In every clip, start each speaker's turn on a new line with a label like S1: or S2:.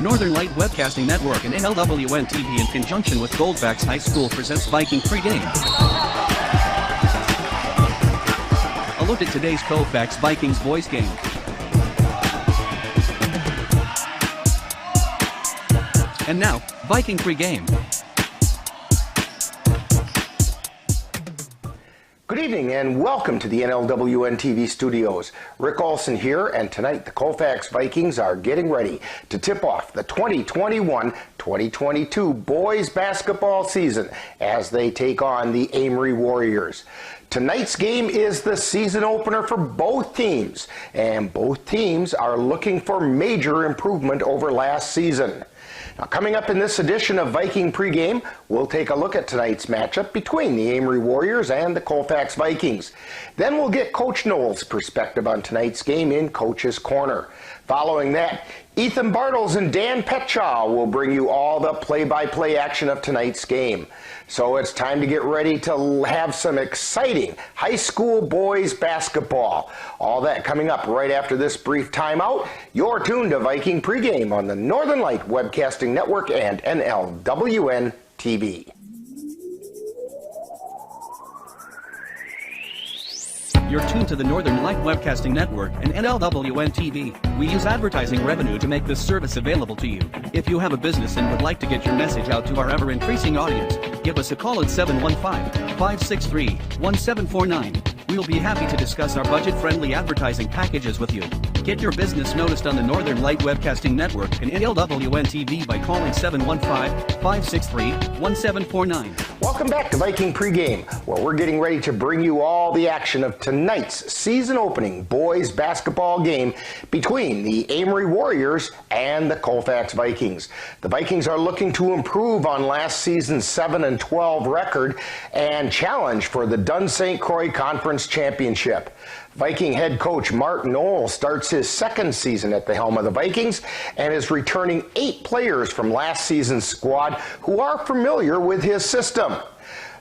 S1: Northern Light Webcasting Network and NLWN TV in conjunction with Colfax High School presents Viking pregame. A look at today's Colfax Vikings boys game. And now, Viking pregame.
S2: Good evening and welcome to the NLWN TV studios. Rick Olson here, and tonight the Colfax Vikings are getting ready to tip off the 2021-2022 boys basketball season as they take on the Amery Warriors. Tonight's game is the season opener for both teams, and both teams are looking for major improvement over last season. Now, coming up in this edition of Viking Pregame, we'll take a look at tonight's matchup between the Amery Warriors and the Colfax Vikings. Then we'll get Coach Noel's perspective on tonight's game in Coach's Corner. Following that, Ethan Bartles and Dan Petchaw will bring you all the play-by-play action of tonight's game. So it's time to get ready to have some exciting high school boys basketball. All that coming up right after this brief timeout. You're tuned to Viking Pregame on the Northern Light Webcasting Network and NLWN TV.
S1: You're tuned to the Northern Light Webcasting Network and NLWN TV. We use advertising revenue to make this service available to you. If you have a business and would like to get your message out to our ever-increasing audience, give us a call at 715-563-1749. We'll be happy to discuss our budget-friendly advertising packages with you. Get your business noticed on the Northern Light Webcasting Network and NLWN TV by calling 715-563-1749.
S2: Welcome back to Viking Pregame, where we're getting ready to bring you all the action of tonight's season-opening boys basketball game between the Amery Warriors and the Colfax Vikings. The Vikings are looking to improve on last season's 7-12 record and challenge for the Dunn St. Croix Conference Championship. Viking head coach Mark Noel starts his second season at the helm of the Vikings and is returning 8 players from last season's squad who are familiar with his system.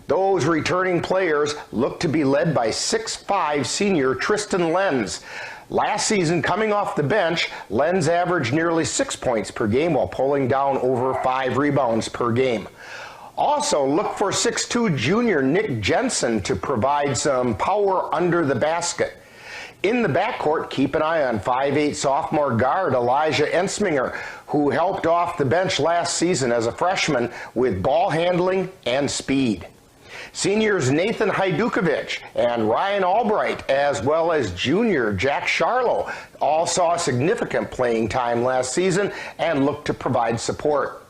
S2: Those returning players look to be led by 6'5" senior Tristan Lenz. Last season, coming off the bench, Lenz averaged nearly 6 points per game while pulling down over 5 rebounds per game. Also, look for 6'2" junior Nick Jensen to provide some power under the basket. In the backcourt, keep an eye on 5'8" sophomore guard Elijah Ensminger, who helped off the bench last season as a freshman with ball handling and speed. Seniors Nathan Hajdukovic and Ryan Albright, as well as junior Jack Charlo, all saw significant playing time last season and look to provide support.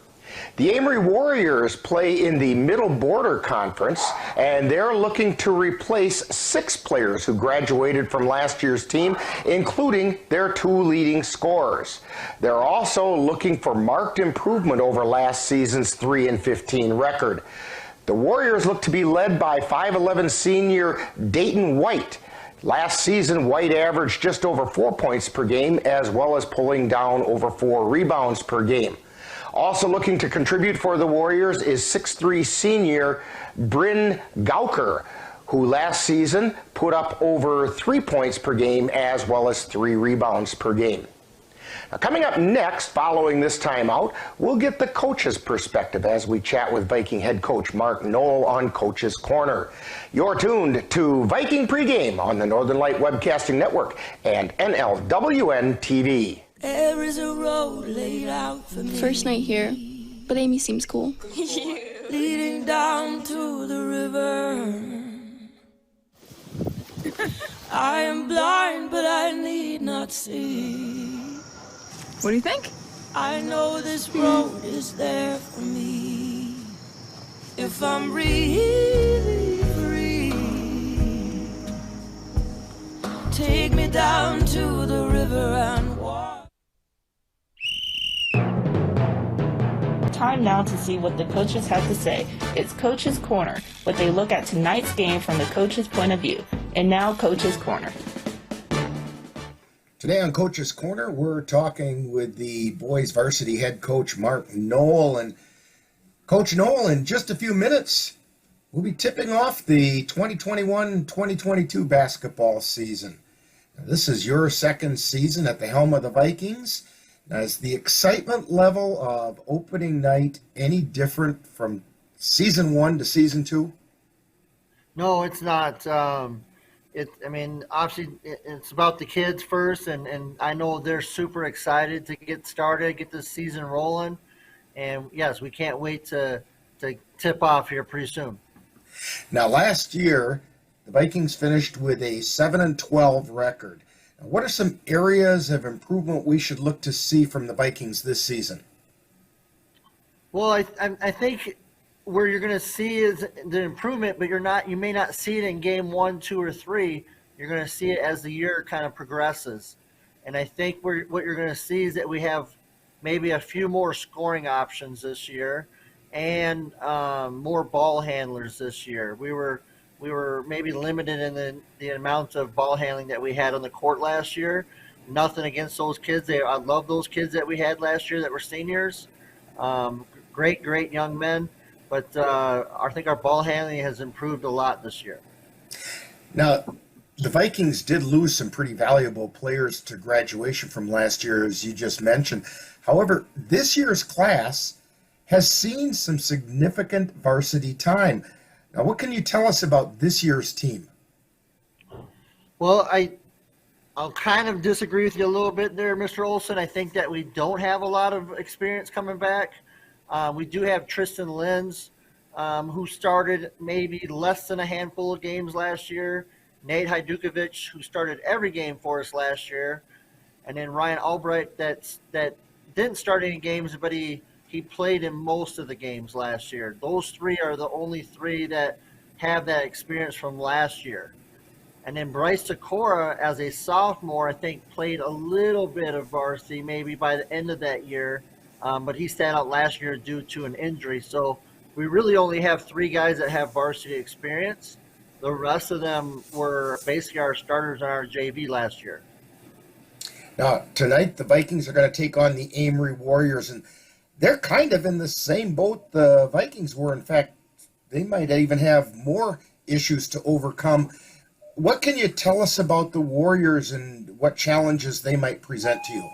S2: The Amery Warriors play in the Middle Border Conference, and they're looking to replace 6 players who graduated from last year's team, including their 2 leading scorers. They're also looking for marked improvement over last season's 3-15 record. The Warriors look to be led by 5'11" senior Dayton White. Last season, White averaged just over 4 points per game, as well as pulling down over 4 rebounds per game. Also looking to contribute for the Warriors is 6'3" senior Bryn Gauker, who last season put up over 3 points per game as well as 3 rebounds per game. Now, coming up next, following this timeout, we'll get the coach's perspective as we chat with Viking head coach Mark Noel on Coach's Corner. You're tuned to Viking Pregame on the Northern Light Webcasting Network and NLWN TV.
S3: There is a road laid out for me.
S4: First night here, but Amy seems cool.
S3: Leading down to the river. I am blind, but I need not see.
S4: What do you think?
S3: I know this road is there for me. If I'm really free, take me down to the river and walk.
S5: Time now to see what the coaches have to say. It's Coach's Corner, where they look at tonight's game from the coach's point of view. And now, Coach's Corner.
S2: Today on Coach's Corner, we're talking with the boys varsity head coach Mark Noel. And Coach Noel, in just a few minutes, we'll be tipping off the 2021-2022 basketball season. Now, this is your second season at the helm of the Vikings. Now, is the excitement level of opening night any different from season one to season two?
S6: No, it's not. I mean, obviously, it's about the kids first, and I know they're super excited to get started, get this season rolling. And yes, we can't wait to tip off here pretty soon.
S2: Now, last year, the Vikings finished with a 7-12 record. Now, what are some areas of improvement we should look to see from the Vikings this season?
S6: Well, I think where you're going to see is the improvement, but you may not see it in game 1, 2, or 3. You're going to see it as the year kind of progresses. And I think what you're going to see is that we have maybe a few more scoring options this year and more ball handlers this year. We were maybe limited in the amount of ball handling that we had on the court last year. Nothing against those kids. I love those kids that we had last year that were seniors. Great young men. But I think our ball handling has improved a lot this year.
S2: Now, the Vikings did lose some pretty valuable players to graduation from last year, as you just mentioned. However, this year's class has seen some significant varsity time. Now, what can you tell us about this year's team?
S6: Well, I'll kind of disagree with you a little bit there, Mr. Olson. I think that we don't have a lot of experience coming back. We do have Tristan Lenz, who started maybe less than a handful of games last year. Nate Hajdukovic, who started every game for us last year. And then Ryan Albright that didn't start any games, but he played in most of the games last year. Those three are the only three that have that experience from last year. And then Bryce Sikora, as a sophomore, I think played a little bit of varsity maybe by the end of that year. But he sat out last year due to an injury. So we really only have 3 guys that have varsity experience. The rest of them were basically our starters on our JV last year.
S2: Now, tonight the Vikings are going to take on the Amery Warriors, and they're kind of in the same boat the Vikings were. In fact, they might even have more issues to overcome. What can you tell us about the Warriors and what challenges they might present to you?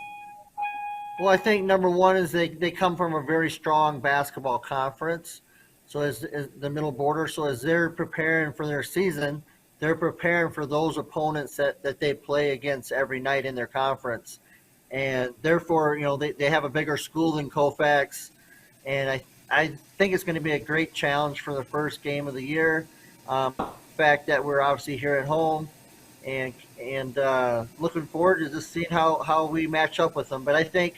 S6: Well, I think number one is they come from a very strong basketball conference. So as the middle border, so as they're preparing for their season, they're preparing for those opponents that they play against every night in their conference. And therefore, they have a bigger school than Colfax. And I think it's going to be a great challenge for the first game of the year. The fact that we're obviously here at home and looking forward to just seeing how we match up with them. But I think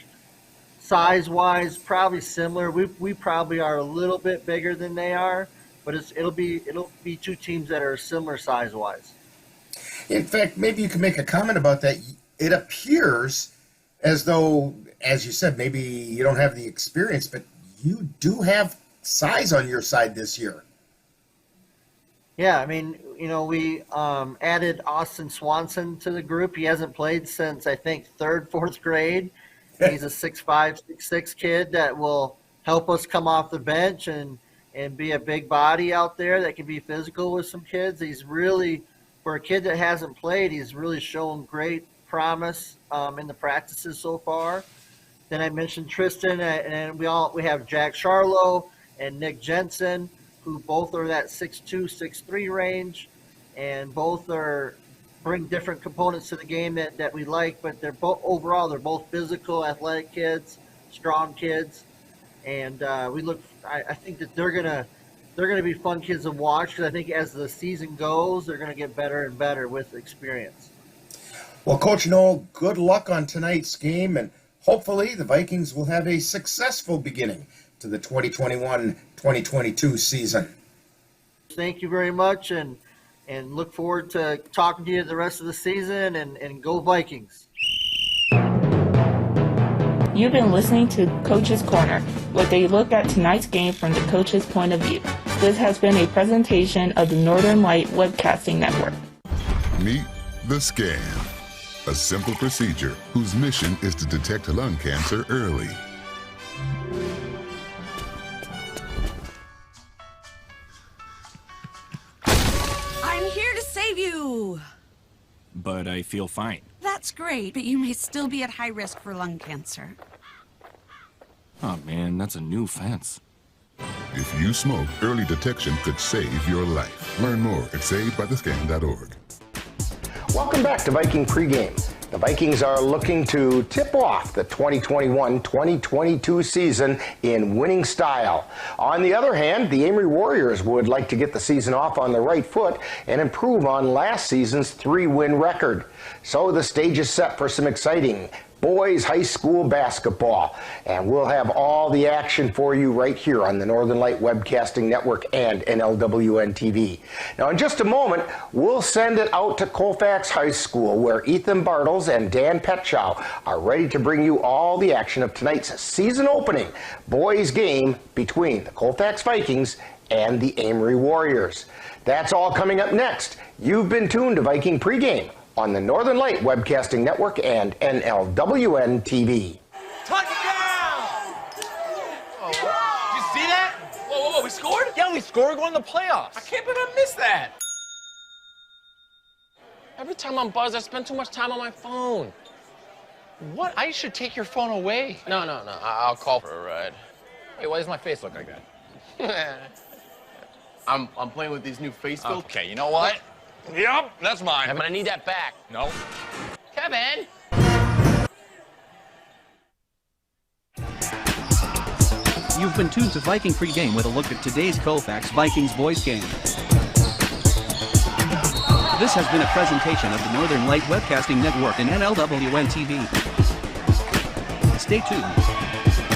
S6: size-wise, probably similar. We probably are a little bit bigger than they are, but it'll be 2 teams that are similar size-wise.
S2: In fact, maybe you can make a comment about that. It appears as though, as you said, maybe you don't have the experience, but you do have size on your side this year.
S6: Yeah, I mean, we added Austin Swanson to the group. He hasn't played since, I think, 3rd, 4th grade. He's a 6'5", 6'6" kid that will help us come off the bench and be a big body out there that can be physical with some kids. He's really, for a kid that hasn't played, he's really shown great promise in the practices so far. Then I mentioned Tristan, and we have Jack Charlo and Nick Jensen, who both are that 6'2", 6'3" range, and both bring different components to the game that we like, but they're both physical, athletic kids, strong kids, and I think that they're gonna be fun kids to watch, because I think as the season goes, they're gonna get better and better with experience.
S2: Well, Coach Noel, good luck on tonight's game, and hopefully the Vikings will have a successful beginning to the 2021-2022 season.
S6: Thank you very much, and look forward to talking to you the rest of the season, and go Vikings.
S5: You've been listening to Coach's Corner, with a look at tonight's game from the coach's point of view. This has been a presentation of the Northern Light Webcasting Network.
S7: Meet the Scan, a simple procedure whose mission is to detect lung cancer early.
S8: I'm here to save you!
S9: But I feel fine.
S8: That's That's great, but you may still be at high risk for lung cancer.
S9: Oh man, that's a new fence.
S7: If you smoke, early detection could save your life. Learn more at savedbythescan.org.
S2: Welcome back to Viking Pregame. The Vikings are looking to tip off the 2021-2022 season in winning style. On the other hand, the Amery Warriors would like to get the season off on the right foot and improve on last season's 3-win record. So the stage is set for some exciting boys high school basketball, and we'll have all the action for you right here on the Northern Light Webcasting Network and NLWN TV. Now in just a moment, we'll send it out to Colfax High School, where Ethan Bartles and Dan Petchow are ready to bring you all the action of tonight's season opening boys game between the Colfax Vikings and the Amery Warriors. That's all coming up next. You've been tuned to Viking Pregame on the Northern Light Webcasting Network and NLWN TV.
S10: Touchdown! Oh, did you see that? Whoa, we scored? Yeah, we scored. We're going to the playoffs. I can't believe I missed that. Every time I'm buzzed, I spend too much time on my phone. What? I should take your phone away. No. I'll call for a ride. Wait, why does my face look like that? I'm playing with these new face filters. Okay, you know what? Yep, that's mine. I'm gonna need that back. No. Kevin!
S1: You've been tuned to Viking Pregame with a look at today's Colfax Vikings boys game. This has been a presentation of the Northern Light Webcasting Network and NLWN TV. Stay tuned.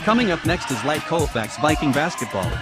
S1: Coming up next is Light Colfax Viking basketball.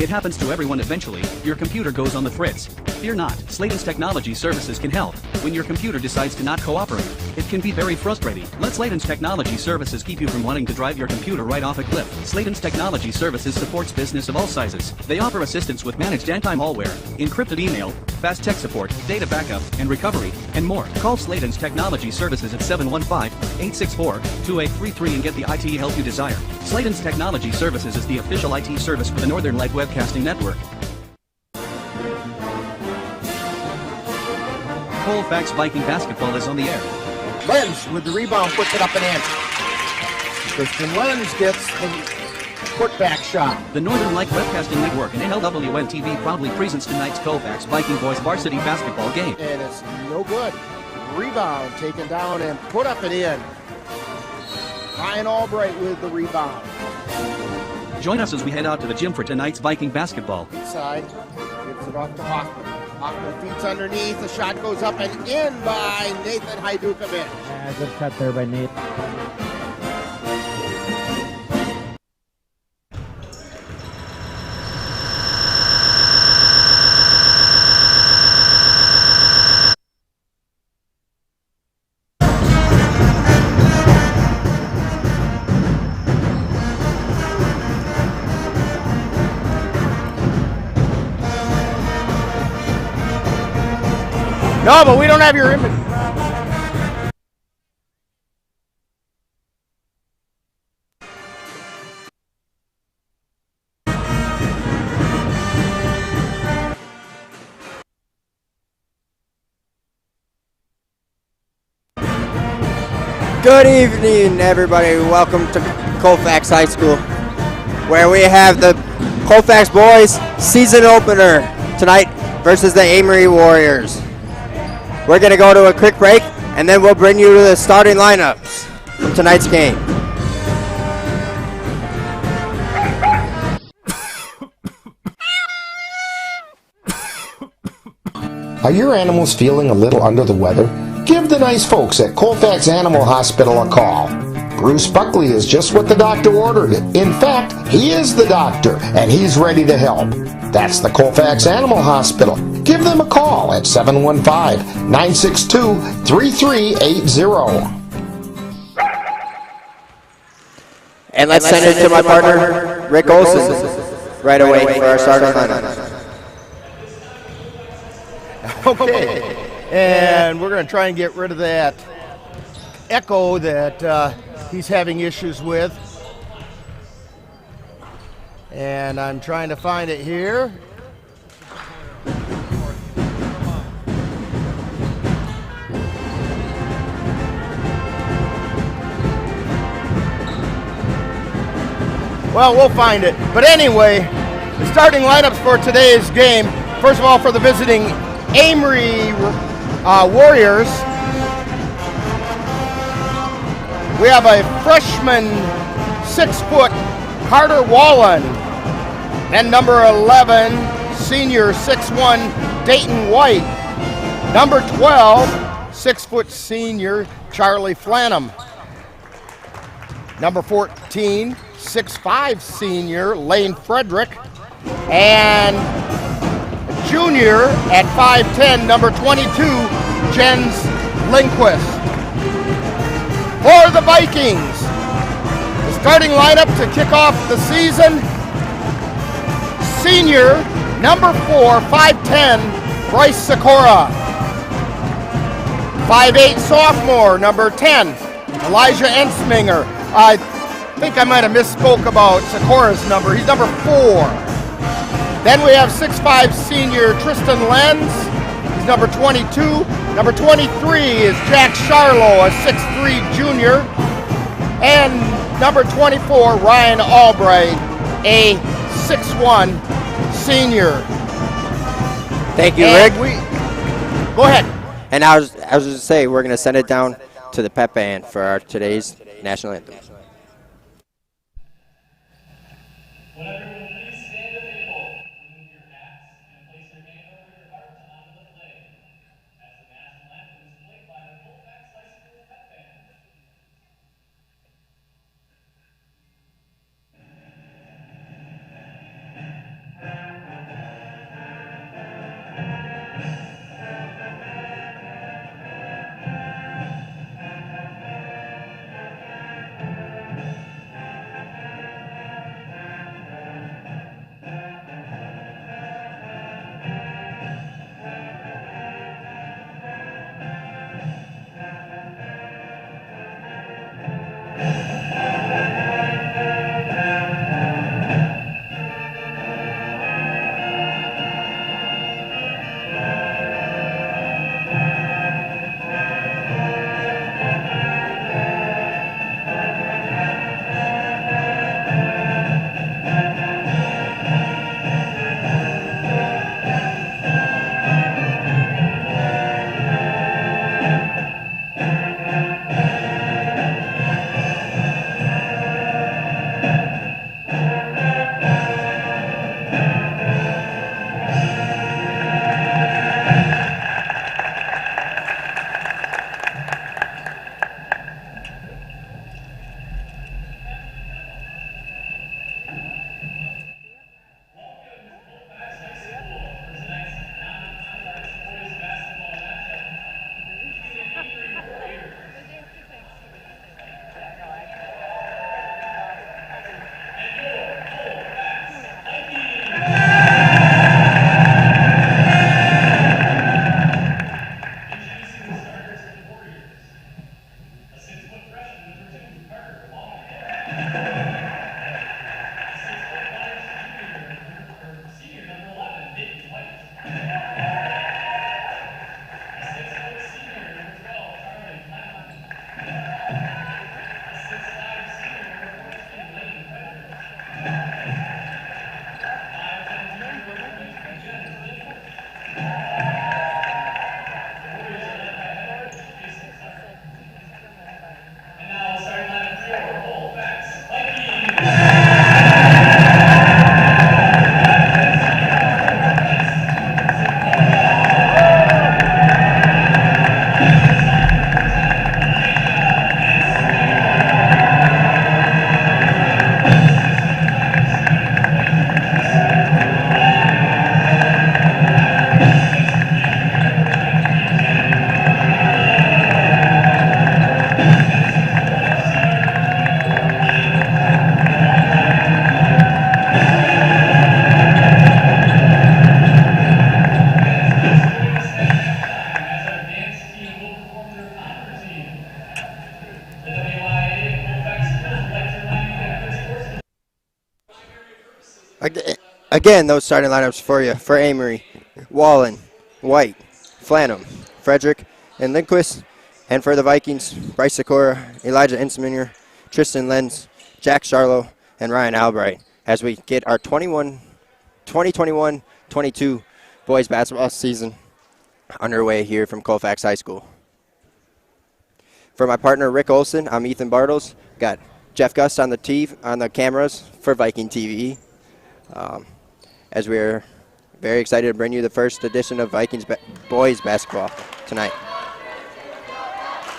S1: It happens to everyone eventually. Your computer goes on the fritz. Fear not, Slayton's Technology Services can help. When your computer decides to not cooperate, it can be very frustrating. Let Slayton's Technology Services keep you from wanting to drive your computer right off a cliff. Slayton's Technology Services supports business of all sizes. They offer assistance with managed anti-malware, encrypted email, fast tech support, data backup, and recovery, and more. Call Slayton's Technology Services at 715-864-2833 and get the IT help you desire. Slayton's Technology Services is the official IT service for the Northern Light Webcasting Network. Colfax Viking basketball is on the air.
S11: Lenz with the rebound puts it up and in. Christian Lenz gets the putback shot.
S1: The Northern Light Webcasting Network and NLWN TV proudly presents tonight's Colfax Viking boys varsity basketball game.
S11: And it's no good. Rebound taken down and put up and in. Ryan Albright with the rebound.
S1: Join us as we head out to the gym for tonight's Viking basketball.
S11: Inside, gives it off to Hoffman. Hoffman feeds underneath. The shot goes up and in by Nathan Hajdukovic.
S12: Yeah, good cut there by Nate.
S11: No, but we don't have your image.
S13: Good evening, everybody. Welcome to Colfax High School, where we have the Colfax boys season opener tonight versus the Amery Warriors. We're going to go to a quick break, and then we'll bring you to the starting lineups from tonight's game.
S2: Are your animals feeling a little under the weather? Give the nice folks at Colfax Animal Hospital a call. Bruce Buckley is just what the doctor ordered. In fact, he is the doctor, and he's ready to help. That's the Colfax Animal Hospital. Give them a call at 715-962-3380.
S13: And let's send it to my partner, Rick Olson, right away for our starting lineup.
S11: Okay, and we're going to try and get rid of that echo that he's having issues with. And I'm trying to find it here. Well, we'll find it. But anyway, the starting lineups for today's game. First of all, for the visiting Amery Warriors, we have a freshman 6-foot Carter Wallen, and number 11, senior 6'1", Dayton White. Number 12, 6-foot senior Charlie Flanham. Number 14, 6'5", senior Lane Frederick. And junior at 5'10", number 22, Jens Lindquist. For the Vikings, the starting lineup to kick off the season: senior, number 4, 5'10", Bryce Sikora. 5'8", sophomore, number 10, Elijah Ensminger. I think I might have misspoke about Sikora's number. He's number 4. Then we have 6'5", senior Tristan Lenz. He's number 22. Number 23 is Jack Charlo, a 6'3", junior. And number 24, Ryan Albright, a 6'1", senior.
S13: Thank you,
S11: and
S13: Rick.
S11: Go ahead.
S13: And I was just going to say, we're going to send it down to the pep band for our today's national anthem. Again, those starting lineups for you. For Amery, Wallen, White, Flanham, Frederick, and Lindquist. And for the Vikings, Bryce Sikora, Elijah Ensminger, Tristan Lenz, Jack Charlo, and Ryan Albright as we get our 2021-22 boys basketball season underway here from Colfax High School. For my partner Rick Olson, I'm Ethan Bartles. Got Jeff Gust on the cameras for Viking TV. As we're very excited to bring you the first edition of Vikings boys basketball tonight.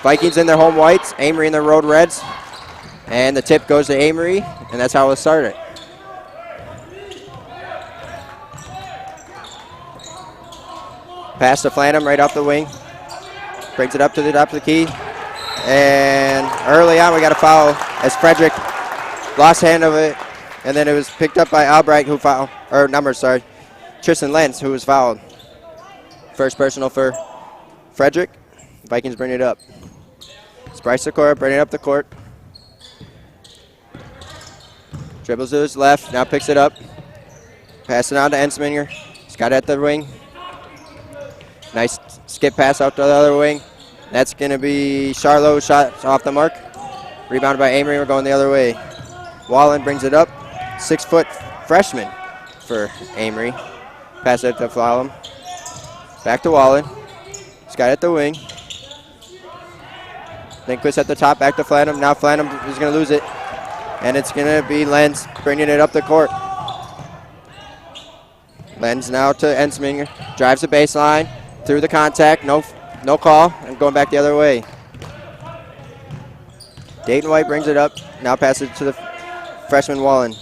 S13: Vikings in their home whites, Amery in their road reds, and the tip goes to Amery, and that's how we'll start it. Pass to Flanham right off the wing, brings it up to the top of the key, and early on we got a foul as Frederick lost hand of it, and then it was picked up by Albright who fouled, Tristan Lenz who was fouled. First personal for Frederick. Vikings bring it up. It's Bryce Sikora bringing it up the court. Dribbles to his left, now picks it up. Passing on to Ensminger. He's got it at the wing. Nice skip pass out to the other wing. That's going to be Charlo, shot off the mark. Rebounded by Amery, we're going the other way. Wallen brings it up. 6-foot freshman for Amery. Pass it to Flallam. Back to Wallen. He's got it at the wing. Lindquist at the top, back to Flanham. Now Flanham is going to lose it. And it's going to be Lenz bringing it up the court. Lenz now to Ensminger. Drives the baseline. Through the contact. No call. And going back the other way. Dayton White brings it up. Now passes it to the freshman Wallen.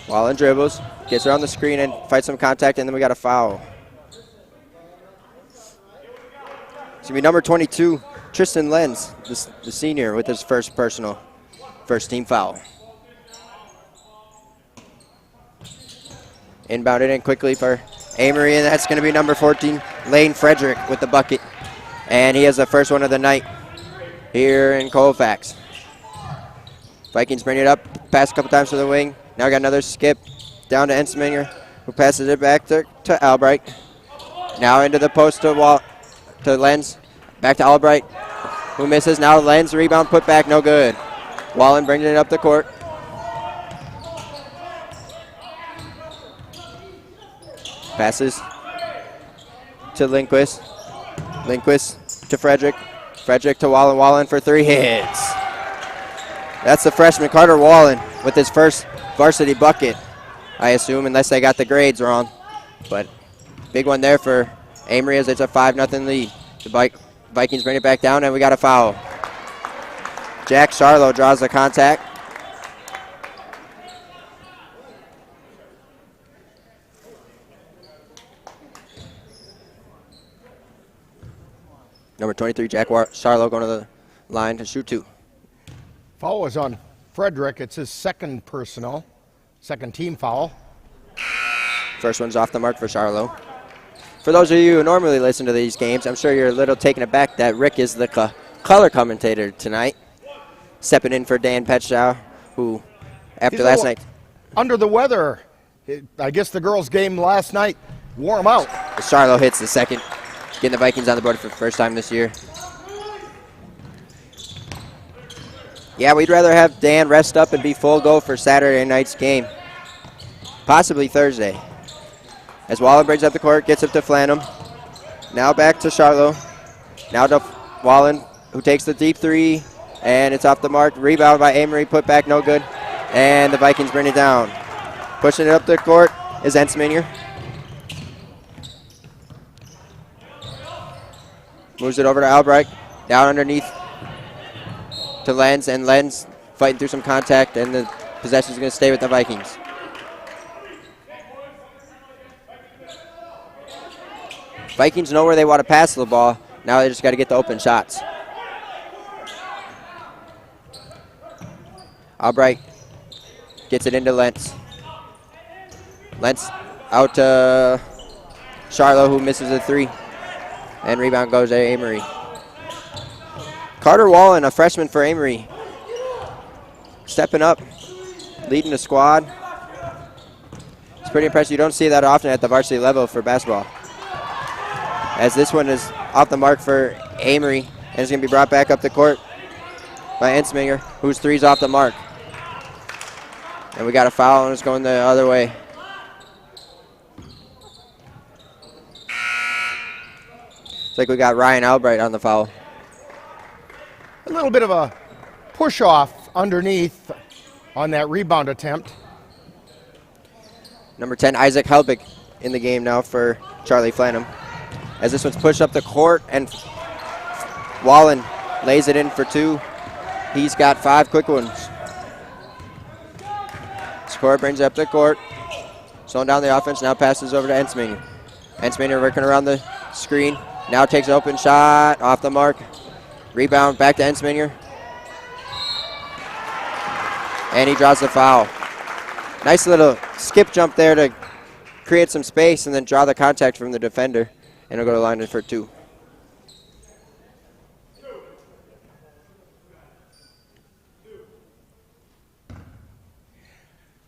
S13: Wallen dribbles. Gets her on the screen and fights some contact. And then we got a foul. It's going to be number 22, Tristan Lenz, the senior, with his first team foul. Inbounded in quickly for Amery, and that's going to be number 14, Lane Frederick, with the bucket. And he has the first one of the night here in Colfax. Vikings bring it up, pass a couple times to the wing. Now we got another skip down to Ensminger, who passes it back to Albright. Now into the post to Lenz. Back to Albright, who misses. Now Lenz, rebound, put back, no good. Wallen brings it up the court. Passes to Lindquist. Lindquist to Frederick. Frederick to Wallen. Wallen for 3 hits. That's the freshman Carter Wallen with his first varsity bucket, I assume, unless they got the grades wrong. But big one there for Amery as it's a 5-0 lead. The Vikings bring it back down, and we got a foul. Jack Charlo draws the contact. Number 23, Jack Charlo, going to the line to shoot 2.
S11: Foul was on Frederick. It's his second team foul.
S13: First one's off the mark for Charlo. For those of you who normally listen to these games, I'm sure you're a little taken aback that Rick is the color commentator tonight, stepping in for Dan Petschow, who, after last night,
S11: under the weather. I guess the girls' game last night wore him out.
S13: Charlo hits the second, getting the Vikings on the board for the first time this year. Yeah, we'd rather have Dan rest up and be full go for Saturday night's game, possibly Thursday. As Wallen brings up the court, gets up to Flanham. Now back to Charlo. Now to Wallen, who takes the deep 3, and it's off the mark. Rebound by Amery, put back, no good. And the Vikings bring it down. Pushing it up the court is Ensminger. Moves it over to Albright. Down underneath to Lenz, and Lenz fighting through some contact, and the possession is going to stay with the Vikings. Vikings know where they want to pass the ball. Now they just got to get the open shots. Albright gets it into Lentz. Lentz out to Charlo, who misses a 3. And rebound goes to Amery. Carter Wallen, a freshman for Amery, stepping up, leading the squad. It's pretty impressive. You don't see that often at the varsity level for basketball. As this one is off the mark for Amery, and it's going to be brought back up the court by Ensminger, whose three's off the mark. And we got a foul, and it's going the other way. It's like we got Ryan Albright on the foul.
S11: A little bit of a push off underneath on that rebound attempt.
S13: Number 10, Isaac Helbig in the game now for Charlie Flanham. As this one's pushed up the court, and Wallen lays it in for 2. He's got 5 quick ones. Score brings it up the court. Slowing down the offense, now passes over to Ensminger. Ensminger working around the screen. Now takes an open shot, off the mark. Rebound, back to Ensminger. And he draws the foul. Nice little skip jump there to create some space and then draw the contact from the defender. And he'll go to the line for 2.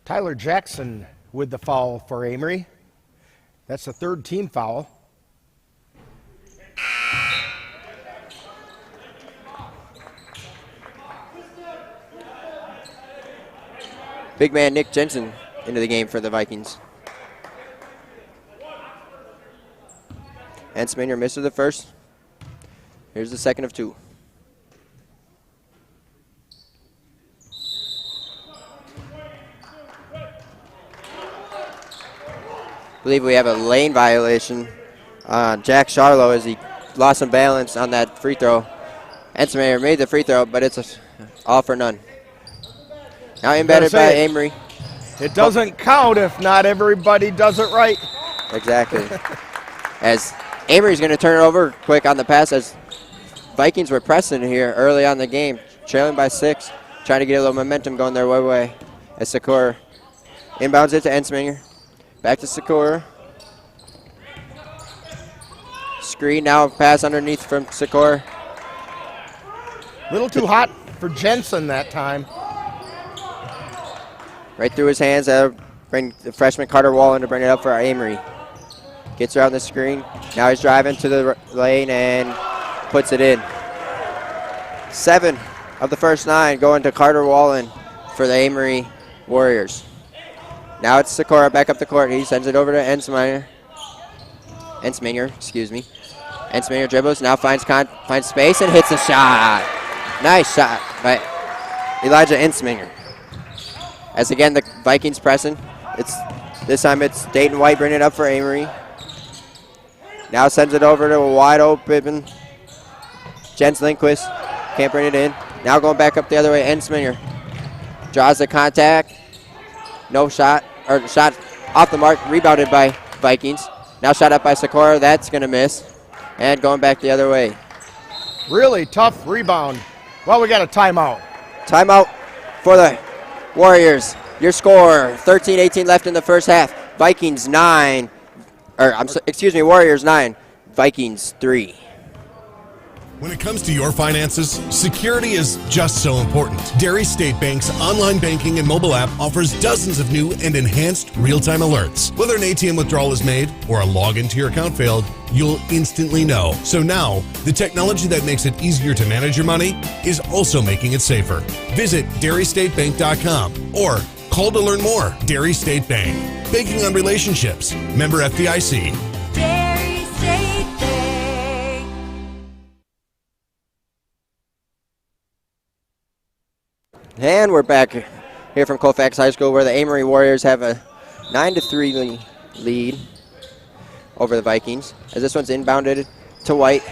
S11: Tyler Jackson with the foul for Amery. That's the 3rd team foul.
S13: Big man Nick Jensen into the game for the Vikings. Ensminger misses the first. Here's the second of 2. I believe we have a lane violation on Jack Charlo as he lost some balance on that free throw. Ensminger made the free throw, but it's all for none. Now embedded by Amery.
S11: It doesn't count if not everybody does it right.
S13: Exactly. As Amery's going to turn it over quick on the pass as Vikings were pressing here early on the game, trailing by 6, trying to get a little momentum going their way. As Sakura inbounds it to Ensminger. Back to Sakura. Screen now, pass underneath from Sakura.
S11: Little too hot for Jensen that time.
S13: Right through his hands. Bring the freshman Carter Wallen to bring it up for Amery. Gets around the screen. Now he's driving to the lane and puts it in. 7 of the first 9 going to Carter Wallen for the Amery Warriors. Now it's Sakura back up the court. He sends it over to Ensminger. Ensminger dribbles, now finds space and hits a shot. Nice shot by Elijah Ensminger. As again, the Vikings pressing. This time it's Dayton White bringing it up for Amery. Now sends it over to a wide open Jens Lindquist. Can't bring it in. Now going back up the other way, Ensminger. Draws the contact. No shot, or shot off the mark, rebounded by Vikings. Now shot up by Sakura, that's going to miss. And going back the other way.
S11: Really tough rebound. Well, we got a timeout.
S13: Timeout for the Warriors. Your score, 13-18 left in the first half. Warriors 9, Vikings 3.
S14: When it comes to your finances, security is just so important. Dairy State Bank's online banking and mobile app offers dozens of new and enhanced real-time alerts. Whether an ATM withdrawal is made or a login to your account failed, you'll instantly know. So now, the technology that makes it easier to manage your money is also making it safer. Visit dairystatebank.com or call to learn more. Dairy State Bank. Banking on relationships. Member FDIC.
S3: Dairy State Bank.
S13: And we're back here from Colfax High School where the Amery Warriors have a 9-3 lead over the Vikings. As this one's inbounded to White.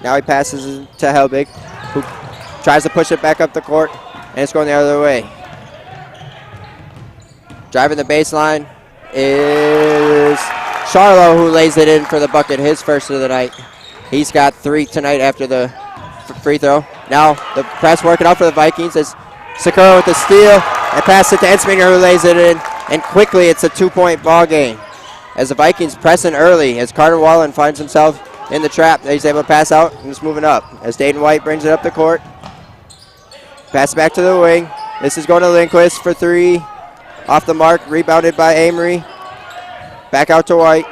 S13: Now he passes it to Helbig, who tries to push it back up the court, and it's going the other way. Driving the baseline is Charlo, who lays it in for the bucket, his first of the night. He's got 3 tonight after the free throw. Now the press working out for the Vikings as Sakura with the steal and pass it to Ensminger, who lays it in. And quickly it's a 2-point ball game as the Vikings pressing early as Carter Wallen finds himself in the trap. He's able to pass out and it's moving up as Dayton White brings it up the court. Pass back to the wing. This is going to Lindquist for 3. Off the mark, rebounded by Amery. Back out to White.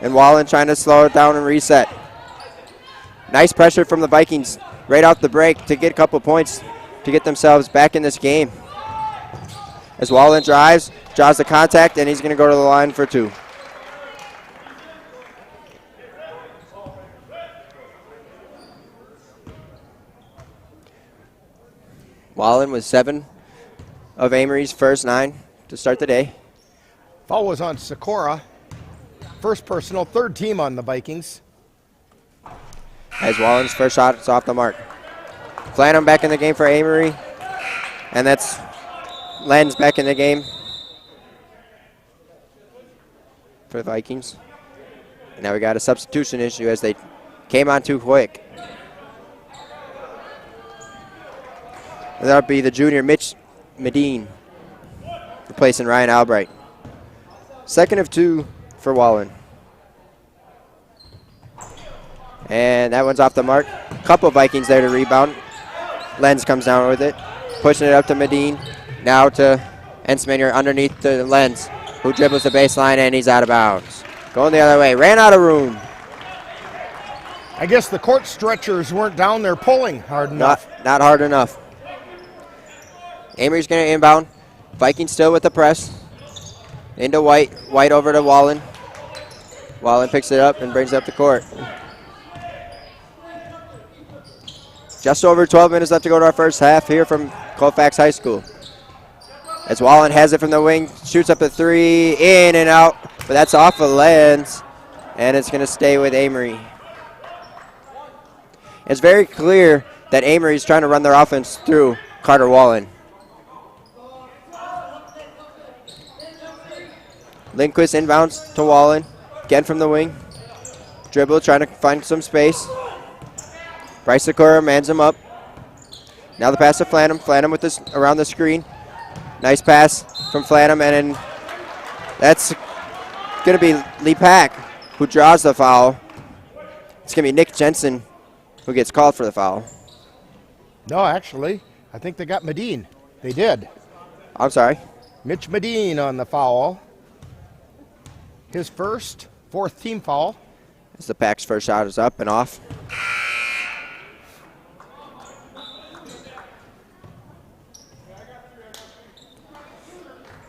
S13: And Wallen trying to slow it down and reset. Nice pressure from the Vikings right off the break to get a couple points to get themselves back in this game. As Wallen draws the contact, and he's going to go to the line for 2. Wallen with 7 of Amery's first 9 to start the day.
S11: Foul was on Sikora. First personal, 3rd team on the Vikings.
S13: As Wallen's first shot is off the mark. Flannum back in the game for Amery. And that's Lenz back in the game for the Vikings. And now we got a substitution issue as they came on too quick. And that'll be the junior Mitch Medine replacing Ryan Albright. 2nd of 2 for Wallen. And that one's off the mark. Couple Vikings there to rebound. Lenz comes down with it, pushing it up to Medine. Now to Ensminger underneath to Lenz, who dribbles the baseline, and he's out of bounds. Going the other way, ran out of room.
S11: I guess the court stretchers weren't down there pulling hard enough.
S13: Not hard enough. Amery's going to inbound. Vikings still with the press. Into White. White over to Wallen. Wallen picks it up and brings it up the court. Just over 12 minutes left to go to our first half here from Colfax High School. As Wallen has it from the wing, shoots up a 3, in and out, but that's off of Lenz, and it's going to stay with Amery. It's very clear that Amery's trying to run their offense through Carter Wallen. Lindquist inbounds to Wallen, again from the wing. Dribble, trying to find some space. Bryce Sikora mans him up. Now the pass to Flannum. Flannum with this around the screen. Nice pass from Flannum, and then that's going to be Lee Pack who draws the foul. It's going to be Nick Jensen who gets called for the foul.
S11: No, actually, I think they got Medine. They did.
S13: I'm sorry.
S11: Mitch Medine on the foul. His first, 4th team foul.
S13: As the Pack's first shot is up and off.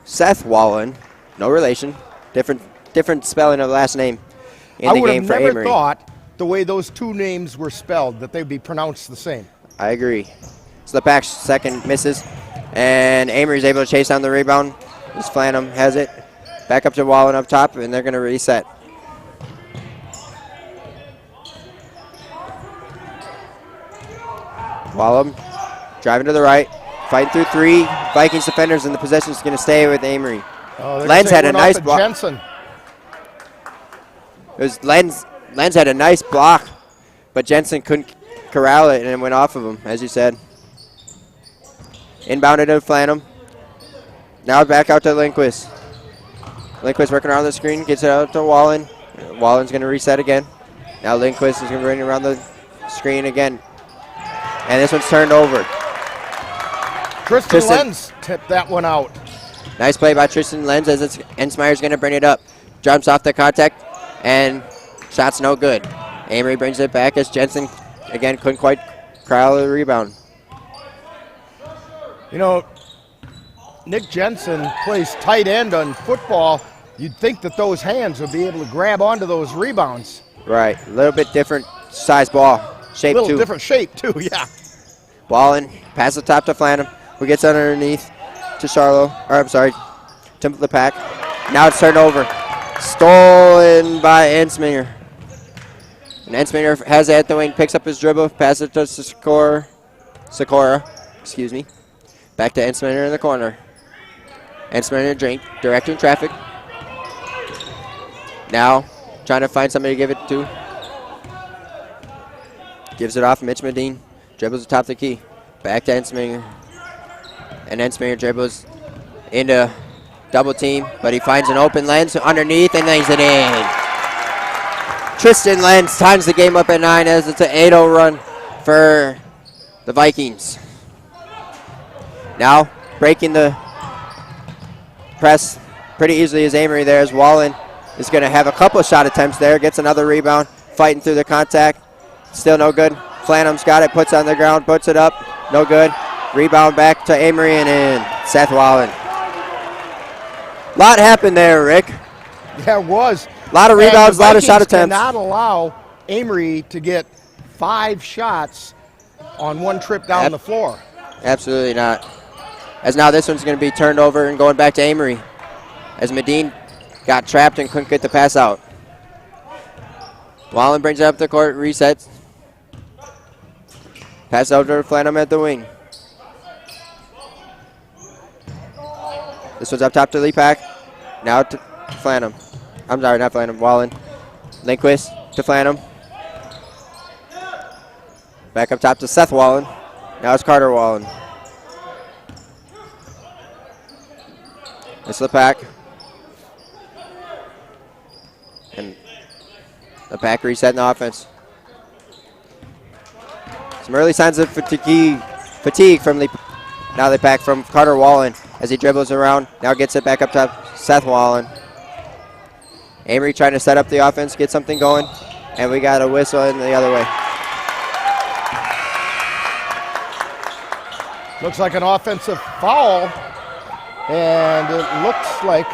S13: Seth Wallen, no relation, different spelling of the last name in the game for Amery.
S11: I would have never thought the way those 2 names were spelled that they'd be pronounced the same.
S13: I agree. So the Pack's second misses, and Amery's able to chase down the rebound. As Flannum has it. Back up to Wallen up top, and they're going to reset. Wallen driving to the right, fighting through 3 Vikings defenders, and the possession is going to stay with Amery.
S11: Oh,
S13: Lenz had a nice block.
S11: Jensen.
S13: It was Lenz had a nice block, but Jensen couldn't corral it, and it went off of him, as you said. Inbounded to Flannum. Now back out to Lindquist. Lindquist working around the screen, gets it out to Wallen. Wallen's going to reset again. Now Lindquist is going to bring it around the screen again. And this one's turned over.
S11: Tristan Lenz tipped that one out.
S13: Nice play by Tristan Lenz as Ensmeyer's going to bring it up. Jumps off the contact, and shot's no good. Amery brings it back as Jensen, again, couldn't quite corral the rebound.
S11: You know, Nick Jensen plays tight end on football. You'd think that those hands would be able to grab onto those rebounds.
S13: Right, a little bit different size ball, shape too.
S11: A little different shape too, yeah.
S13: Wallen, pass the top to Flannum, who gets underneath to to the Pack. Now it's turned over. Stolen by Ensminger. And Ensminger has it at the wing, picks up his dribble, passes it to Sikora, Back to Ensminger in the corner. Ensminger directing traffic. Now trying to find somebody to give it to. Gives it off Mitch Medine. Dribbles atop the key. Back to Ensminger. And Ensminger dribbles into double team, but he finds an open Lenz underneath and lays it in. Tristan Lenz times the game up at 9 as it's an 8-0 run for the Vikings. Now breaking the press pretty easily is Amery there as Wallen is going to have a couple of shot attempts there. Gets another rebound, fighting through the contact. Still no good. Flannum's got it, puts it on the ground, puts it up. No good. Rebound back to Amery and in. Seth Wallen. A lot happened there, Rick.
S11: Yeah, it was.
S13: A lot of rebounds, a lot of shot attempts.
S11: Not allow Amery to get 5 shots on one trip down the floor.
S13: Absolutely not. As now this one's going to be turned over and going back to Amery. As Medine got trapped and couldn't get the pass out. Wallen brings it up the court, resets. Pass over to Flannum at the wing. This one's up top to Lepak. Now to Flannum. I'm sorry, not Flannum, Wallen. Lindquist to Flannum. Back up top to Seth Wallen. Now it's Carter Wallen. It's Lepak. And Lepak resetting the offense. Some early signs of fatigue from Lepak. Now Lepak from Carter Wallen as he dribbles around. Now gets it back up top. Seth Wallen. Amery trying to set up the offense, get something going. And we got a whistle in the other way.
S11: Looks like an offensive foul. And it looks like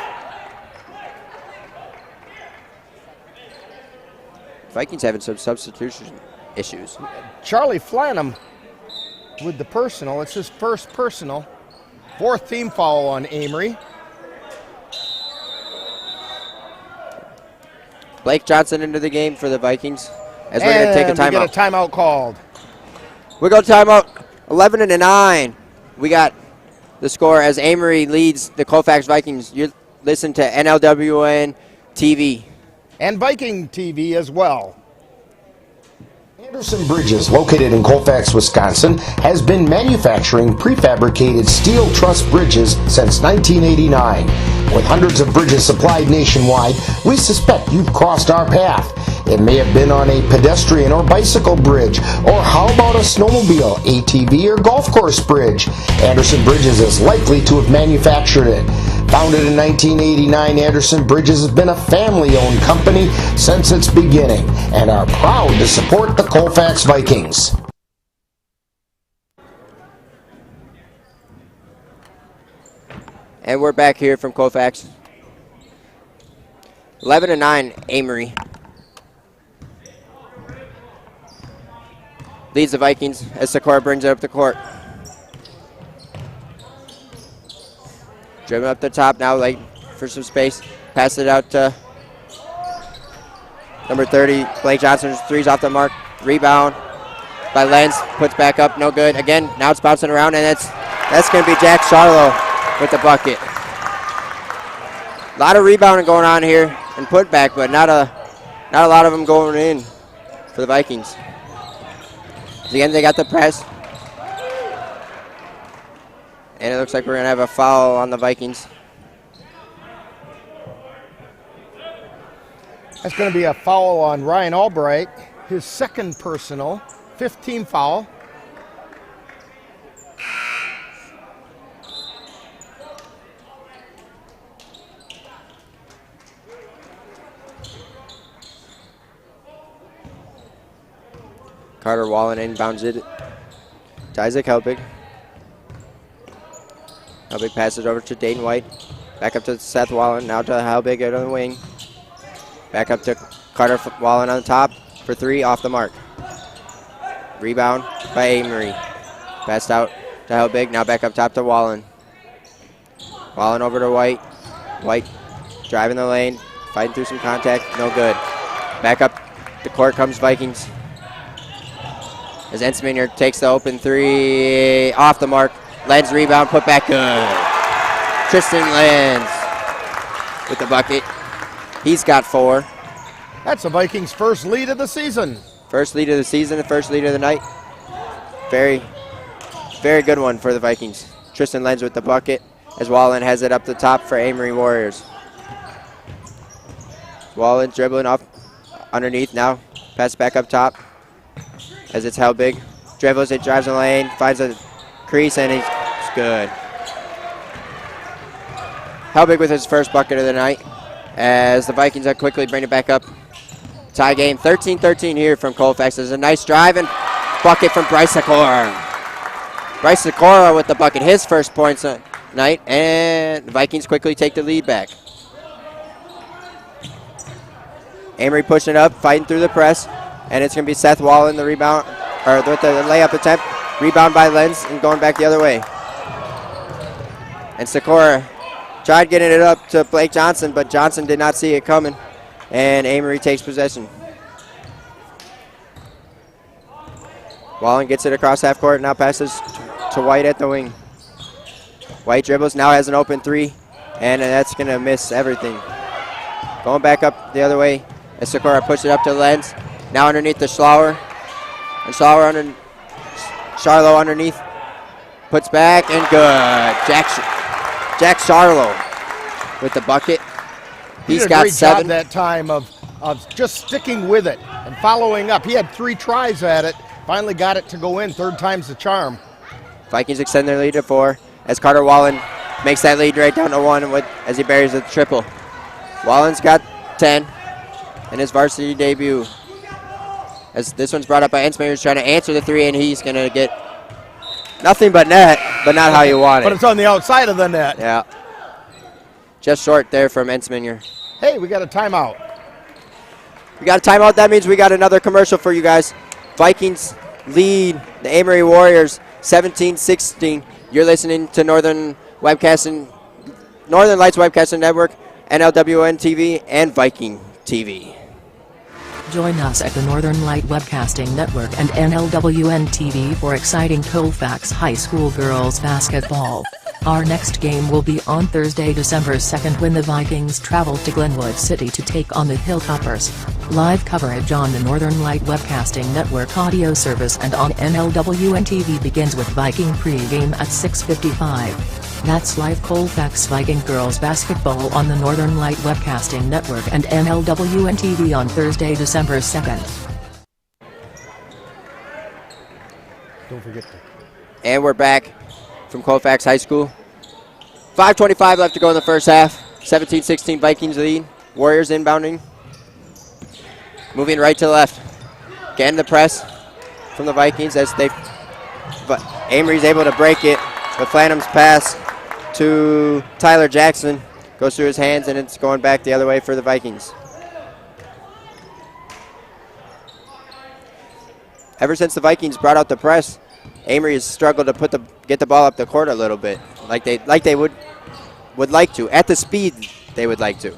S13: Vikings having some substitution issues.
S11: Charlie Flannum with the personal. It's his first personal. 4th team foul on Amery.
S13: Blake Johnson into the game for the Vikings as we're going to take a timeout.
S11: We get a timeout called.
S13: We go to timeout. 11-9. We got the score as Amery leads the Colfax Vikings. You listen to NLWN TV.
S11: And Viking TV as well.
S2: Anderson Bridges, located in Colfax, Wisconsin, has been manufacturing prefabricated steel truss bridges since 1989. With hundreds of bridges supplied nationwide, we suspect you've crossed our path. It may have been on a pedestrian or bicycle bridge, or how about a snowmobile, ATV, or golf course bridge? Anderson Bridges is likely to have manufactured it. Founded in 1989, Anderson Bridges has been a family-owned company since its beginning and are proud to support the Colfax Vikings.
S13: And we're back here from Colfax. 11-9, Amery leads the Vikings as Sikora brings it up the court. Driven up the top now, like for some space. Pass it out to number 30, Blake Johnson. 3's off the mark. Rebound by Lenz. Puts back up, no good. Again, now it's bouncing around, and that's going to be Jack Charlo with the bucket. A lot of rebounding going on here and put back, but not a lot of them going in for the Vikings. Again, they got the press. And it looks like we're going to have a foul on the Vikings.
S11: That's going to be a foul on Ryan Albright, his 2nd personal, 5th team foul.
S13: Carter Wallen inbounds it to Isaac Helbig. Helbig passes over to Dayton White. Back up to Seth Wallen. Now to Helbig on the wing. Back up to Carter Wallen on the top for 3 off the mark. Rebound by Amery. Passed out to Helbig. Now back up top to Wallen. Wallen over to White. White driving the lane. Fighting through some contact. No good. Back up the court comes Vikings. As Ensminger takes the open 3 off the mark. Lenz rebound, put back good. Tristan Lenz with the bucket. He's got 4.
S11: That's the Vikings' first lead of the season.
S13: First lead of the season, the first lead of the night. Very, very good one for the Vikings. Tristan Lenz with the bucket as Wallen has it up the top for Amery Warriors. Wallen dribbling off underneath now. Pass back up top. As it's Helbig. Dribbles it, drives the lane, finds a crease, and he's good. Helbig with his first bucket of the night. As the Vikings quickly bring it back up. Tie game, 13-13 here from Colfax. There's a nice drive, and bucket from Bryce Sikora. Bryce Sikora with the bucket, his first points tonight, and the Vikings quickly take the lead back. Amery pushing it up, fighting through the press, and it's going to be Seth Wallen, the rebound, or with the layup attempt. Rebound by Lenz and going back the other way. And Sikora tried getting it up to Blake Johnson, but Johnson did not see it coming, and Amery takes possession. Wallen gets it across half court, now passes to White at the wing. White dribbles, now has an open three, and that's going to miss everything. Going back up the other way as Sikora pushes it up to Lenz. Now underneath the Schlauer. And Schlauer Charlo underneath. Puts back and good. Jack Charlo with the bucket. He's got 7.
S11: Job that time of just sticking with it and following up. He had 3 tries at it. Finally got it to go in. 3rd time's the charm.
S13: Vikings extend their lead to 4 as Carter Wallen makes that lead right down to 1 as he buries the triple. Wallen's got 10 in his varsity debut. As this one's brought up by Ensminger, who's trying to answer the 3, and he's going to get nothing but net, but not how you want it.
S11: But it's on the outside of the net.
S13: Yeah. Just short there from Ensminger.
S11: Hey, we got a timeout.
S13: We got a timeout. That means we got another commercial for you guys. Vikings lead the Amery Warriors 17-16. You're listening to Northern Lights Webcasting Network, NLWN TV, and Viking TV.
S15: Join us at the Northern Light Webcasting Network and NLWN TV for exciting Colfax High School girls basketball. Our next game will be on Thursday, December 2nd when the Vikings travel to Glenwood City to take on the Hilltoppers. Live coverage on the Northern Light Webcasting Network audio service and on NLWN TV begins with Viking pregame at 6:55. That's live Colfax Viking girls basketball on the Northern Light Webcasting Network and NLWN TV on Thursday, December 2nd.
S11: Don't forget to.
S13: And we're back from Colfax High School. 5:25 left to go in the first half. 17-16 Vikings lead. Warriors inbounding. Moving right to left. Getting the press from the Vikings but Amery's able to break it. But Flanham's pass to Tyler Jackson goes through his hands, and it's going back the other way for the Vikings. Ever since the Vikings brought out the press, Amery has struggled to get the ball up the court a little bit, like they would like to, at the speed they would like to.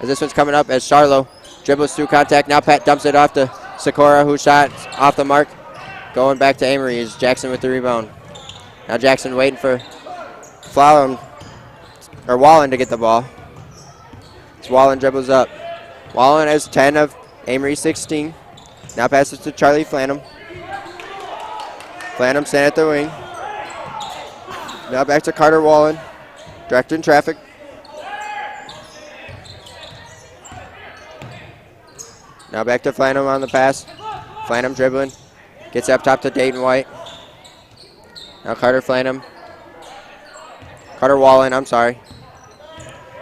S13: As this one's coming up, as Charlo dribbles through contact, now Pat dumps it off to Sikora, who shot off the mark. Going back to Amery is Jackson with the rebound. Now Jackson waiting for Wallen to get the ball. As Wallen dribbles up. Wallen has 10 of Amery 16. Now passes to Charlie Flanham. Flanham standing at the wing. Now back to Carter Wallen. Directing traffic. Now back to Flanham on the pass. Flanham dribbling. Gets up top to Dayton White. Now Carter Wallen, I'm sorry.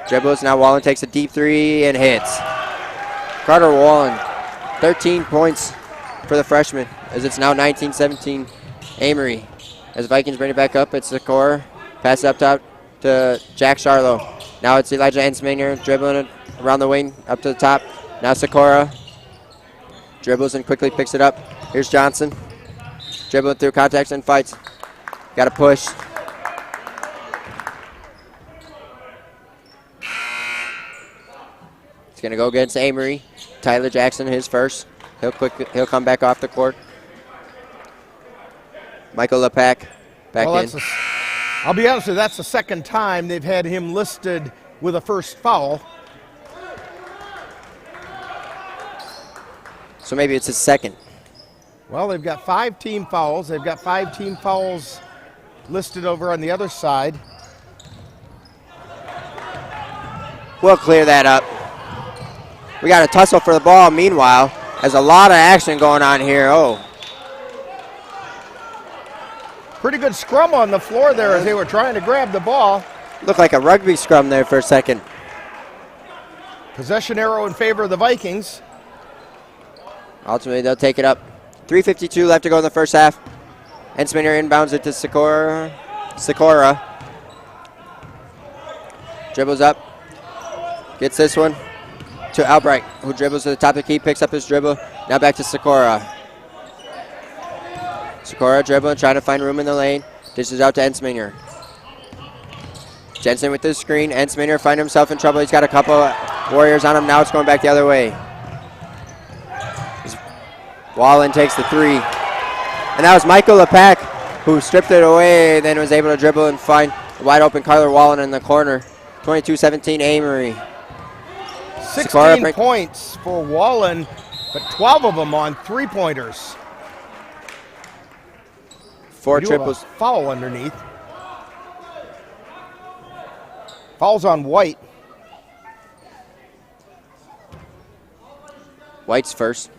S13: Dribbles, now Wallen takes a deep 3 and hits. Carter Wallen, 13 points for the freshman, as it's now 19-17 Amery. As Vikings bring it back up, it's the core. Pass it up top to Jack Charlo. Now it's Elijah Ensminger dribbling it around the wing, up to the top. Now Sikora dribbles and quickly picks it up. Here's Johnson. Dribbling through contacts and fights. Got to push. It's going to go against Amery. Tyler Jackson, his first. He'll come back off the court. Michael Lepak back in.
S11: I'll be honest with you, that's the second time they've had him listed with a first foul.
S13: So maybe it's his second.
S11: Well, they've got 5 team fouls. They've got 5 team fouls listed over on the other side.
S13: We'll clear that up. We got a tussle for the ball. Meanwhile, there's a lot of action going on here. Oh.
S11: Pretty good scrum on the floor there as they were trying to grab the ball.
S13: Looked like a rugby scrum there for a second.
S11: Possession arrow in favor of the Vikings.
S13: Ultimately, they'll take it up 3:52 left to go in the first half. Ensminger inbounds it to Sikora. Dribbles up. Gets this one to Albright, who dribbles to the top of the key, picks up his dribble. Now back to Sikora. Sikora dribbling, trying to find room in the lane. Dishes out to Ensminger. Jensen with the screen. Ensminger finds himself in trouble. He's got a couple Warriors on him. Now it's going back the other way. Wallen takes the three. And that was Michael Lepak who stripped it away, then was able to dribble and find a wide open Kyler Wallen in the corner. 22-17 Amery.
S11: 16 points for Wallen, but 12 of them on three-pointers.
S13: 4 triples.
S11: Foul underneath. Foul's on White.
S13: White's first.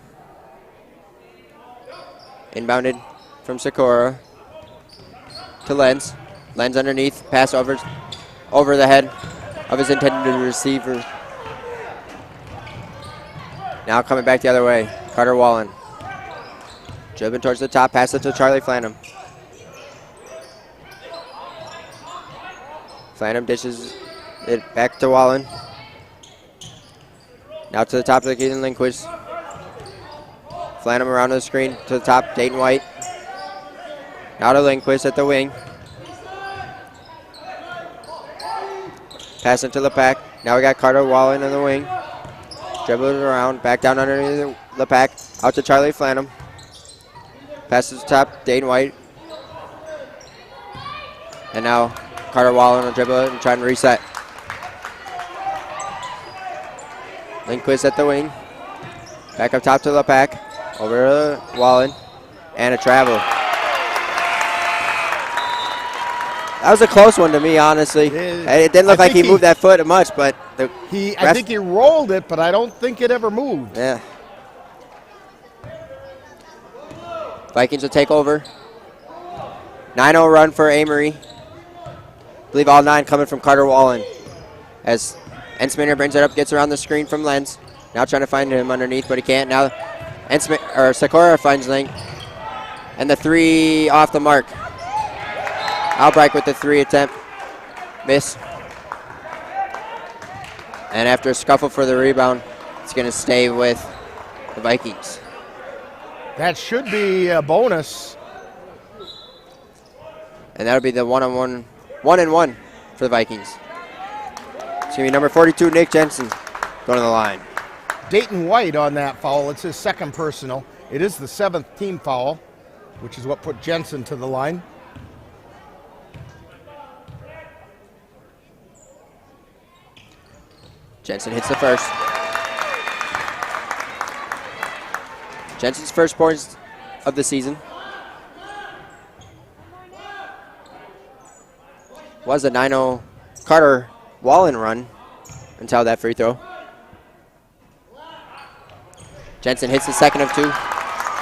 S13: Inbounded from Sikora to Lenz. Lenz underneath, pass over the head of his intended receiver. Now coming back the other way, Carter Wallen. Dribbling towards the top, pass it to Charlie Flanham. Flanham dishes it back to Wallen. Now to the top of the key and Lindquist. Flanham around the screen to the top, Dayton White. Now to Lindquist at the wing. Passing to Lepak. Now we got Carter Wallen in the wing. Dribbling around, back down underneath Lepak. Out to Charlie Flanham. Passes to top, Dayton White. And now Carter Wallen will dribble it and try and reset. Lindquist at the wing. Back up top to Lepak. Over to Wallen. And a travel. That was a close one to me, honestly. It didn't look like he moved that foot much, but
S11: I think he rolled it, but I don't think it ever moved.
S13: Yeah. Vikings will take over. 9-0 run for Amery. I believe all 9 coming from Carter Wallen. As Ensminger brings it up, gets around the screen from Lenz. Now trying to find him underneath, but he can't. Now Sikora finds Link. And the 3 off the mark. Albright with the 3 attempt. Miss. And after a scuffle for the rebound, it's going to stay with the Vikings.
S11: That should be a bonus.
S13: And that'll be the 1-on-1, 1-and-1 for the Vikings. It's going to be number 42, Nick Jensen, going to the line.
S11: Dayton White on that foul. It's his second personal. It is the 7th team foul, which is what put Jensen to the line.
S13: Jensen hits the first. Jensen's first points of the season. Was a 9-0 Carter Wallen run until that free throw. Jensen hits the second of 2.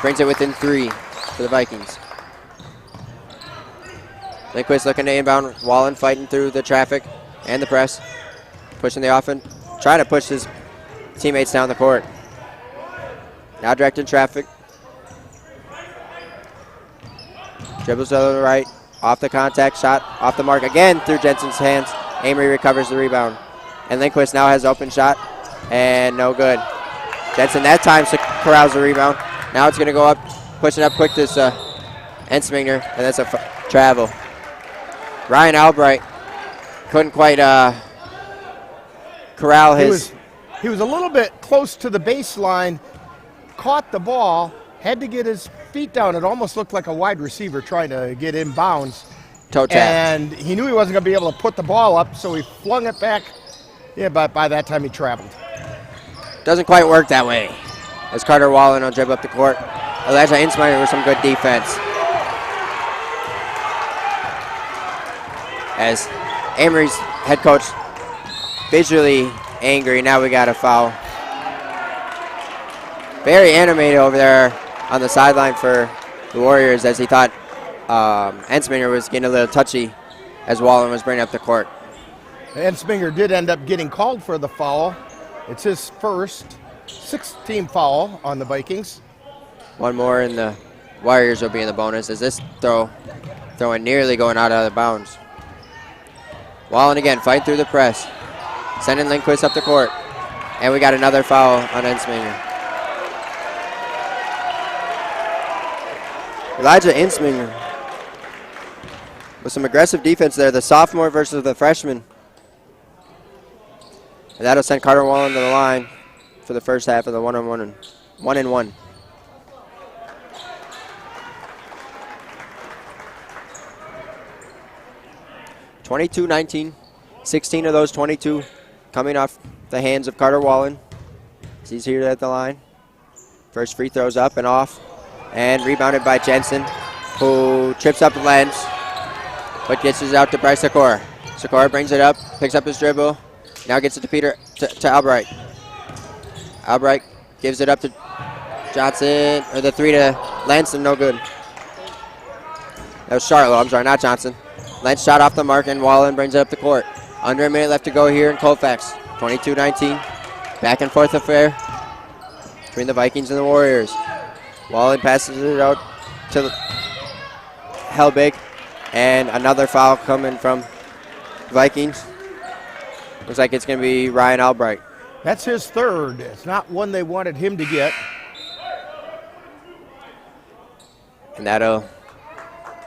S13: Brings it within 3 for the Vikings. Lindquist looking to inbound. Wallen fighting through the traffic and the press. Pushing the offense. Trying to push his teammates down the court. Now directing traffic. Dribbles to the right. Off the contact shot. Off the mark again through Jensen's hands. Amery recovers the rebound. And Lindquist now has open shot. And no good. Jensen that time corrals the rebound. Now it's going to go up. Pushing up quick to Ensminger. And that's a travel. Ryan Albright couldn't quite corral his.
S11: He was a little bit close to the baseline. Caught the ball. Had to get his feet down. It almost looked like a wide receiver trying to get in bounds.
S13: Toe tap.
S11: And he knew he wasn't going to be able to put the ball up, so he flung it back. Yeah, but by that time he traveled.
S13: Doesn't quite work that way. As Carter Wallen will dribble up the court. Elijah Insminger with some good defense. As Amery's head coach visually angry. Now we got a foul. Very animated over there on the sideline for the Warriors as he thought Ensminger was getting a little touchy as Wallen was bringing up the court.
S11: Ensminger did end up getting called for the foul. It's his first 6th team foul on the Vikings.
S13: One more and the Warriors will be in the bonus as this throwing nearly going out of bounds. Wallen again, fighting through the press. Sending Lindquist up the court. And we got another foul on Ensminger. Elijah Ensminger with some aggressive defense there, the sophomore versus the freshman. And that'll send Carter Wallen to the line for the first half of the one-and-one. (22-19). 16 of those 22 coming off the hands of Carter Wallen. He's here at the line. First free throw's up and off. And rebounded by Jensen, who trips up Lenz, but gets it out to Bryce Sikora. Sikora brings it up, picks up his dribble. Now gets it to Peter, to Albright. Albright gives it up to Johnson, or the three to Lentz, and no good. That was Charlotte, I'm sorry, not Johnson. Lentz shot off the mark, and Wallen brings it up the court. Under a minute left to go here in Colfax. 22-19. Back and forth affair between the Vikings and the Warriors. Wallen passes it out to Helbig, and another foul coming from Vikings. Looks like it's going to be Ryan Albright.
S11: That's his third. It's not one they wanted him to get.
S13: And that'll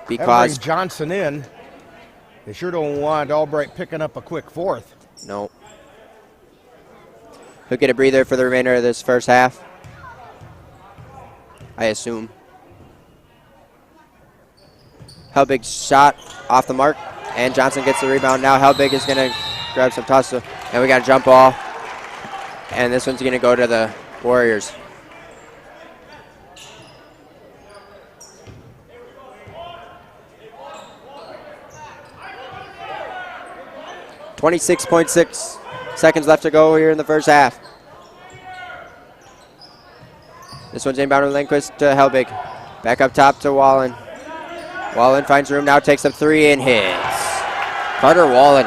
S13: be
S11: That'll
S13: caused.
S11: bring Johnson in. They sure don't want Albright picking up a quick fourth.
S13: No. He'll get a breather for the remainder of this first half, I assume. Helbig shot off the mark, and Johnson gets the rebound. Now Helbig is going to grab some tussle, and we got a jump ball, and this one's going to go to the Warriors. .6 seconds left to go here in the first half. This one's inbound to Lindquist to Helbig. Back up top to Wallen. Wallen finds room now, takes up three and hits. Carter Wallen,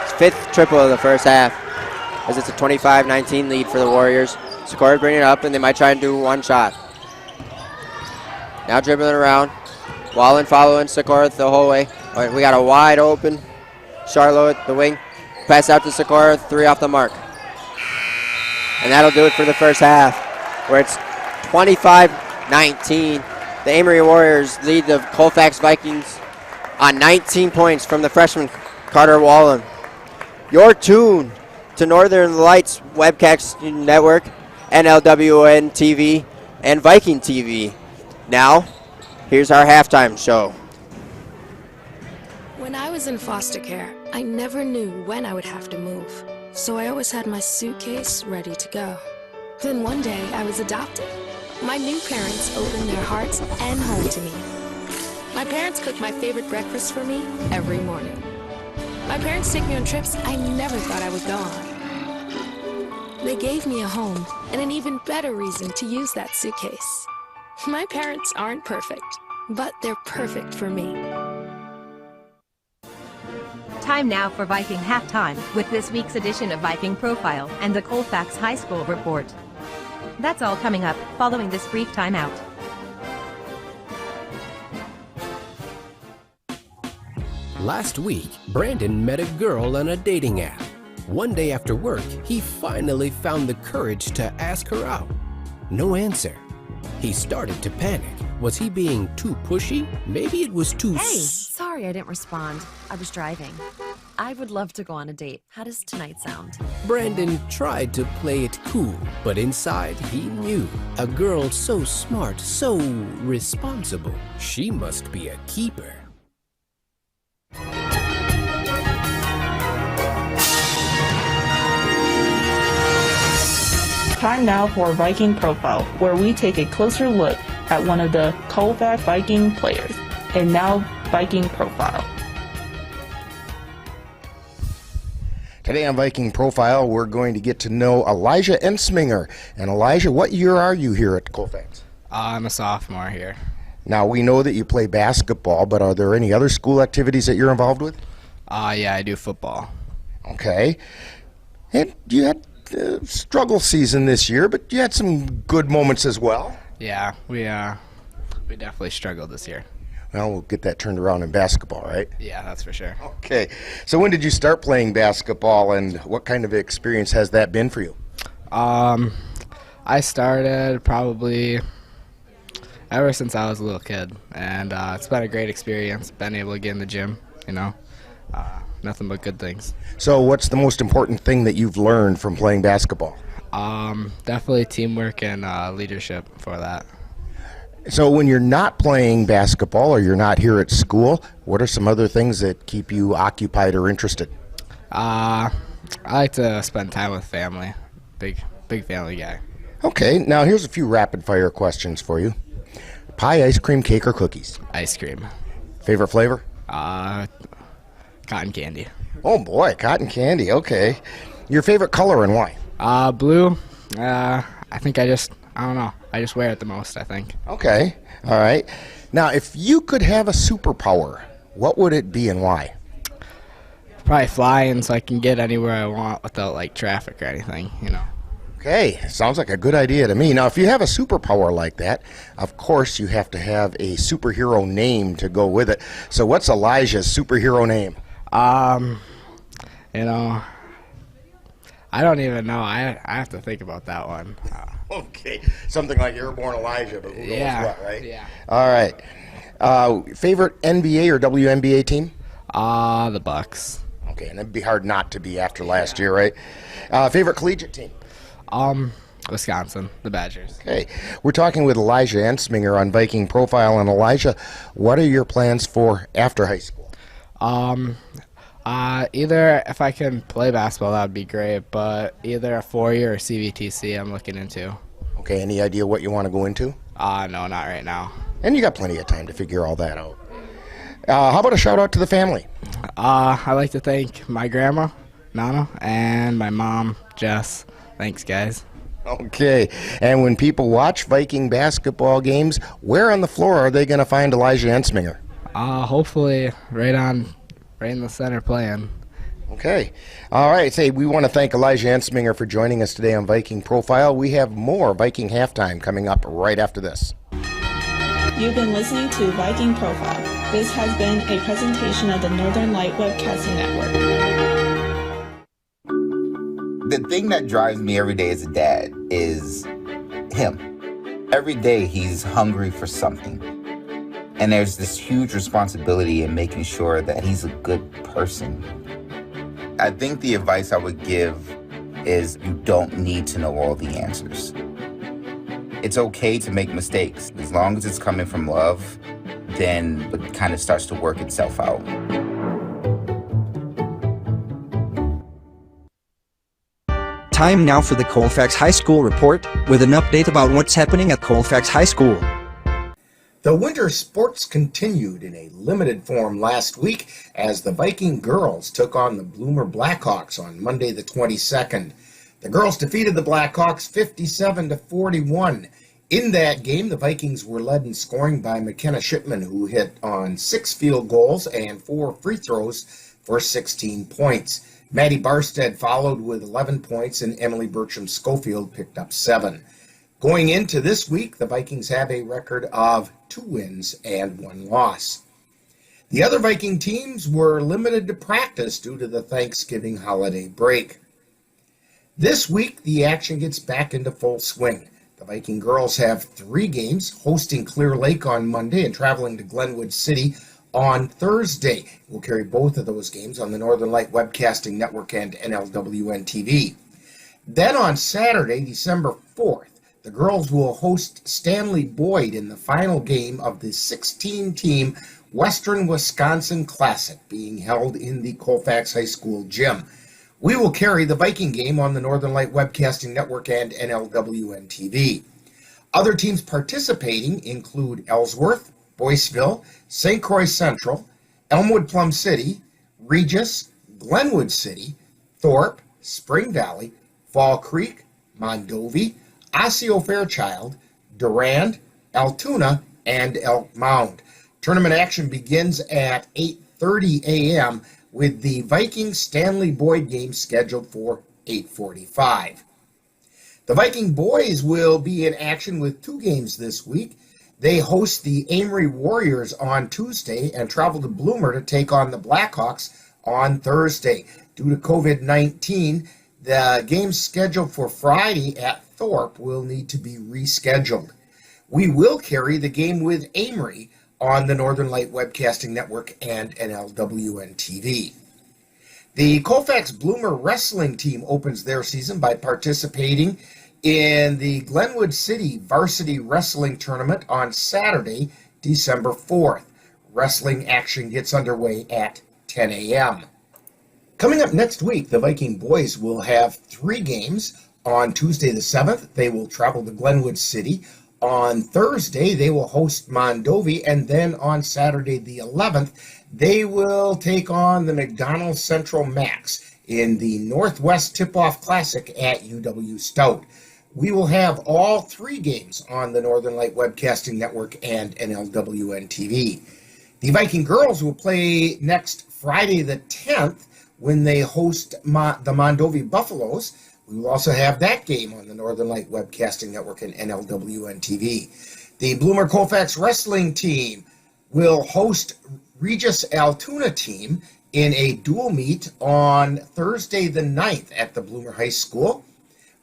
S13: his fifth triple of the first half, as it's a 25-19 lead for the Warriors. Sikora bringing it up, and they might try and do one shot. Now dribbling around. Wallen following Sikora the whole way. All right, we got a wide open Charlotte, the wing. Pass out to Sikora, three off the mark. And that'll do it for the first half, where it's 25-19. The Amery Warriors lead the Colfax Vikings on 19 points from the freshman Carter Wallen. You're tuned to Northern Lights Webcasting Network, NLWN TV, and Viking TV. Now, here's our halftime show.
S16: When I was in foster care, I never knew when I would have to move, so I always had my suitcase ready to go. Then one day, I was adopted. My new parents opened their hearts and home to me. My parents cook my favorite breakfast for me every morning. My parents take me on trips I never thought I would go on. They gave me a home and an even better reason to use that suitcase. My parents aren't perfect, but they're perfect for me.
S17: Time now for Viking Halftime with this week's edition of Viking Profile and the Colfax High School Report. That's all coming up following this brief timeout.
S18: Last week, Brandon met a girl on a dating app. One day after work, he finally found the courage to ask her out. No answer. He started to panic. Was he being too pushy? Maybe it was too...
S19: Hey, sorry I didn't respond. I was driving. I would love to go on a date. How does tonight sound?
S18: Brandon tried to play it cool, but inside he knew. A girl so smart, so responsible. She must be a keeper.
S5: Time now for Viking Profile, where we take a closer look at one of the Colfax Viking players. And now, Viking Profile.
S2: Today on Viking Profile, we're going to get to know Elijah Ensminger. And Elijah, what year are you here at Colfax?
S20: I'm a sophomore here.
S2: Now, we know that you play basketball, but are there any other school activities that you're involved with?
S20: Yeah, I do football.
S2: Okay. And you had a struggle season this year, but you had some good moments as well.
S20: Yeah, we definitely struggled this year.
S2: Well, we'll get that turned around in basketball, right?
S20: Yeah, that's for sure.
S2: Okay. So when did you start playing basketball, and what kind of experience has that been for you?
S20: I started probably ever since I was a little kid, and it's been a great experience. Been able to get in the gym, nothing but good things.
S2: So what's the most important thing that you've learned from playing basketball?
S20: Definitely teamwork and leadership for that.
S2: So when you're not playing basketball or you're not here at school, what are some other things that keep you occupied or interested?
S20: I like to spend time with family. Big family guy.
S2: Okay, now here's a few rapid fire questions for you. Pie, ice cream, cake, or cookies?
S20: Ice cream.
S2: Favorite flavor?
S20: Cotton candy.
S2: Oh boy, cotton candy, okay. Your favorite color and why?
S20: Blue. I think I don't know. I just wear it the most, I think.
S2: Okay, all right. Now, if you could have a superpower, what would it be and why?
S20: Probably flying so I can get anywhere I want without, traffic or anything,
S2: Okay, sounds like a good idea to me. Now, if you have a superpower like that, of course you have to have a superhero name to go with it. So what's Elijah's superhero name?
S20: I don't even know. I have to think about that one.
S2: Okay, something like Airborne Elijah, but who knows what, right?
S20: Yeah.
S2: All right. Favorite NBA or WNBA team?
S20: The Bucks.
S2: Okay, and it'd be hard not to be after last year, right? Favorite collegiate team?
S20: Wisconsin, the Badgers.
S2: Okay, we're talking with Elijah Ensminger on Viking Profile. And Elijah, what are your plans for after high school?
S20: Either if I can play basketball, that would be great, but either a 4-year or CVTC I'm looking into.
S2: Okay, any idea what you want to go into?
S20: No, not right now.
S2: And you got plenty of time to figure all that out. How about a shout out to the family?
S20: I'd like to thank my grandma, Nana, and my mom, Jess. Thanks, guys.
S2: Okay, and when people watch Viking basketball games, where on the floor are they going to find Elijah Ensminger?
S20: Hopefully right in the center playing.
S2: Okay. All right. Say, we want to thank Elijah Ensminger for joining us today on Viking Profile. We have more Viking Halftime coming up right after this.
S5: You've been listening to Viking Profile. This has been a presentation of the Northern Light Webcasting Network.
S21: The thing that drives me every day as a dad is him. Every day he's hungry for something. And there's this huge responsibility in making sure that he's a good person. I think the advice I would give is you don't need to know all the answers. It's okay to make mistakes. As long as it's coming from love, then it kind of starts to work itself out.
S22: Time now for the Colfax High School report with an update about what's happening at Colfax High School.
S2: The winter sports continued in a limited form last week as the Viking girls took on the Bloomer Blackhawks on Monday the 22nd. The girls defeated the Blackhawks 57-41. In that game, the Vikings were led in scoring by McKenna Shipman, who hit on 6 field goals and 4 free throws for 16 points. Maddie Barstead followed with 11 points, and Emily Bertram-Schofield picked up 7. Going into this week, the Vikings have a record of 2 wins and 1 loss. The other Viking teams were limited to practice due to the Thanksgiving holiday break. This week, the action gets back into full swing. The Viking girls have 3 games, hosting Clear Lake on Monday and traveling to Glenwood City on Thursday. We'll carry both of those games on the Northern Light Webcasting Network and NLWN TV. Then on Saturday, December 4th, the girls will host Stanley Boyd in the final game of the 16-team Western Wisconsin Classic being held in the Colfax High School gym. We will carry the Viking game on the Northern Light Webcasting Network and NLWN TV. Other teams participating include Ellsworth, Boyceville, St. Croix Central, Elmwood Plum City, Regis, Glenwood City, Thorpe, Spring Valley, Fall Creek, Mondovi, Osseo Fairchild, Durand, Altoona, and Elk Mound. Tournament action begins at 8:30 a.m. with the Vikings Stanley Boyd game scheduled for 8:45. The Viking boys will be in action with 2 games this week. They host the Amery Warriors on Tuesday and travel to Bloomer to take on the Blackhawks on Thursday. Due to COVID-19, the games scheduled for Friday at Thorpe will need to be rescheduled. We will carry the game with Amery on the Northern Light Webcasting Network and NLWN TV. The Colfax Bloomer wrestling team opens their season by participating in the Glenwood City Varsity Wrestling Tournament on Saturday, December 4th. Wrestling action gets underway at 10 a.m. Coming up next week, the Viking boys will have 3 games. On Tuesday the 7th, they will travel to Glenwood City. On Thursday, they will host Mondovi, and then on Saturday the 11th, they will take on the McDonald Central Max in the Northwest Tip-Off Classic at UW Stout. We will have all 3 games on the Northern Light Webcasting Network and NLWN TV. The Viking girls will play next Friday the 10th when they host the Mondovi Buffaloes. We will also have that game on the Northern Light Webcasting Network and NLWN TV. The Bloomer Colfax wrestling team will host Regis Altoona team in a dual meet on Thursday the 9th at the Bloomer High School.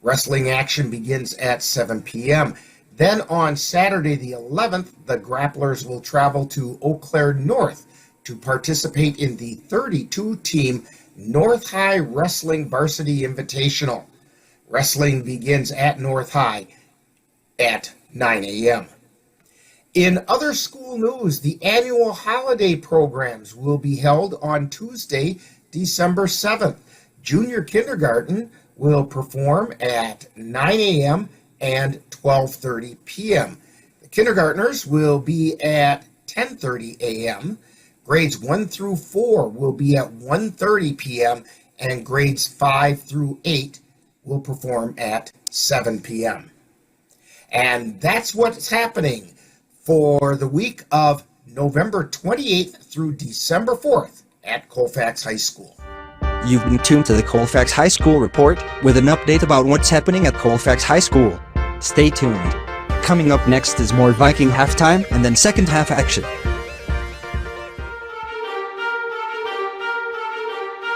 S2: Wrestling action begins at 7 p.m. Then on Saturday the 11th, the Grapplers will travel to Eau Claire North to participate in the 32-team North High Wrestling Varsity Invitational. Wrestling begins at North High at 9 a.m. In other school news, the annual holiday programs will be held on Tuesday, December 7th. Junior kindergarten will perform at 9 a.m. and 12:30 p.m. The kindergartners will be at 10:30 a.m. Grades 1 through 4 will be at 1:30 p.m. and grades 5 through 8 will perform at 7 p.m. And that's what's happening for the week of November 28th through December 4th at Colfax High School.
S22: You've been tuned to the Colfax High School Report with an update about what's happening at Colfax High School. Stay tuned. Coming up next is more Viking halftime and then second half action.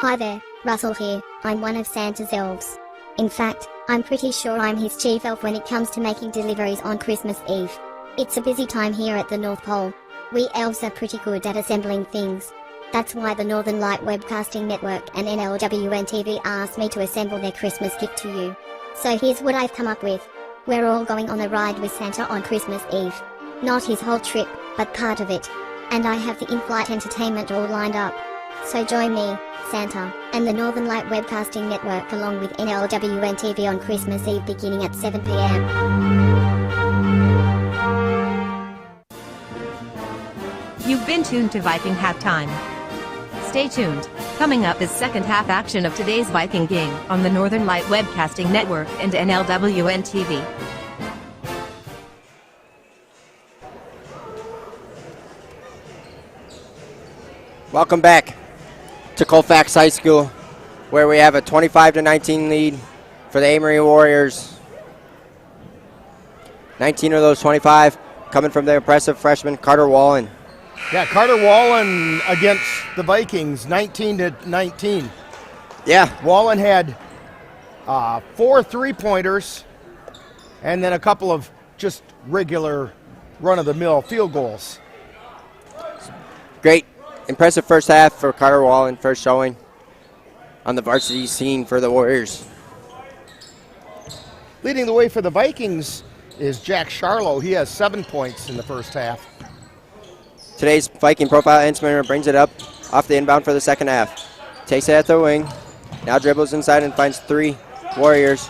S4: Hi there, Russell here. I'm one of Santa's elves. In fact, I'm pretty sure I'm his chief elf when it comes to making deliveries on Christmas Eve. It's a busy time here at the North Pole. We elves are pretty good at assembling things. That's why the Northern Light Webcasting Network and NLWN TV asked me to assemble their Christmas gift to you. So here's what I've come up with. We're all going on a ride with Santa on Christmas Eve. Not his whole trip, but part of it. And I have the in-flight entertainment all lined up. So join me, Santa, and the Northern Light Webcasting Network along with NLWN TV on Christmas Eve beginning at 7 p.m.
S17: You've been tuned to Viking Halftime. Stay tuned. Coming up is second half action of today's Viking game on the Northern Light Webcasting Network and NLWN TV.
S13: Welcome back to Colfax High School, where we have a 25-19 lead for the Amery Warriors. 19 of those 25 coming from the impressive freshman Carter Wallen.
S11: Yeah, Carter Wallen against the Vikings, 19-19.
S13: Yeah.
S11: Wallen had 4 3-pointers and then a couple of just regular run-of-the-mill field goals.
S13: Great. Impressive first half for Carter Wallen, first showing on the varsity scene for the Warriors.
S11: Leading the way for the Vikings is Jack Charlo. He has 7 points in the first half.
S13: Today's Viking profile, Ensminger brings it up off the inbound for the second half. Takes it at the wing. Now dribbles inside and finds 3 Warriors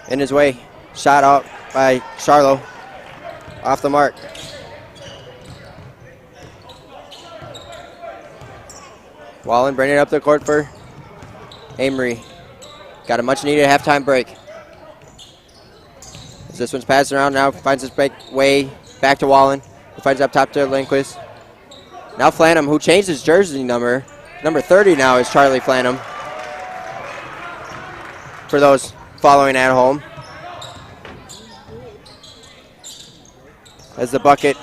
S13: in his way. Shot out by Charlo. Off the mark. Wallen bringing it up the court for Amery. Got a much needed halftime break. As this one's passed around, now finds his break way back to Wallen. Who finds up top to Lindquist. Now Flanham, who changed his jersey number. Number 30 now is Charlie Flanham. For those following at home. as the bucket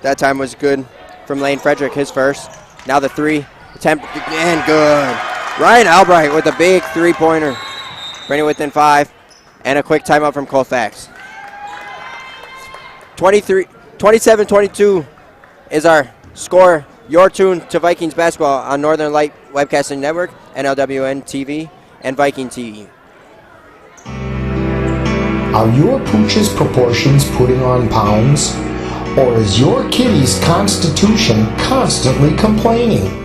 S13: that time was good from Lane Frederick, his first. Now the three attempt again, good. Ryan Albright with a big three-pointer. Bring it within 5, and a quick timeout from Colfax. 27-22 is our score. You're tuned to Vikings basketball on Northern Light Webcasting Network, NLWN TV, and Viking TV.
S2: Are your pooch's proportions putting on pounds? Or is your kitty's constitution constantly complaining?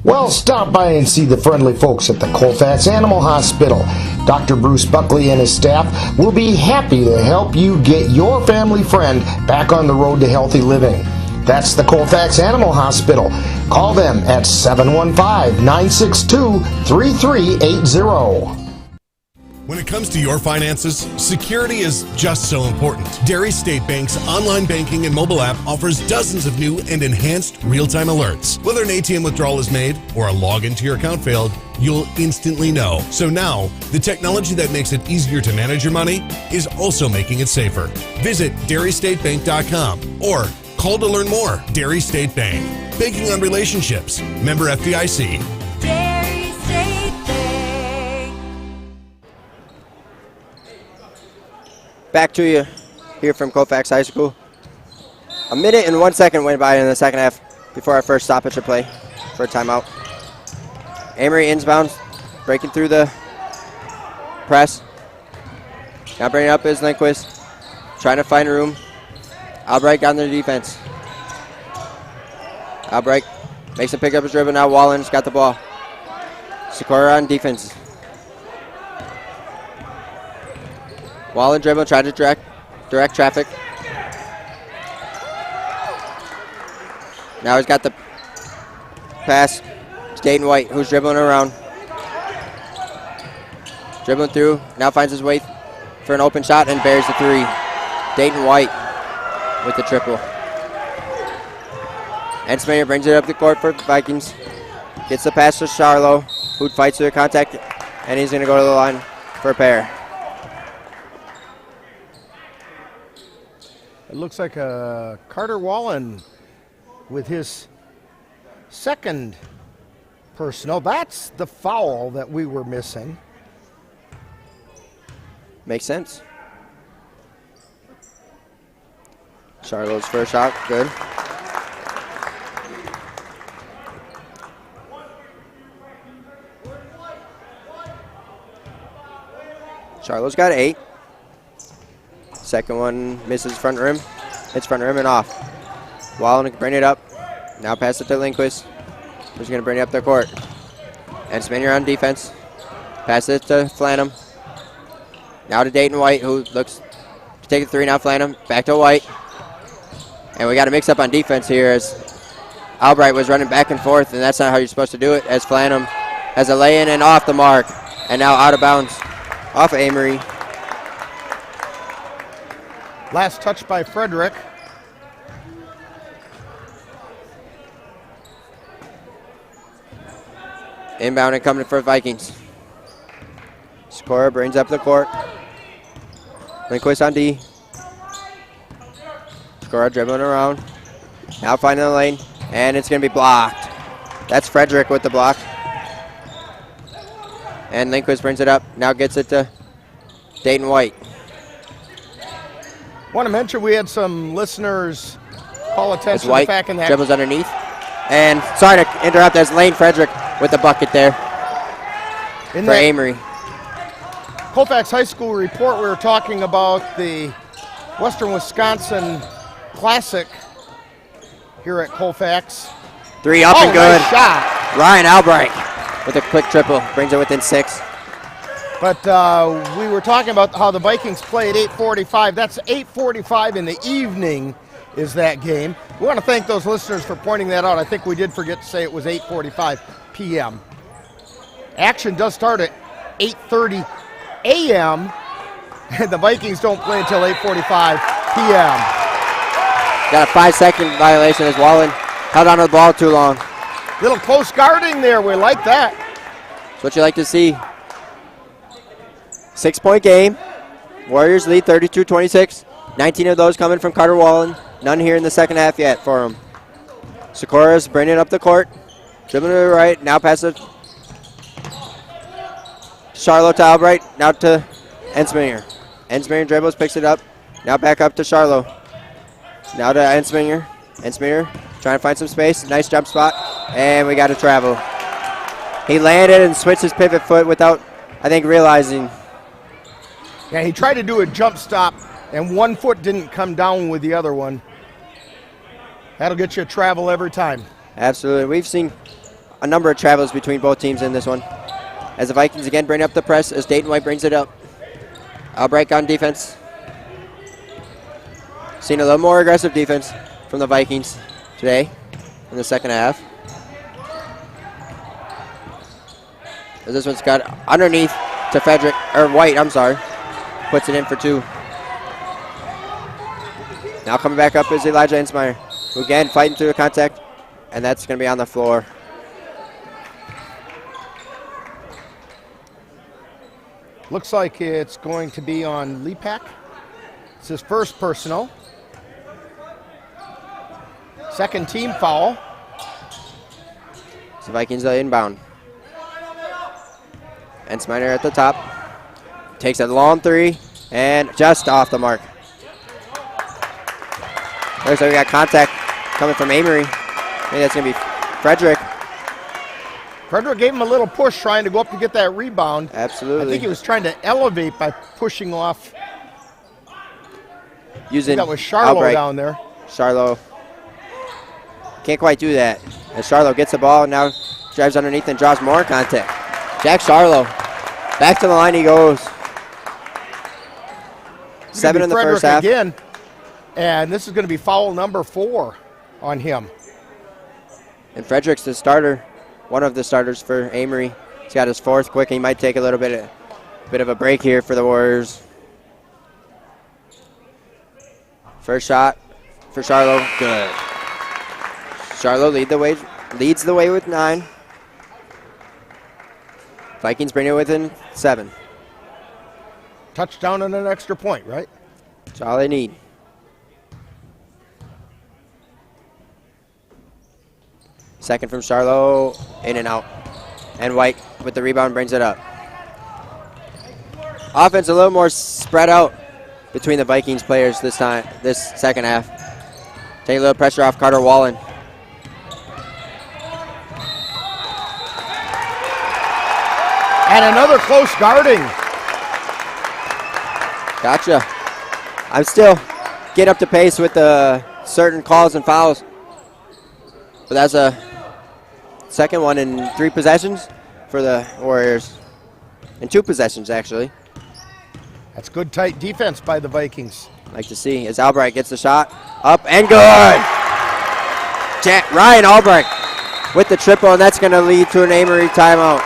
S2: Well, stop by and see the friendly folks at the Colfax Animal Hospital. Dr. Bruce Buckley and his staff will be happy to help you get your family friend back on the road to healthy living. That's the Colfax Animal Hospital. Call them at 715-962-3380.
S14: When it comes to your finances, security is just so important. Dairy State Bank's online banking and mobile app offers dozens of new and enhanced real-time alerts. Whether an ATM withdrawal is made or a login to your account failed, you'll instantly know. So now, the technology that makes it easier to manage your money is also making it safer. Visit dairystatebank.com or call to learn more. Dairy State Bank. Banking on relationships. Member FDIC.
S3: Dairy State Bank.
S13: Back to you here from Colfax High School. A minute and 1 second went by in the second half before our first stoppage of play for a timeout. Amery inbounds, breaking through the press. Now bringing up is Lindquist, trying to find room. Albright on the defense. Albright makes him pick up his dribble. Now Wallen's got the ball. Sikora on defense. Wallen dribble, trying to direct traffic. Now he's got the pass to Dayton White, who's dribbling around. Dribbling through, now finds his way for an open shot and buries the three. Dayton White with the triple. And Smayer brings it up the court for Vikings. Gets the pass to Charlo, who fights through the contact, and he's going to go to the line for a pair.
S11: It looks like Carter Wallen with his second personal. That's the foul that we were missing.
S13: Makes sense. Charlo's first shot, good. Charlo's got 8. Second one misses front rim. Hits front rim and off. Wallen can bring it up. Now pass it to Lindquist, who's going to bring it up the court. And Smayer on defense. Pass it to Flanham. Now to Dayton White, who looks to take a three. Now Flanham. Back to White. And we got a mix-up on defense here as Albright was running back and forth, and that's not how you're supposed to do it, as Flanham has a lay-in and off the mark. And now out of bounds off of Amery.
S11: Last touch by Frederick.
S13: Inbound and coming for Vikings. Scorer brings up the court. Lindquist on D. Scorer dribbling around. Now finding the lane, and it's going to be blocked. That's Frederick with the block. And Lindquist brings it up. Now gets it to Dayton White.
S11: Want to mention we had some listeners call attention to
S13: White
S11: the fact in that
S13: dribbles underneath. And sorry to interrupt, that's Lane Frederick with the bucket there for Amery.
S11: Colfax High School report, we were talking about the Western Wisconsin Classic here at Colfax.
S13: Three up and good.
S11: Nice shot.
S13: Ryan Albright with a quick triple, brings it within 6.
S11: But we were talking about how the Vikings play at 8:45. That's 8:45 in the evening is that game. We want to thank those listeners for pointing that out. I think we did forget to say it was 8:45 p.m. Action does start at 8:30 a.m. and the Vikings don't play until 8:45 p.m.
S13: Got a 5-second violation as Wallen held onto the ball too long.
S11: Little close guarding there. We like that.
S13: That's what you like to see. 6-point game. Warriors lead 32-26. 19 of those coming from Carter Wallen. None here in the second half yet for him. Sikora's bringing it up the court. Dribbling to the right. Now pass it. Charlo to Albright. Now to Ensminger. Ensminger dribbles, picks it up. Now back up to Charlo. Now to Ensminger. Ensminger trying to find some space. Nice jump spot. And we got to travel. He landed and switched his pivot foot without, I think, realizing.
S11: Yeah, he tried to do a jump stop, and one foot didn't come down with the other one. That'll get you a travel every time.
S13: Absolutely. We've seen a number of travels between both teams in this one. As the Vikings again bring up the press, as Dayton White brings it up. Albright on defense. Seen a little more aggressive defense from the Vikings today in the second half. As this one's got underneath to Frederick, or White, I'm sorry. Puts it in for 2. Now coming back up is Elijah Ensmeyer, who again fighting through the contact, and that's going to be on the floor.
S11: Looks like it's going to be on Lepak. It's his first personal. Second team foul.
S13: So Vikings are inbound. Ensmeyer at the top. Takes a long 3 and just off the mark. Looks like we got contact coming from Amery. Maybe that's going to be Frederick.
S11: Frederick gave him a little push trying to go up to get that rebound.
S13: Absolutely.
S11: I think he was trying to elevate by pushing off.
S13: Using
S11: that was Charlo down there.
S13: Charlo can't quite do that. As Charlo gets the ball, now drives underneath and draws more contact. Jack Charlo, back to the line he goes. 7 in the
S11: Frederick
S13: first half.
S11: Again, and this is going to be foul number 4 on him.
S13: And Frederick's the starter, one of the starters for Amery. He's got his 4th quick. He might take a little bit of a break here for the Warriors. First shot for Charlo, good. Charlo leads the way with 9. Vikings bring it within 7.
S11: Touchdown and an extra point, right?
S13: That's all they need. Second from Charlo, in and out. And White with the rebound brings it up. Offense a little more spread out between the Vikings players this second half. Take a little pressure off Carter Wallen.
S11: And another close guarding.
S13: Gotcha. I'm still getting up to pace with the certain calls and fouls. But that's a second one in 3 possessions for the Warriors. In 2 possessions, actually.
S11: That's good tight defense by the Vikings.
S13: Like to see as Albright gets the shot. Up and good. Ryan Albright with the triple, and that's going to lead to an Amery timeout.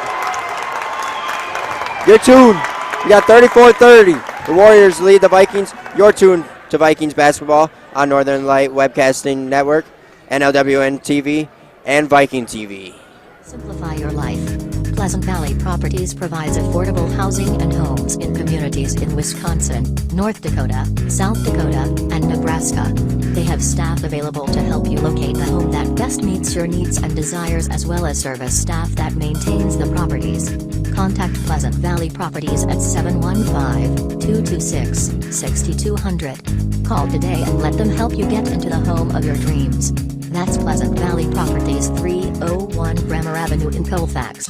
S13: Your tune. You got 34-30. The Warriors lead the Vikings. Your tune to Vikings basketball on Northern Light Webcasting Network, NLWN TV, and Viking TV.
S15: Simplify your life. Pleasant Valley Properties provides affordable housing and homes in communities in Wisconsin, North Dakota, South Dakota, and Nebraska. They have staff available to help you locate the home that best meets your needs and desires, as well as service staff that maintains the properties. Contact Pleasant Valley Properties at 715-226-6200. Call today and let them help you get into the home of your dreams. That's Pleasant Valley Properties, 301 Bremer Avenue in Colfax.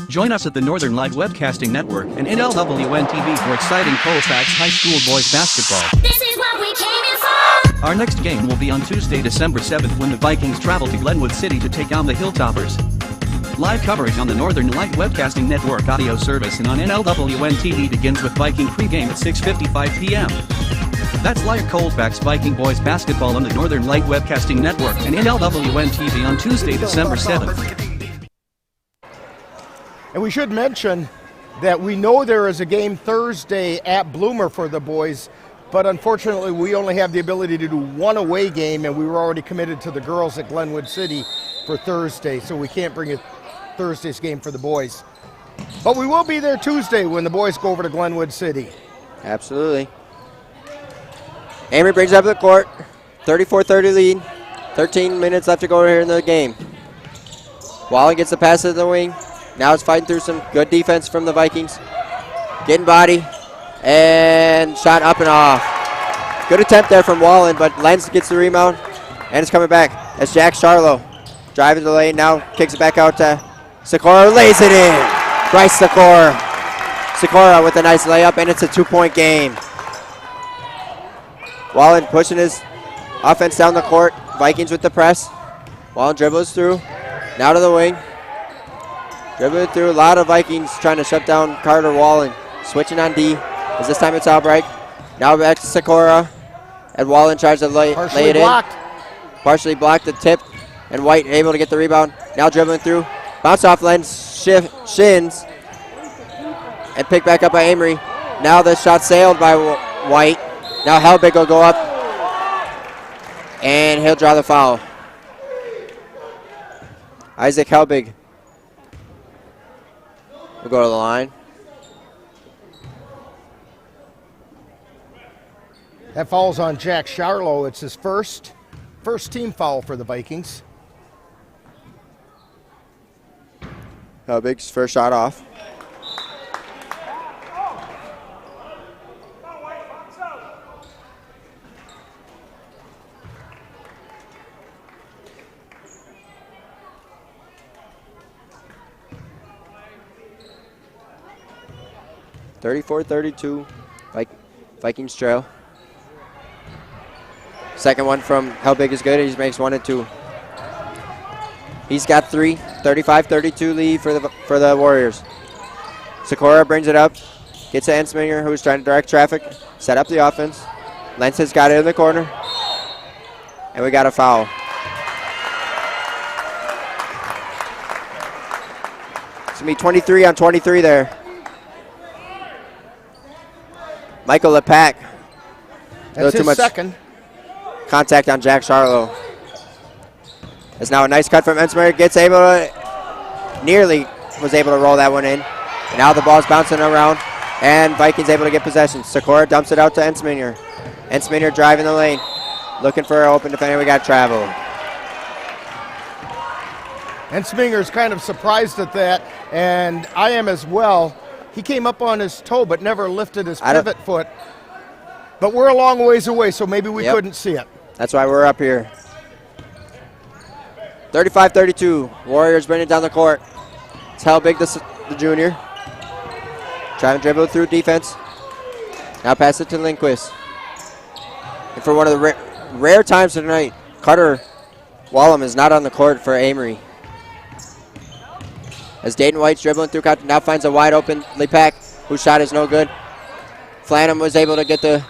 S1: Join us at the Northern Light Webcasting Network and NLWN TV for exciting Colfax High School boys basketball.
S3: This is what we came in for!
S1: Our next game will be on Tuesday, December 7th when the Vikings travel to Glenwood City to take on the Hilltoppers. Live coverage on the Northern Light Webcasting Network audio service and on NLWN TV begins with Viking pregame at 6:55 p.m. That's live Colfax Viking boys basketball on the Northern Light Webcasting Network and NLWN TV on Tuesday, December 7th.
S11: And we should mention that we know there is a game Thursday at Bloomer for the boys, but unfortunately we only have the ability to do one away game, and we were already committed to the girls at Glenwood City for Thursday, so we can't bring a Thursday's game for the boys. But we will be there Tuesday when the boys go over to Glenwood City.
S13: Absolutely. Amery brings it up the court. 34-30 lead. 13 minutes left to go here in the game. Wallen gets the pass to the wing. Now it's fighting through some good defense from the Vikings. Getting body. And shot up and off. Good attempt there from Wallen, but Lenz gets the rebound. And it's coming back. That's Jack Charlo. Driving the lane, now kicks it back out to Sikora. Lays it in. Bryce Sikora. Sikora with a nice layup, and it's a 2-point game. Wallen pushing his offense down the court. Vikings with the press. Wallen dribbles through. Now to the wing. Dribbling through. A lot of Vikings trying to shut down Carter Wallen. Switching on D. As this time it's Albright. Now back to Sikora. And Wallen tries to lay it
S11: blocked.
S13: in. Partially blocked the tip. And White able to get the rebound. Now dribbling through. Bounce off Lenz. Shins. And picked back up by Amery. Now the shot sailed by White. Now Helbig will go up. And he'll draw the foul. Isaac Helbig will go to the line.
S11: That foul's on Jack Charlo. It's his first team foul for the Vikings.
S13: Helbig's first shot off. (34-32), Vikings trail. Second one from Helbig is good. He makes 1 and 2. He's got 3. 35-32 lead for the Warriors. Sikora brings it up. Gets to Ensminger, who's trying to direct traffic. Set up the offense. Lenz has got it in the corner. And we got a foul. It's going to be 23 on 23 there. Michael Lepak.
S11: That's his second.
S13: Contact on Jack Charlo. It's now a nice cut from Ensminger. Nearly was able to roll that one in. And now the ball's bouncing around. And Vikings able to get possession. Sikora dumps it out to Ensminger. Ensminger driving the lane. Looking for an open defender. We got travel.
S11: Ensminger's kind of surprised at that, and I am as well. He came up on his toe but never lifted his pivot foot. But we're a long ways away, so maybe we couldn't see it.
S13: That's why we're up here. 35-32. Warriors bring it down the court. It's Helbig, the junior. Trying to dribble through defense. Now pass it to Lindquist. And for one of the rare times tonight, Carter Wallum is not on the court for Amery. As Dayton White's dribbling through, now finds a wide open Lepak, whose shot is no good. Flanham was able to get the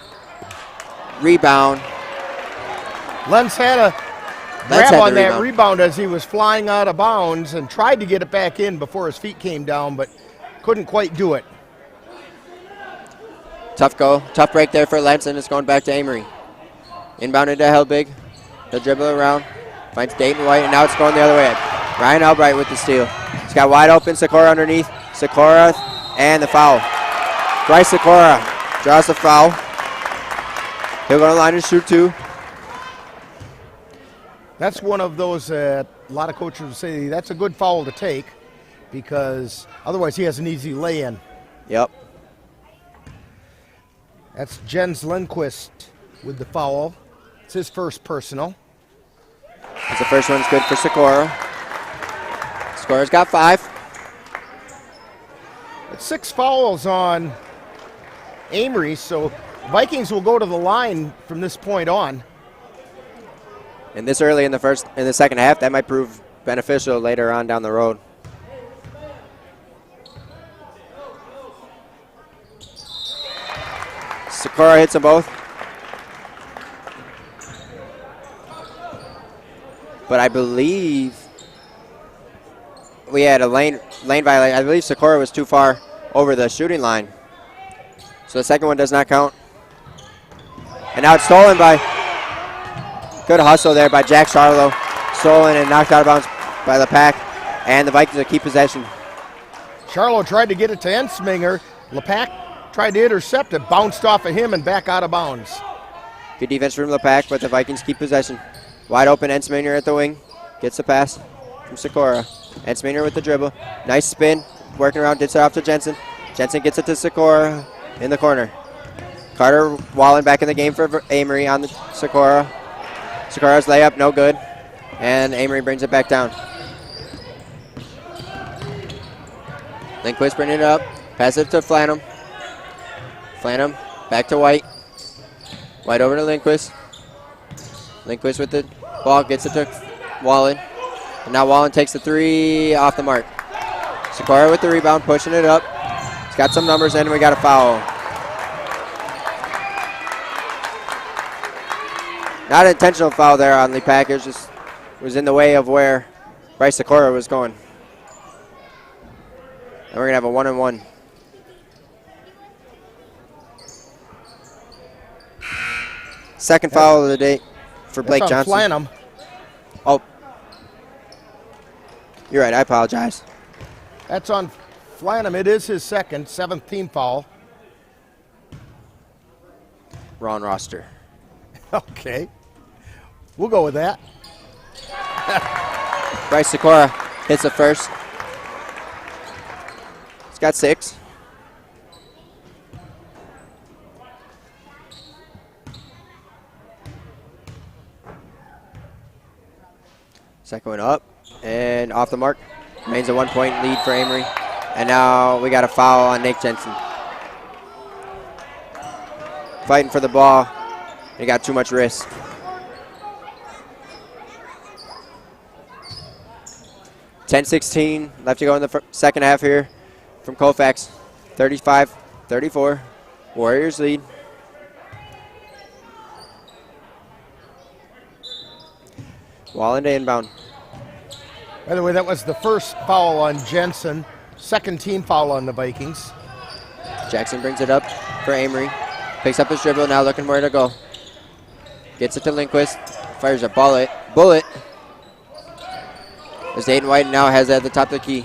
S13: rebound.
S11: Lenz had a grab on that rebound as he was flying out of bounds and tried to get it back in before his feet came down, but couldn't quite do it.
S13: Tough go. Tough break there for Lenz, and it's going back to Amery. Inbounded to Helbig. He'll dribble around. Finds Dayton White, and now it's going the other way. Ryan Albright with the steal. He's got wide open Sikora underneath. Sikora and the foul. Bryce Sikora draws the foul. He'll go to the line and shoot 2.
S11: That's one of those, a lot of coaches will say that's a good foul to take because otherwise he has an easy lay-in.
S13: Yep.
S11: That's Jens Lindquist with the foul. It's his first personal.
S13: The first one's good for Sikora. Score's got 5.
S11: It's 6 fouls on Amery, so Vikings will go to the line from this point on.
S13: And this early in the second half, that might prove beneficial later on down the road. Sikora hits them both. But I believe we had a lane violation. I believe Sikora was too far over the shooting line. So the second one does not count. And now it's stolen by, good hustle there by Jack Charlo. Stolen and knocked out of bounds by Lepak. And the Vikings will keep possession.
S11: Charlo tried to get it to Ensminger. Lepak tried to intercept it, bounced off of him and back out of bounds.
S13: Good defense from LePac, but the Vikings keep possession. Wide open, Ensminger at the wing. Gets the pass from Sikora. Ensminger with the dribble. Nice spin. Working around, gets it off to Jensen. Jensen gets it to Sikora in the corner. Carter Wallen back in the game for Amery on the Sikora. Sikora's layup, no good. And Amery brings it back down. Lindquist bringing it up. Pass it to Flanham. Flanham back to White. White over to Lindquist. Lindquist with the ball, gets it to Wallen. And now Wallen takes the three off the mark. Sikora with the rebound, pushing it up. He's got some numbers in, and we got a foul. Not an intentional foul there on Lee Packers, just was in the way of where Bryce Sikora was going. And we're going to have a 1-and-1. Second foul of the day for Blake Johnson.
S11: Flanham.
S13: Oh. You're right, I apologize.
S11: That's on Flanham. It is his second, 7th team foul.
S13: Wrong roster.
S11: Okay. We'll go with that.
S13: Bryce Sikora hits the first. He's got 6. Second one up and off the mark. Remains a 1-point lead for Amery. And now we got a foul on Nate Jensen. Fighting for the ball. He got too much risk. .16 left to go in the second half here from Colfax. 35-34. Warriors lead. Wallen to inbound.
S11: By the way, that was the first foul on Jensen. 2nd team foul on the Vikings.
S13: Jackson brings it up for Amery. Picks up his dribble, now looking where to go. Gets it to Lindquist. Fires a bullet. As Dayton White now has it at the top of the key.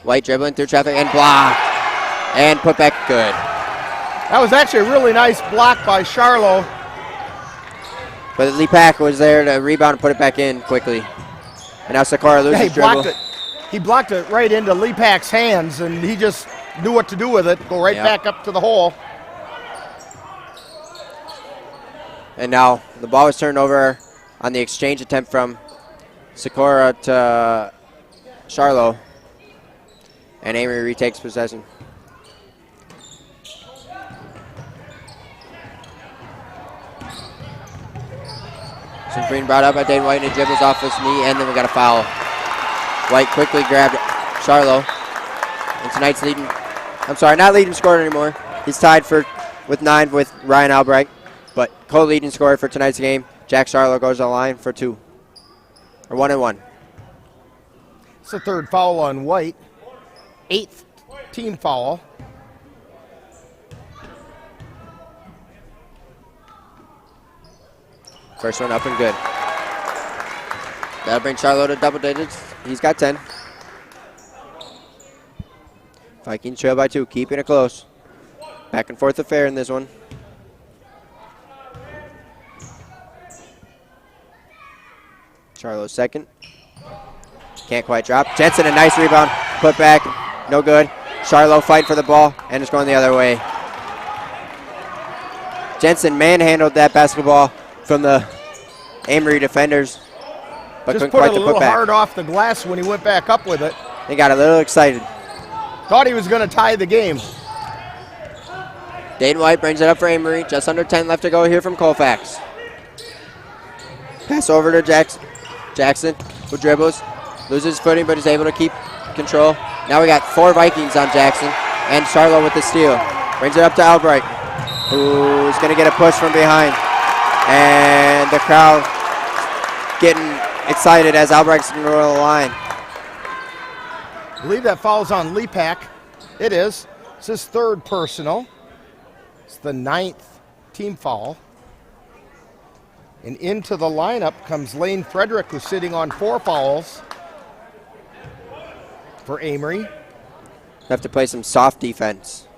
S13: White dribbling through traffic and block. And put back good.
S11: That was actually a really nice block by Charlo.
S13: But Lee Pack was there to rebound and put it back in quickly. And now Sikora loses dribble.
S11: He blocked it right into Lee Pack's hands, and he just knew what to do with it. Go right back up to the hole.
S13: And now the ball was turned over on the exchange attempt from Sikora to Charlo. And Amery retakes possession. Some green brought up by Dane White and it dribbles off his knee, and then we got a foul. White quickly grabbed Charlo. And tonight's leading, I'm sorry, not leading scorer anymore. He's tied with 9 with Ryan Albright. But co-leading scorer for tonight's game, Jack Charlo, goes on the line for 2. Or 1-and-1.
S11: It's the 3rd foul on White. 8th team foul.
S13: First one up and good. That'll bring Charlo to double digits. He's got 10. Vikings trail by 2, keeping it close. Back and forth affair in this one. Charlo's second. Can't quite drop. Jensen, a nice rebound. Put back. No good. Charlo fight for the ball, and it's going the other way. Jensen manhandled that basketball from the Amery defenders, but
S11: just
S13: couldn't
S11: put
S13: quite
S11: it a
S13: the
S11: little
S13: putback.
S11: hard off the glass when he went back up with it.
S13: They got a little excited.
S11: Thought he was going to tie the game.
S13: Dayton White brings it up for Amery. Just under 10 left to go here from Colfax. Pass over to Jackson, who dribbles, loses footing, but is able to keep control. Now we got 4 Vikings on Jackson, and Charlo with the steal. Brings it up to Albright, who's going to get a push from behind. And the crowd getting excited as Albright's going to roll the line.
S11: I believe that foul's on Lepak. It is. It's his 3rd personal. It's the 9th team foul. And into the lineup comes Lane Frederick, who's sitting on 4 fouls for Amery.
S13: Have to play some soft defense.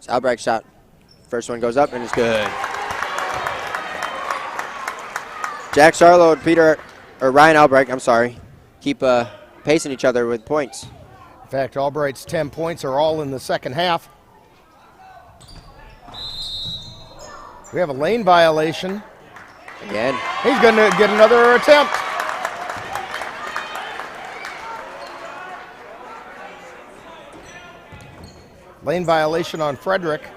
S13: So Albright shot First one goes up and it's good. Jack Charlo and Ryan Albright, I'm sorry, keep pacing each other with points.
S11: In fact, Albright's 10 points are all in the second half. We have a lane violation.
S13: Again.
S11: He's going to get another attempt. Lane violation on Frederick.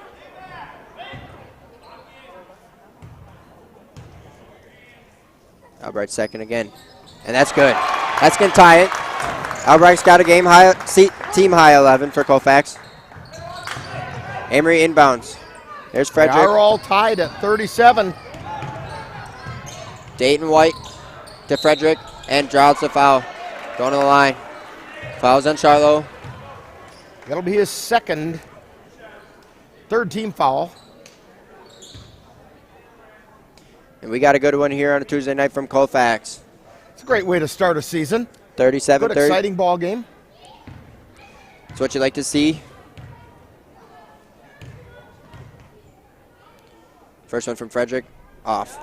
S13: Albright's second again. And that's good. That's going to tie it. Albright's got a team high 11 for Colfax. Amery inbounds. There's Frederick.
S11: They are all tied at 37.
S13: Dayton White to Frederick and draws the foul. Going to the line. Fouls on Charlo.
S11: That'll be his third team foul.
S13: And we got a good one here on a Tuesday night from Colfax.
S11: It's a great way to start a season.
S13: 37-30.
S11: Good, exciting ball game.
S13: It's what you like to see. First one from Frederick, off.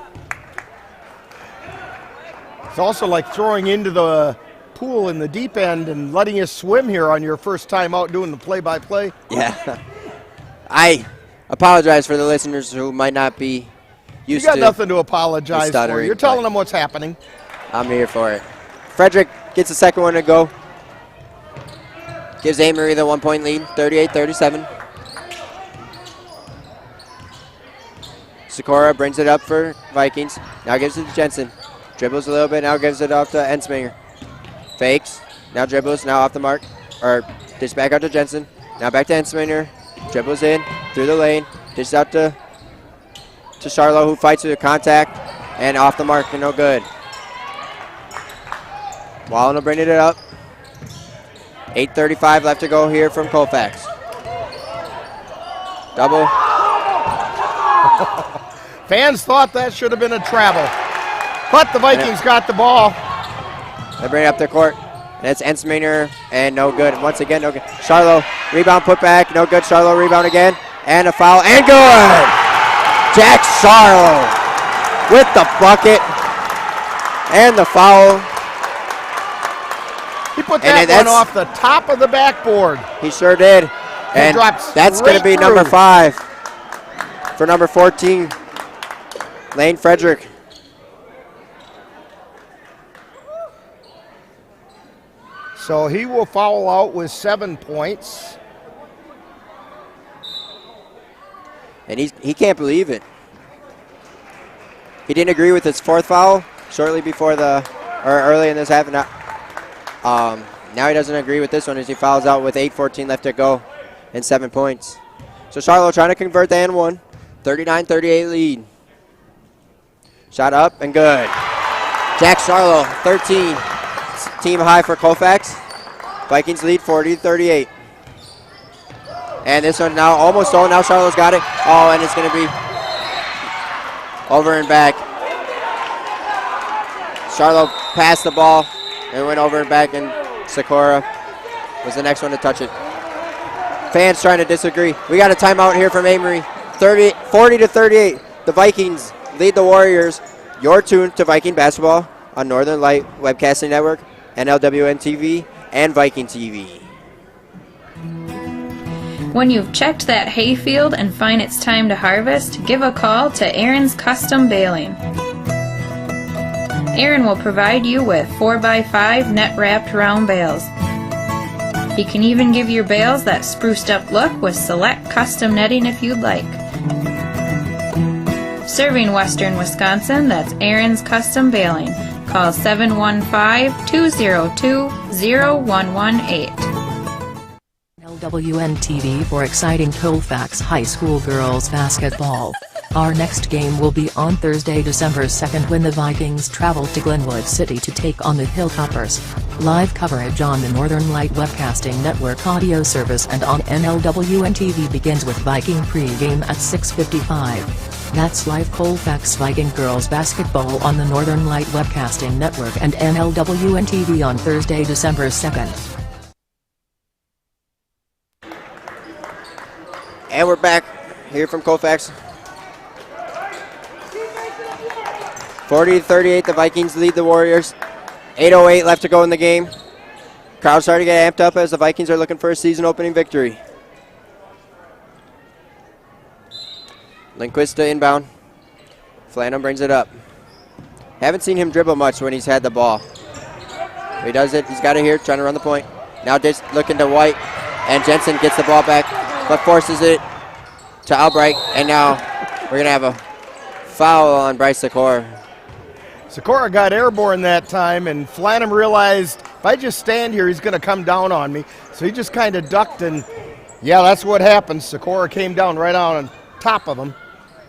S11: It's also like throwing into the pool in the deep end and letting you swim here on your first time out doing the play-by-play.
S13: Yeah. I apologize for the listeners who might not be used to.
S11: You got nothing to apologize for. You're telling them what's happening.
S13: I'm here for it. Frederick gets the second one to go. Gives Amery the 1 point lead, 38-37. Sikora brings it up for Vikings. Now gives it to Jensen. Dribbles a little bit, now gives it off to Ensminger. Fakes, now dribbles, now off the mark. Or dishes back out to Jensen. Now back to Ensminger. Dribbles in, through the lane. Dishes out to Charlo, who fights with contact. And off the mark, and no good. Wallen will bring it up. 8:35 left to go here from Colfax. Double.
S11: Fans thought that should have been a travel. But the Vikings got the ball.
S13: They bring it up the court. And it's Ensminger, and no good. Once again, no good. Charlo, rebound, put back, no good. Charlo, rebound again. And a foul, and good! Jack Charlo with the bucket and the foul.
S11: He put that one off the top of the backboard.
S13: He sure did. And that's going to be number 5 for number 14, Lane Frederick.
S11: So he will foul out with 7 points.
S13: And he can't believe it. He didn't agree with his 4th foul shortly before early in this half. Now he doesn't agree with this one as he fouls out with 8:14 left to go and 7 points. So Charlo trying to convert the N1. 39-38 lead. Shot up and good. Jack Charlo, 13. Team high for Colfax. Vikings lead 40-38. And this one now almost stolen. Now Charlo's got it. Oh, and it's going to be over and back. Charlo passed the ball and went over and back, and Sikora was the next one to touch it. Fans trying to disagree. We got a timeout here from Amery. 40-38. The Vikings lead the Warriors. You're tuned to Viking basketball on Northern Light Webcasting Network, NLWN TV, and Viking TV.
S6: When you've checked that hayfield and find it's time to harvest, give a call to Aaron's Custom Baling. Aaron will provide you with 4x5 net-wrapped round bales. He can even give you bales that spruced up look with select custom netting if you'd like. Serving Western Wisconsin, that's Aaron's Custom Baling. Call 715-202-0118.
S15: LWN-TV for exciting Colfax High School girls basketball. Our next game will be on Thursday, December 2nd when the Vikings travel to Glenwood City to take on the Hilltoppers. Live coverage on the Northern Light Webcasting Network audio service and on NLWN-TV begins with Viking pregame at 6:55. That's live Colfax Viking girls basketball on the Northern Light Webcasting Network and NLWN-TV on Thursday, December 2nd.
S13: And we're back here from Colfax. 40-38, the Vikings lead the Warriors. 8:08 left to go in the game. Crowd's starting to get amped up as the Vikings are looking for a season opening victory. Lindquist to inbound. Flannum brings it up. Haven't seen him dribble much when he's had the ball. He does it. He's got it here, trying to run the point. Now just looking to White, and Jensen gets the ball back, but forces it to Albright, and now we're going to have a foul on Bryce Sikora.
S11: Sikora got airborne that time, and Flannum realized, if I just stand here, he's going to come down on me. So he just kind of ducked, and yeah, that's what happened. Sikora came down right on top of him.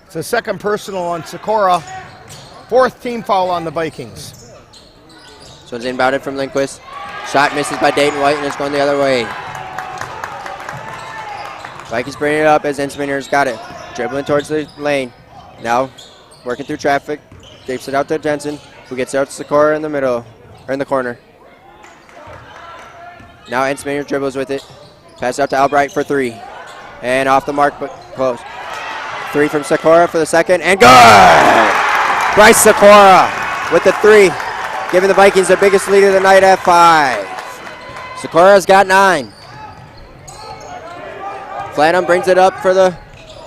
S11: It's a second personal on Sikora. Fourth team foul on the Vikings.
S13: So it's inbounded from Lindquist. Shot misses by Dayton White, and it's going the other way. Vikings bring it up as Ensminger's got it. Dribbling towards the lane. Now working through traffic. Gives it out to Jensen, who gets it out to Sikora in the middle, or in the corner. Now Ensminger dribbles with it. Pass out to Albright for three. And off the mark, but close. Three from Sikora for the second, and good! Bryce Sikora with the three, giving the Vikings their biggest lead of the night at 5. Sikora's got 9. Flannum brings it up for the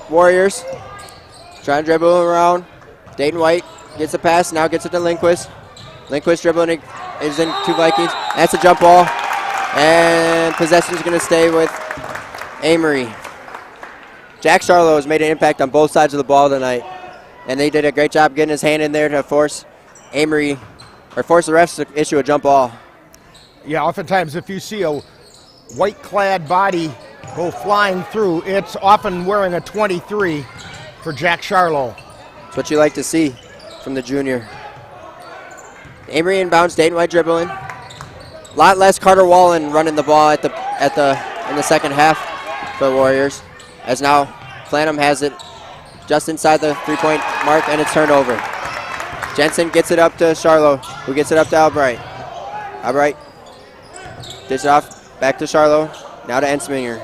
S13: Warriors. Trying to dribble around. Dayton White gets a pass, now gets it to Lindquist. Lindquist dribbling is in two Vikings. That's a jump ball. And possession is going to stay with Amery. Jack Charlo has made an impact on both sides of the ball tonight. And they did a great job getting his hand in there to force Amery, or force the refs to issue a jump ball.
S11: Yeah, oftentimes if you see a white-clad body go flying through, it's often wearing a 23 for Jack Charlo.
S13: That's what you like to see from the junior. Amery inbounds, Dayton White dribbling. A lot less Carter Wallen running the ball in the second half for the Warriors. As now Flannum has it just inside the three-point mark, and it's turned over. Jensen gets it up to Charlo, who gets it up to Albright. Albright dishes it off, back to Charlo, now to Ensminger.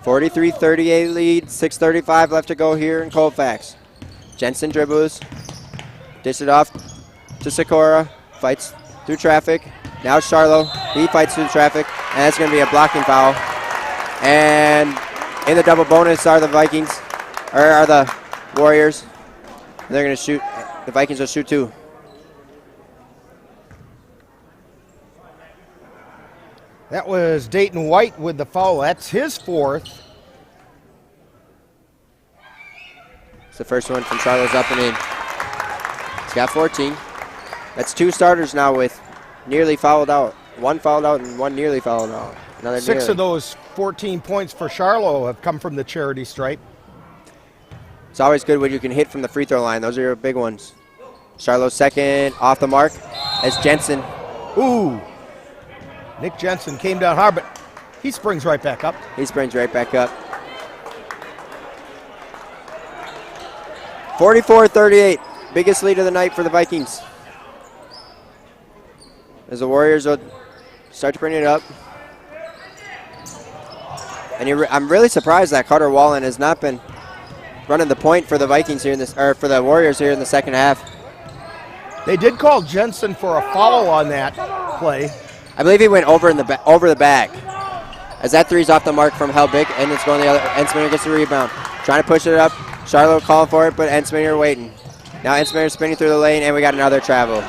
S13: 43-38 lead, 6:35 left to go here in Colfax. Jensen dribbles, dishes it off to Sikora, fights through traffic. Now Charlo, he fights through traffic, and that's going to be a blocking foul. And in the double bonus are the Vikings, or are the Warriors. They're going to shoot. The Vikings will shoot 2.
S11: That was Dayton White with the foul. That's his 4th.
S13: It's the first one from Charlo's up and in. He's got 14. That's 2 starters now with nearly fouled out. 1 fouled out and 1 nearly fouled out. Another
S11: 6
S13: nearly.
S11: of those 14 points for Charlo have come from the charity stripe.
S13: It's always good when you can hit from the free throw line. Those are your big ones. Charlo's second off the mark as Jensen.
S11: Ooh. Nick Jensen came down hard, but he springs right back up.
S13: He springs right back up. 44-38. Biggest lead of the night for the Vikings. As the Warriors will start to bring it up. And I'm really surprised that Carter Wallen has not been running the point for the Vikings here in this, or for the Warriors here in the second half.
S11: They did call Jensen for a foul on that play.
S13: I believe he went over over the bag. As that three's off the mark from Helbig, and it's going the other. Ensminger gets the rebound, trying to push it up. Charlo calling for it, but Ensminger waiting. Now Ensminger spinning through the lane, and we got another travel.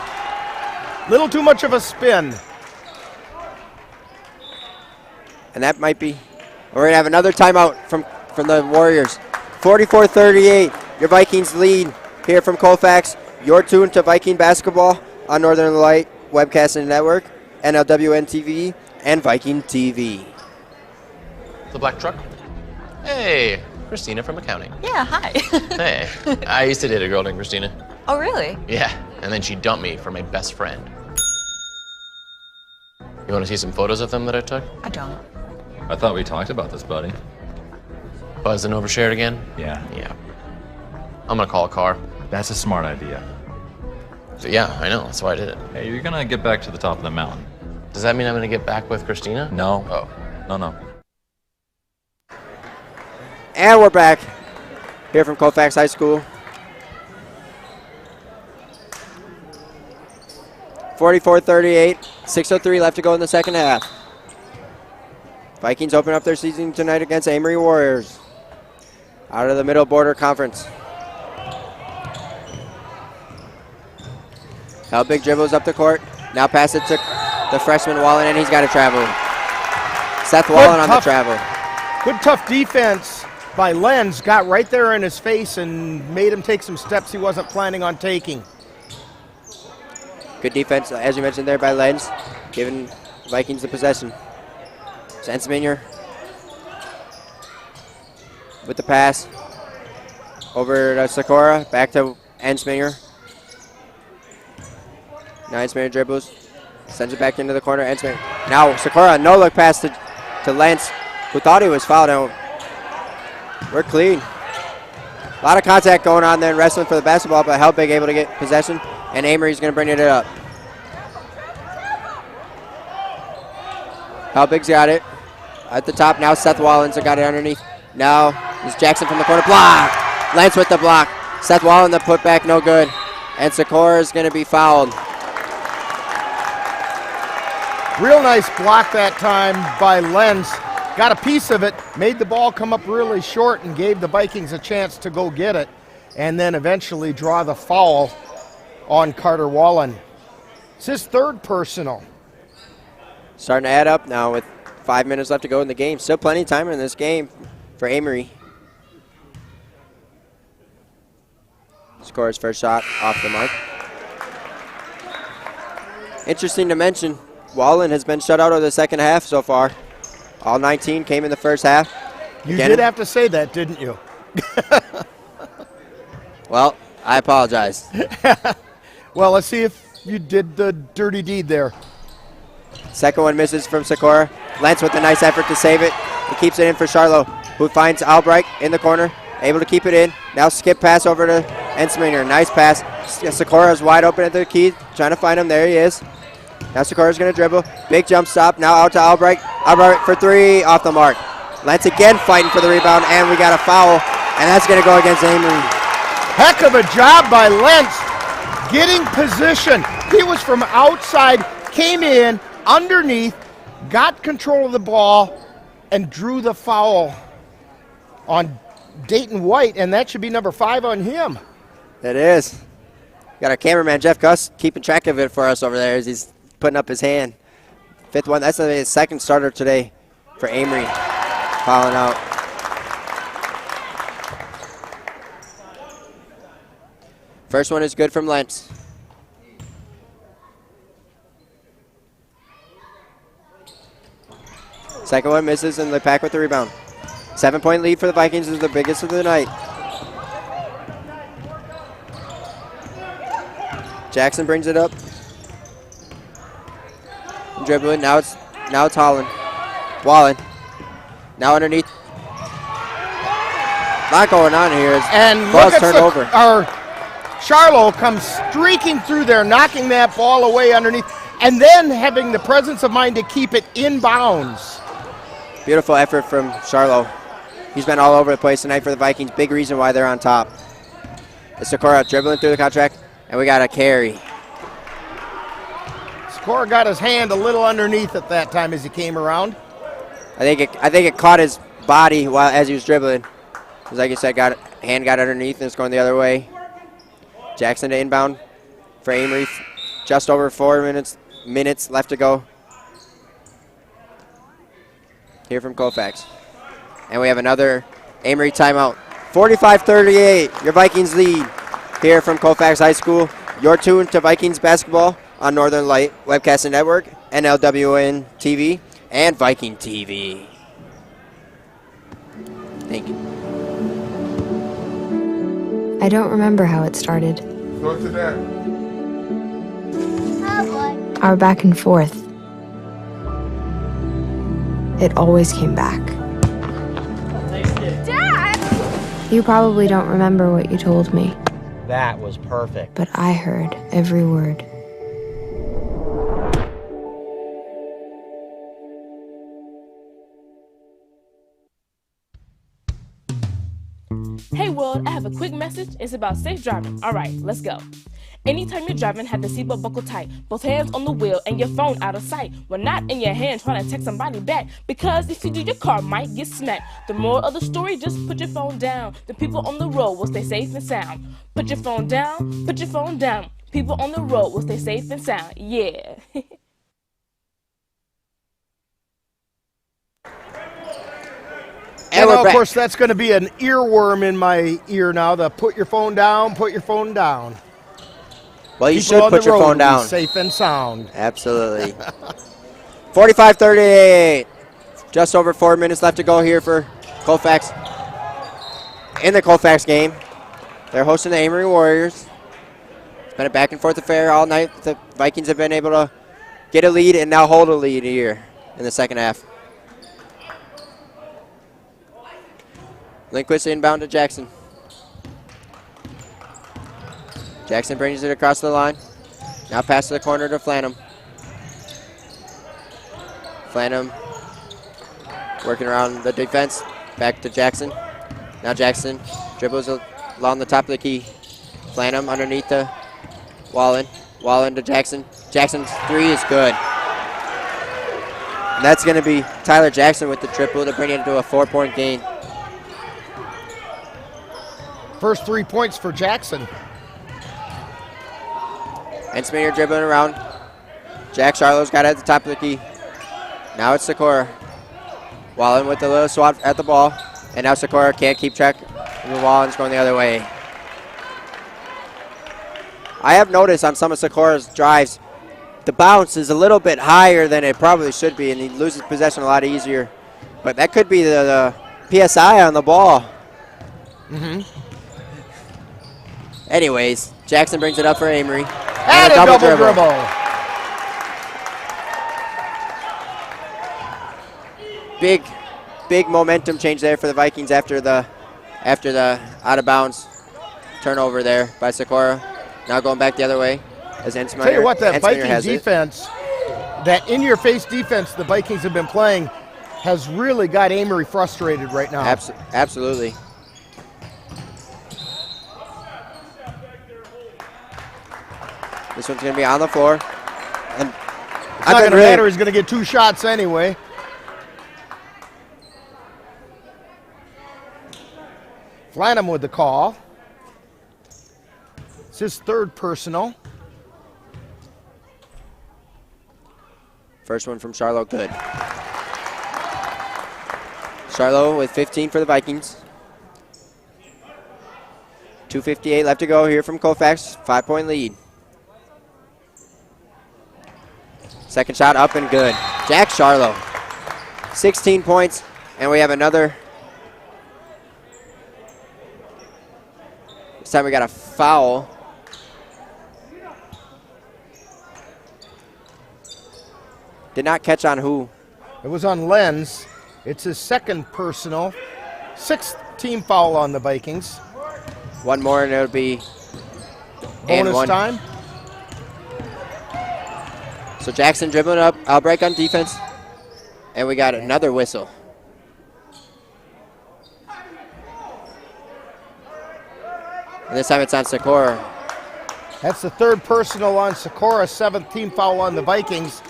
S11: Little too much of a spin.
S13: And that might be. We're going to have another timeout from the Warriors. 44-38, your Vikings lead here from Colfax. You're tuned to Viking basketball on Northern Light Webcasting Network, NLWN TV, and Viking TV.
S10: The black truck? Hey, Christina from accounting.
S8: Yeah, hi.
S10: Hey, I used to date a girl named Christina.
S8: Oh, really?
S10: Yeah, and then she dumped me for my best friend. You want to see some photos of them that I took?
S8: I don't.
S9: I thought we talked about this, buddy.
S10: Buzz and overshared again?
S9: Yeah.
S10: Yeah. I'm gonna call a car.
S9: That's a smart idea.
S10: So, yeah, I know. That's why I did it.
S9: Hey, you're gonna get back to the top of the mountain.
S10: Does that mean I'm gonna get back with Christina?
S9: No.
S10: Oh.
S9: No.
S13: And we're back here from Colfax High School. 44-38, 6:03 left to go in the second half. Vikings open up their season tonight against Amery Warriors out of the Middle Border Conference. Helbig dribbles up the court. Now pass it to the freshman Wallen, and he's got to travel. Seth Wallen on the travel.
S11: Good tough defense by Lenz. Got right there in his face and made him take some steps he wasn't planning on taking.
S13: Good defense, as you mentioned there, by Lenz, giving Vikings the possession. Ensminger with the pass over to Sakura, back to Ensminger. Now Ensminger dribbles, sends it back into the corner. Ensminger. Now Sakura, no look pass to Lentz, who thought he was fouled out. We're clean. A lot of contact going on there, wrestling for the basketball, but Helbig able to get possession, and Amery's going to bring it up. Helbig's got it at the top. Now Seth Wallens got it underneath. Now is Jackson from the corner. Block! Lance with the block. Seth Wallen, the putback, no good. And Sakura is going to be fouled.
S11: Real nice block that time by Lenz. Got a piece of it, made the ball come up really short and gave the Vikings a chance to go get it, and then eventually draw the foul on Carter Wallen. It's his third personal.
S13: Starting to add up now with 5 minutes left to go in the game. Still plenty of time in this game for Amery. Scores first shot off the mark. Interesting to mention, Wallen has been shut out of the second half so far. All 19 came in the first half.
S11: You did have to say that, didn't you?
S13: Well, I apologize.
S11: Well, let's see if you did the dirty deed there.
S13: Second one misses from Sakura. Lentz with a nice effort to save it. He keeps it in for Charlo, who finds Albright in the corner, able to keep it in. Now skip pass over to Ensminger. Nice pass. Sakura is wide open at the key, trying to find him. There he is. Now Sakura's going to dribble. Big jump stop. Now out to Albright. Albright for three, off the mark. Lentz again fighting for the rebound, and we got a foul, and that's going to go against Amery.
S11: Heck of a job by Lentz getting position. He was from outside, came in underneath, got control of the ball, and drew the foul on Dayton White, and that should be number 5 on him.
S13: It is. Got our cameraman, Jeff Gus, keeping track of it for us over there as he's putting up his hand. Fifth one. That's his second starter today for Amery. Fouling out. First one is good from Lentz. Second one misses, and they pack with the rebound. 7-point lead for the Vikings is the biggest of the night. Jackson brings it up. Dribbling. Now it's Holland. Wallen. Now underneath. A lot going on here.
S11: And look at our Charlo comes streaking through there, knocking that ball away underneath, and then having the presence of mind to keep it in bounds.
S13: Beautiful effort from Charlo. He's been all over the place tonight for the Vikings. Big reason why they're on top. It's Sakura dribbling through the contract, and we got a carry.
S11: Sakura got his hand a little underneath at that time as he came around.
S13: I think it caught his body while as he was dribbling. Because like you said, hand got underneath and it's going the other way. Jackson to inbound for Amery. Just over 4 minutes left to go. Here from Colfax. And we have another Amery timeout. 45-38, your Vikings lead here from Colfax High School. You're tuned to Vikings basketball on Northern Light Webcasting Network, NLWN TV, and Viking TV. Thank you.
S16: I don't remember how it started.
S7: Go to that.
S16: Our back and forth. It always came back. Dad! You probably don't remember what you told me,
S2: That was perfect.
S16: but I heard every word.
S7: Hey world, I have a quick message. It's about safe driving. Alright, let's go. Anytime you're driving, have the seatbelt buckled tight. Both hands on the wheel and your phone out of sight. When not in your hand trying to text somebody back. Because if you do, your car might get smacked. The moral of the story, just put your phone down. The people on the road will stay safe and sound. Put your phone down, put your phone down. People on the road will stay safe and sound. Yeah.
S11: And of course, that's going to be an earworm in my ear now. The put your phone down, put your phone down.
S13: Well, you
S11: People
S13: should
S11: on
S13: put
S11: the
S13: your
S11: road
S13: phone
S11: will be
S13: down.
S11: safe and sound.
S13: Absolutely. 45-38. Just over 4 minutes left to go here for Colfax. In the Colfax game, they're hosting the Amery Warriors. It's been a back and forth affair all night. The Vikings have been able to get a lead and now hold a lead here in the second half. Lindquist inbound to Jackson. Jackson brings it across the line. Now pass to the corner to Flanham. Flanham working around the defense. Back to Jackson. Now Jackson dribbles along the top of the key. Flanham underneath the Wallen. Wallen to Jackson. Jackson's three is good. And that's going to be Tyler Jackson with the triple to bring it into a 4-point gain.
S11: First 3 points for Jackson.
S13: And Smear dribbling around. Jack Charlo's got it at the top of the key. Now it's Sikora. Wallen with a little swat at the ball. And now Sikora can't keep track. Wallen's going the other way. I have noticed on some of Sikora's drives, the bounce is a little bit higher than it probably should be, and he loses possession a lot easier. But that could be the PSI on the ball.
S11: Mm-hmm.
S13: Anyways, Jackson brings it up for Amery.
S11: And a double dribble.
S13: Big momentum change there for the Vikings after the out of bounds turnover there by Sikora. Now going back the other way as Ensmeyer.
S11: Tell you what, that
S13: Ensmeyer
S11: Viking defense, that in-your-face defense the Vikings have been playing, has really got Amery frustrated right now.
S13: Absolutely. This one's going to be on the floor. And
S11: it's not going to matter. He's going to get 2 shots anyway. Flanham with the call. It's his 3rd personal.
S13: First one from Charlo, good. Charlo with 15 for the Vikings. 2:58 left to go here from Colfax. 5-point lead. Second shot up and good. Jack Charlo, 16 points, and we have another. This time we got a foul. Did not catch on who.
S11: It was on Lenz. It's his 2nd personal. 6th team foul on the Vikings.
S13: One more and it'll be
S11: bonus time.
S13: So Jackson dribbling up, I'll break on defense, and we got another whistle. And this time it's on Sikora.
S11: That's the 3rd personal on Sikora, 7th team foul on the Vikings.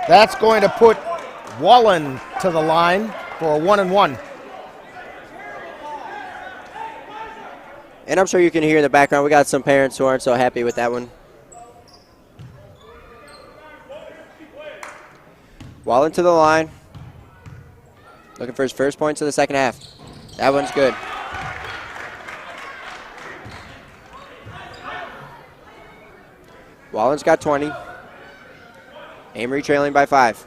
S11: That's going to put Wallen to the line for a 1-and-1.
S13: And I'm sure you can hear in the background, we got some parents who aren't so happy with that one. Wallen to the line. Looking for his first points of the second half. That one's good. Wallen's got 20. Amery trailing by 5.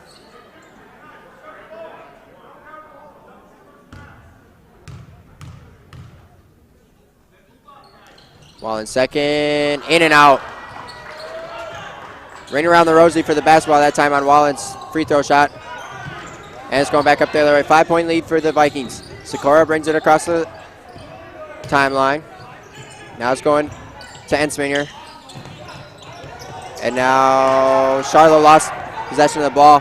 S13: Wallen second, in and out. Ring around the rosy for the basketball that time on Wallen's free throw shot. And it's going back up the other way. 5-point lead for the Vikings. Sikora brings it across the timeline. Now it's going to Ensminger. And now Charlo lost possession of the ball.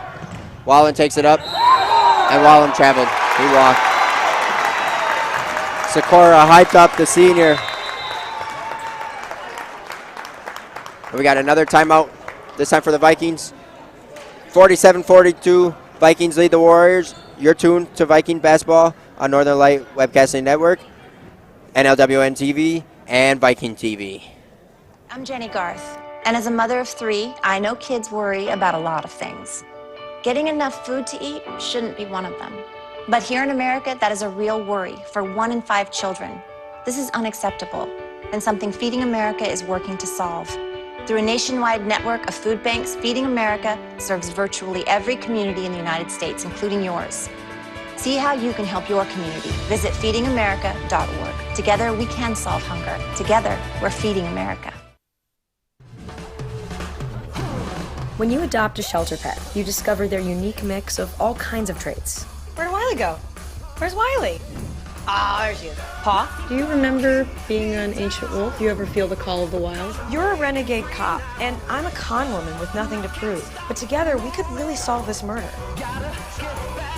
S13: Wallen takes it up, and Wallen traveled. He walked. Sikora hyped up the senior. We got another timeout, this time for the Vikings. 47-42, Vikings lead the Warriors. You're tuned to Viking basketball on Northern Light Webcasting Network, NLWN TV, and Viking TV.
S8: I'm Jenny Garth, and as a mother of 3, I know kids worry about a lot of things. Getting enough food to eat shouldn't be one of them. But here in America, that is a real worry for 1 in 5 children. This is unacceptable, and something Feeding America is working to solve. Through a nationwide network of food banks, Feeding America serves virtually every community in the United States, including yours. See how you can help your community. Visit feedingamerica.org. Together, we can solve hunger. Together, we're Feeding America.
S12: When you adopt a shelter pet, you discover their unique mix of all kinds of traits.
S23: Where'd Wiley go? Where's Wiley? Ah, there she is.
S12: Paw, do you remember being an ancient wolf? You ever feel the call of the wild?
S23: You're a renegade cop, and I'm a con woman with nothing to prove. But together, we could really solve this murder.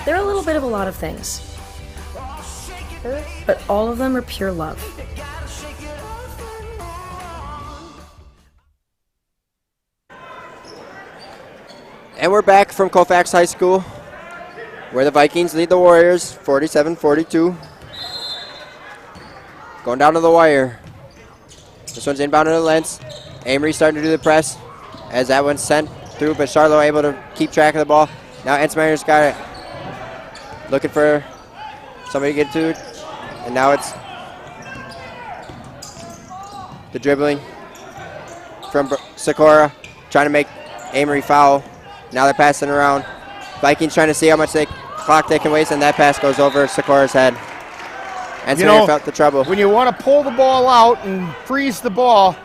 S12: They're a little bit of a lot of things, but all of them are pure love.
S13: And we're back from Colfax High School, where the Vikings lead the Warriors, 47-42. Going down to the wire. This one's inbound to the lens. Amery starting to do the press as that one's sent through, but Charlo able to keep track of the ball. Now Ensminger's got it. Looking for somebody to get to it. And now it's the dribbling from Sikora, trying to make Amery foul. Now they're passing around. Vikings trying to see how much clock they can waste, and that pass goes over Sikora's head. And Ensminger felt the trouble.
S11: When you want to pull the ball out and freeze the ball,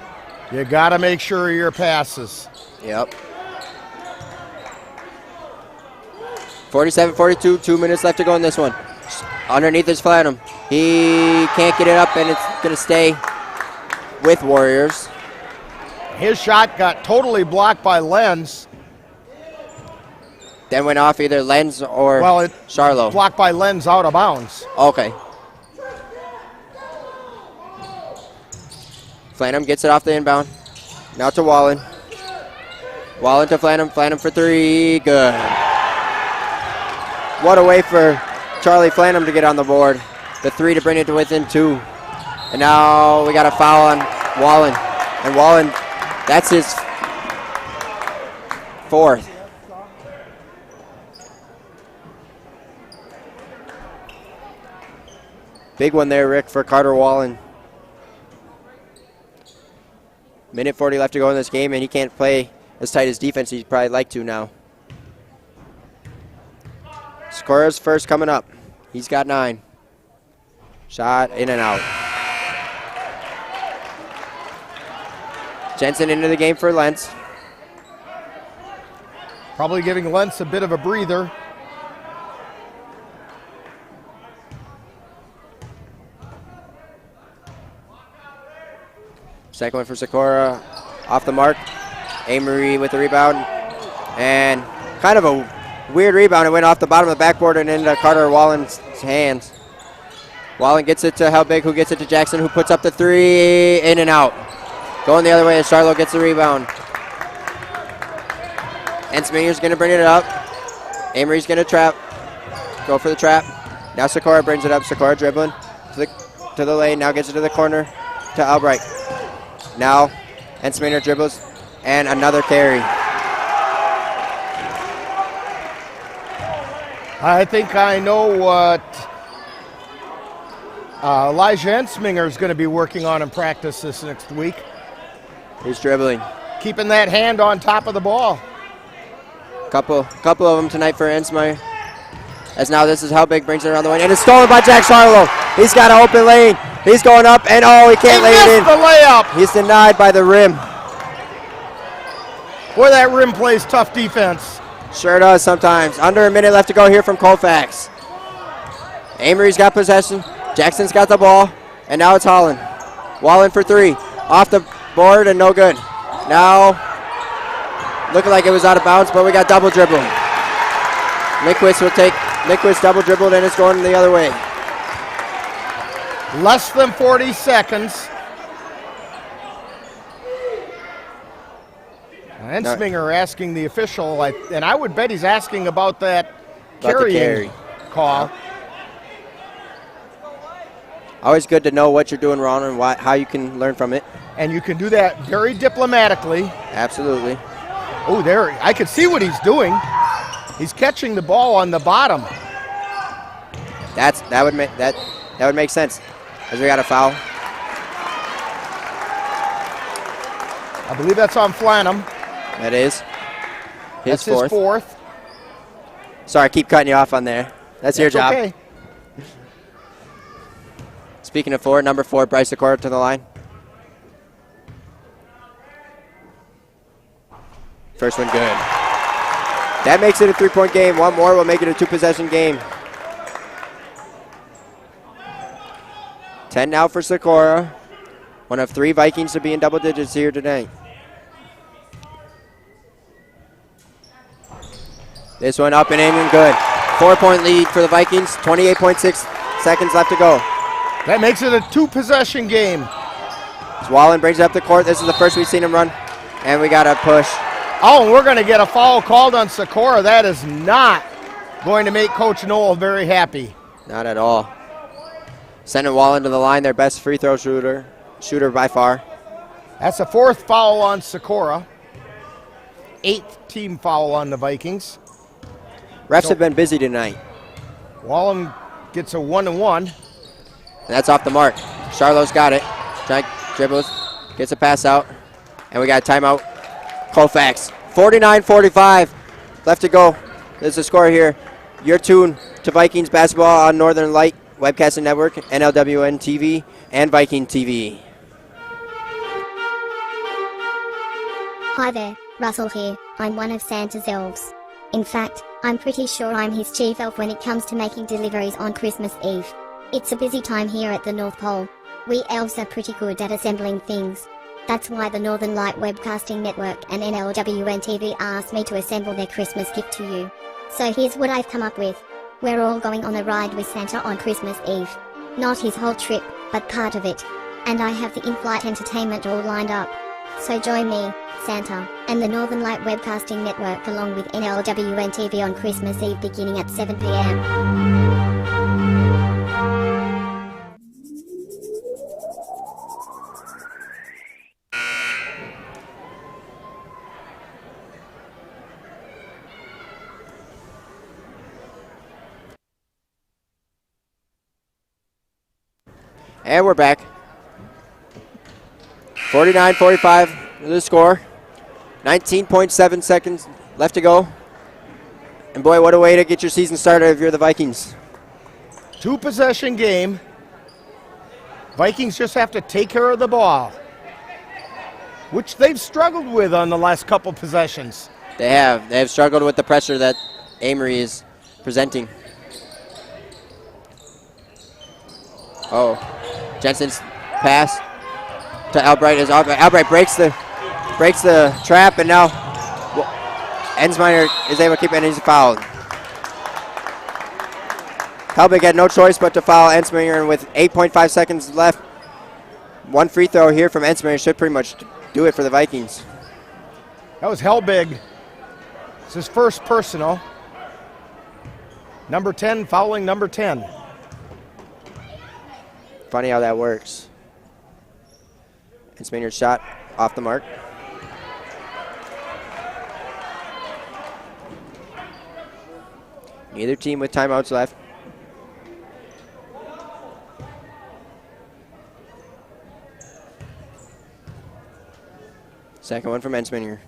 S11: you got to make sure your passes.
S13: Yep. 47-42, 2 minutes left to go in this one. Underneath is Flanham. He can't get it up, and it's going to stay with Warriors.
S11: His shot got totally blocked by Lenz.
S13: Then went off either Lenz or Charlo.
S11: Blocked by Lenz out of bounds.
S13: Okay. Flanham gets it off the inbound. Now to Wallen. Wallen to Flanham. Flanham for 3. Good. What a way for Charlie Flanham to get on the board. The 3 to bring it to within 2. And now we got a foul on Wallen. And Wallen, that's his 4th. Big one there, Rick, for Carter Wallen. Minute 40 left to go in this game, and he can't play as tight as defense he'd probably like to now. Sikora's first coming up. He's got 9. Shot in and out. Jensen into the game for Lentz.
S11: Probably giving Lentz a bit of a breather.
S13: Second one for Sikora, off the mark. Amery with the rebound, and kind of a weird rebound. It went off the bottom of the backboard and into Carter Wallen's hands. Wallen gets it to Helbig, who gets it to Jackson, who puts up the 3, in and out. Going the other way as Charlo gets the rebound. Ensminger's going to bring it up. Amery's going to go for the trap. Now Sikora brings it up. Sikora dribbling to the lane, now gets it to the corner to Albright. Now, Ensminger dribbles, and another carry.
S11: I think I know what Elijah Ensminger is going to be working on in practice this next week.
S13: He's dribbling.
S11: Keeping that hand on top of the ball.
S13: Couple of them tonight for Ensminger. As now this is how big brings it around the wing, and it's stolen by Jack Charlo. He's got an open lane. He's going up, and he can't lay it in.
S11: The layup.
S13: He's denied by the rim.
S11: Boy, that rim plays tough defense.
S13: Sure does sometimes. Under a minute left to go here from Colfax. Amery's got possession. Jackson's got the ball, and now it's Holland. Wallen for 3. Off the board and no good. Now, looking like it was out of bounds, but we got double dribbling. Nyquist will take, Nyquist double dribbled, and it's going the other way.
S11: Less than 40 seconds. Ensminger asking the official, and I would bet he's asking about that carrying call.
S13: Always good to know what you're doing wrong and how you can learn from it.
S11: And you can do that very diplomatically.
S13: Absolutely.
S11: Oh, there, I can see what he's doing. He's catching the ball on the bottom.
S13: That would make sense, as we got a foul.
S11: I believe that's on Flannum.
S13: That is.
S11: That's his fourth.
S13: Sorry, I keep cutting you off on there. That's your job.
S11: Okay.
S13: Speaking of four, number 4, Bryce Sikora to the line. First one good. That makes it a 3-point game. One more will make it a 2-possession game. 10 now for Sikora. One of 3 Vikings to be in double digits here tonight. This one up and in and good. 4-point lead for the Vikings. 28.6 seconds left to go.
S11: That makes it a 2-possession game.
S13: As Wallen brings it up the court. This is the first we've seen him run. And we got a push.
S11: Oh, and we're going to get a foul called on Sikora. That is not going to make Coach Knoll very happy.
S13: Not at all. Sending Wallen to the line, their best free throw shooter by far.
S11: That's the 4th foul on Sikora. 8th team foul on the Vikings.
S13: Refs have been busy tonight.
S11: Wallen gets a 1-1.
S13: And that's off the mark. Charlot's got it. Dribbles, gets a pass out. And we got a timeout. Colfax, 49-45 left to go. There's a score here. You're tuned to Vikings basketball on Northern Light Webcasting Network, NLWN TV, and Viking TV.
S4: Hi there, Russell here. I'm one of Santa's elves. In fact, I'm pretty sure I'm his chief elf when it comes to making deliveries on Christmas Eve. It's a busy time here at the North Pole. We elves are pretty good at assembling things. That's why the Northern Light Webcasting Network and NLWN TV asked me to assemble their Christmas gift to you. So here's what I've come up with. We're all going on a ride with Santa on Christmas Eve. Not his whole trip, but part of it. And I have the in-flight entertainment all lined up. So join me, Santa, and the Northern Light Webcasting Network along with NLWN TV on Christmas Eve beginning at 7 p.m.
S13: And we're back. 49-45 the score. 19.7 seconds left to go. And boy, what a way to get your season started if you're the Vikings.
S11: 2-possession game. Vikings just have to take care of the ball, which they've struggled with on the last couple possessions.
S13: They have. They have struggled with the pressure that Amery is presenting. Oh. Jensen's pass to Albright is Albright breaks the trap, and now Ensminger is able to keep it, and he's fouled. Helbig had no choice but to foul Ensminger, and with 8.5 seconds left, one free throw here from Ensminger should pretty much do it for the Vikings.
S11: That was Helbig. It's his first personal. Number 10 fouling number 10.
S13: Funny how that works. Ensminger's shot off the mark. Neither team with timeouts left. Second one from Ensminger.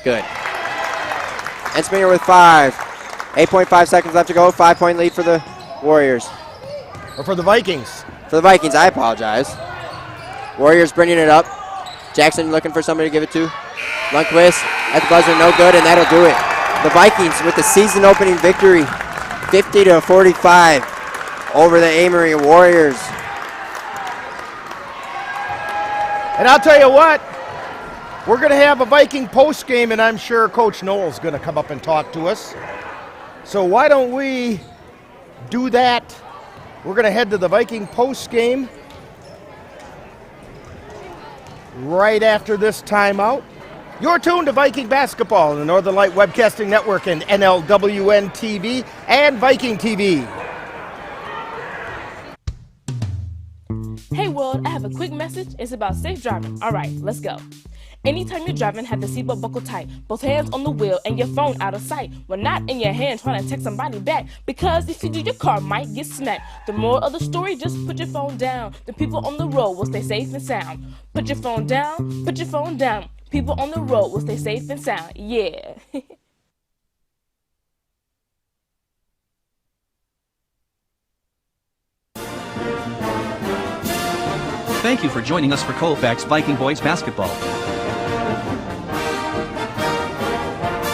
S13: Good. Ensminger with 5. 8.5 seconds left to go. 5-point lead for the Warriors.
S11: Or for the Vikings.
S13: For the Vikings, I apologize. Warriors bringing it up. Jackson looking for somebody to give it to. Lundqvist at the buzzer, no good, and that'll do it. The Vikings with the season opening victory, 50-45 over the Amery Warriors.
S11: And I'll tell you what, we're going to have a Viking post game, and I'm sure Coach Knoll's going to come up and talk to us. So why don't we do that We're going to head to the Viking post game right after this timeout. You're tuned to Viking basketball on the Northern Light Webcasting Network and NLWN TV and Viking TV.
S7: Hey world, I have a quick message. It's about safe driving. All right, let's go. Anytime you're driving, have the seatbelt buckled tight, both hands on the wheel and your phone out of sight. When not in your hand trying to text somebody back, because if you do, your car might get smacked. The moral of the story, just put your phone down. The people on the road will stay safe and sound. Put your phone down, put your phone down. People on the road will stay safe and sound. Yeah.
S1: Thank you for joining us for Colfax Viking Boys Basketball.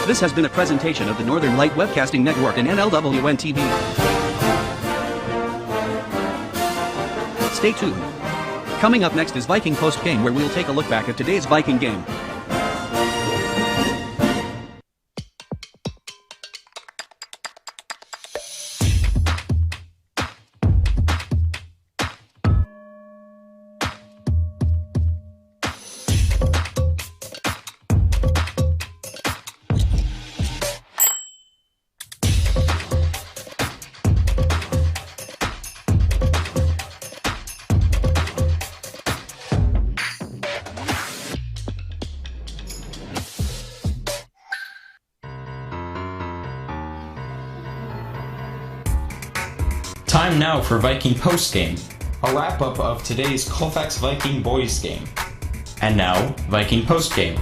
S1: This has been a presentation of the Northern Light Webcasting Network and NLWN TV. Stay tuned. Coming up next is Viking Post Game, where we'll take a look back at today's Viking game.
S18: Time now for Viking Postgame, a wrap-up of today's Colfax Viking boys game. And now, Viking Postgame.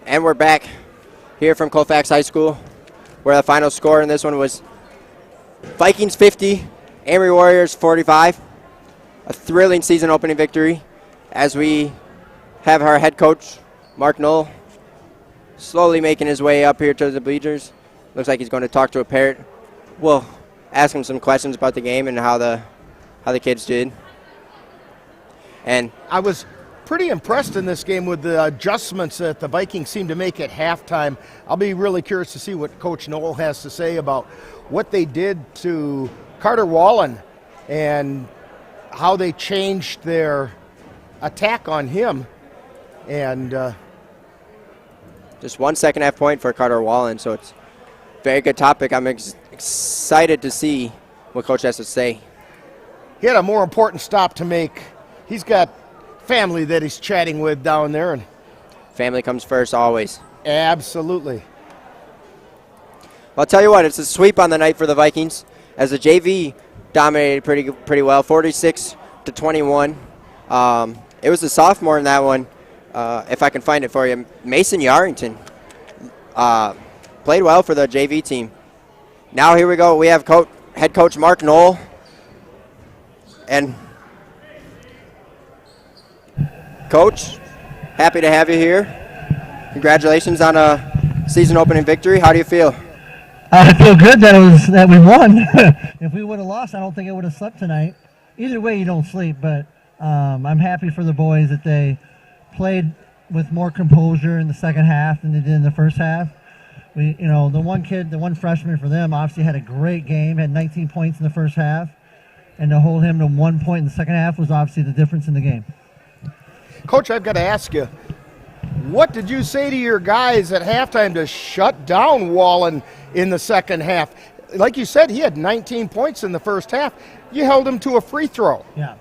S13: And we're back here from Colfax High School, where the final score in this one was Vikings 50, Amery Warriors 45. A thrilling season opening victory as we have our head coach, Mark Knoll, slowly making his way up here to the bleachers. Looks like he's going to talk to a parent. We'll ask him some questions about the game and how the kids did. And
S11: I was pretty impressed in this game with the adjustments that the Vikings seemed to make at halftime. I'll be really curious to see what Coach Knoll has to say about what they did to Carter Wallen and how they changed their attack on him. And
S13: just 1 second half point for Carter Wallen, so it's a very good topic. I'm excited to see what Coach has to say.
S11: He had a more important stop to make. He's got family that he's chatting with down there. And
S13: family comes first always.
S11: Absolutely.
S13: I'll tell you what, it's a sweep on the night for the Vikings as the JV dominated pretty well, 46-21. It was a sophomore in that one. If I can find it for you, Mason Yarrington played well for the JV team. Now here we go. We have head coach Mark Knoll. And Coach, happy to have you here. Congratulations on a season opening victory. How do you feel?
S19: I feel good that we won. If we would have lost, I don't think I would have slept tonight. Either way, you don't sleep, but I'm happy for the boys that they played with more composure in the second half than they did in the first half. The one freshman for them obviously had a great game, had 19 points in the first half, and to hold him to 1 point in the second half was obviously the difference in the game.
S11: Coach, I've got to ask you, what did you say to your guys at halftime to shut down Wallen in the second half? Like you said, he had 19 points in the first half. You held him to a free throw.
S19: Yeah.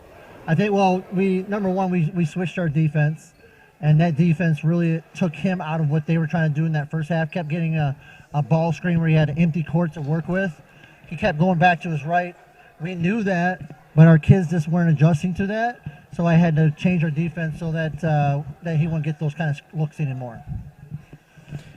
S19: I think, we switched our defense, and that defense really took him out of what they were trying to do in that first half, kept getting a ball screen where he had an empty court to work with. He kept going back to his right. We knew that, but our kids just weren't adjusting to that, so I had to change our defense so that he wouldn't get those kind of looks anymore.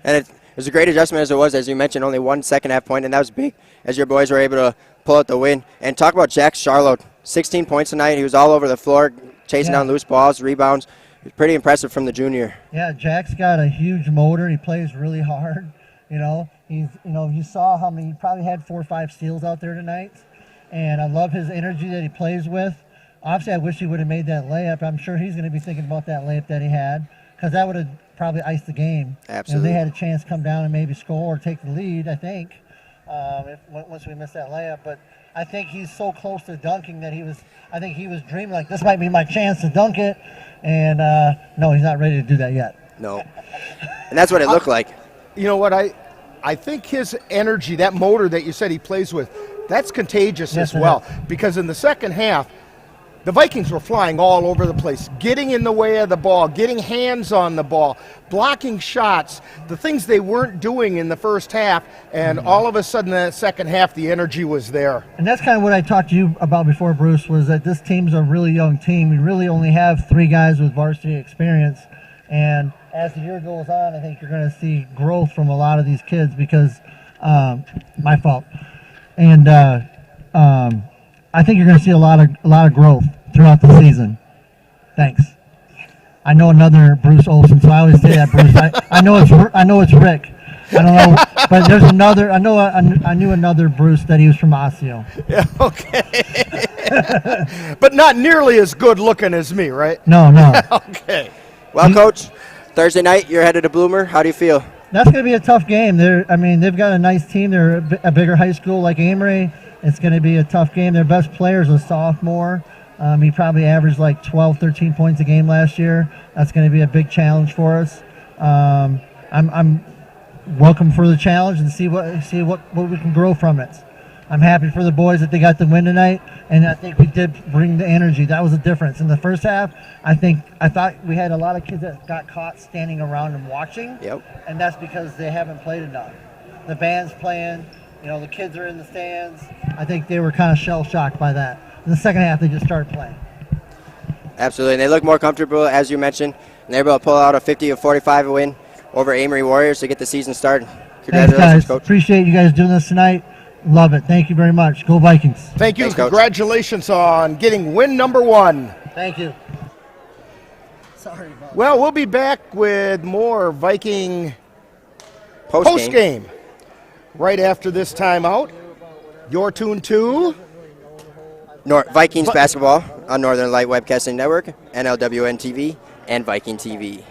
S13: And it was a great adjustment as it was, as you mentioned, only 1 second half point, and that was big as your boys were able to pull out the win. And talk about Jack Charlotte, 16 points tonight. He was all over the floor, chasing down loose balls, rebounds. Pretty impressive from the junior.
S19: Yeah, Jack's got a huge motor. He plays really hard. You saw how many, he probably had 4 or 5 steals out there tonight. And I love his energy that he plays with. Obviously, I wish he would have made that layup. I'm sure he's going to be thinking about that layup that he had, because that would have probably iced the game.
S13: Absolutely.
S19: They had a chance to come down and maybe score or take the lead, I think, once we missed that layup. But I think he's so close to dunking that I think he was dreaming like, this might be my chance to dunk it. And no, he's not ready to do that yet.
S13: No. And that's what it looked like.
S11: You know what? I think his energy, that motor that you said he plays with, that's contagious as well. Because in the second half, the Vikings were flying all over the place, getting in the way of the ball, getting hands on the ball, blocking shots, the things they weren't doing in the first half, and all of a sudden in that second half, the energy was there.
S19: And that's kind of what I talked to you about before, Bruce, was that this team's a really young team. We really only have 3 guys with varsity experience, and as the year goes on, I think you're going to see growth from a lot of these kids because, my fault. And I think you're going to see a lot of growth throughout the season. Thanks. I know another Bruce Olson, so I always say that, Bruce. I know it's Rick. I don't know, but there's another. I knew another Bruce that he was from Osseo.
S11: Yeah, okay. But not nearly as good looking as me, right?
S19: No.
S11: Okay.
S13: Well, Coach, Thursday night you're headed to Bloomer. How do you feel?
S19: That's going to be a tough game. They've got a nice team. They're a bigger high school like Amery. It's going to be a tough game. Their best player is a sophomore. He probably averaged like 12, 13 points a game last year. That's going to be a big challenge for us. I'm welcome for the challenge and see what we can grow from it. I'm happy for the boys that they got the win tonight, and I think we did bring the energy. That was a difference. In the first half, I thought we had a lot of kids that got caught standing around and watching.
S13: Yep.
S19: And that's because they haven't played enough. The band's playing, the kids are in the stands. I think they were kind of shell-shocked by that. In the second half, they just started playing.
S13: Absolutely, and they look more comfortable, as you mentioned, and they're able to pull out a 50-45 win over Amery Warriors to get the season started. Congratulations,
S19: Thanks, guys.
S13: Coach.
S19: Appreciate you guys doing this tonight. Love it. Thank you very much. Go Vikings.
S11: Thank you.
S13: Thanks, Coach.
S11: Congratulations on getting win number 1.
S19: Thank you. Sorry about
S11: Well, we'll be back with more Viking
S13: Post-game.
S11: post-game right after this timeout. You're tuned to
S13: Vikings basketball on Northern Light Webcasting Network, NLWN TV, and Viking TV.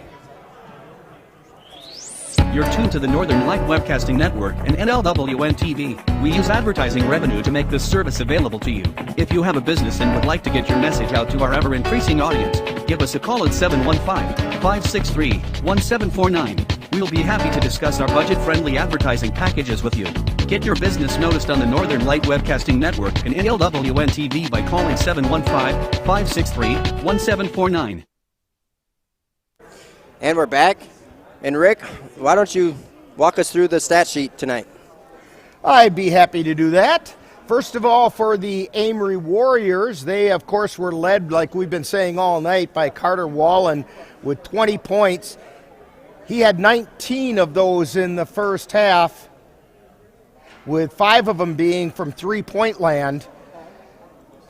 S1: You're tuned to the Northern Light Webcasting Network and NLWN TV. We use advertising revenue to make this service available to you. If you have a business and would like to get your message out to our ever-increasing audience, give us a call at 715-563-1749. We'll be happy to discuss our budget-friendly advertising packages with you. Get your business noticed on the Northern Light Webcasting Network and NLWN TV by calling 715-563-1749.
S13: And we're back. And Rick, why don't you walk us through the stat sheet tonight?
S11: I'd be happy to do that. First of all, for the Amery Warriors, they, of course, were led, like we've been saying all night, by Carter Wallen with 20 points. He had 19 of those in the first half, with 5 of them being from three-point land.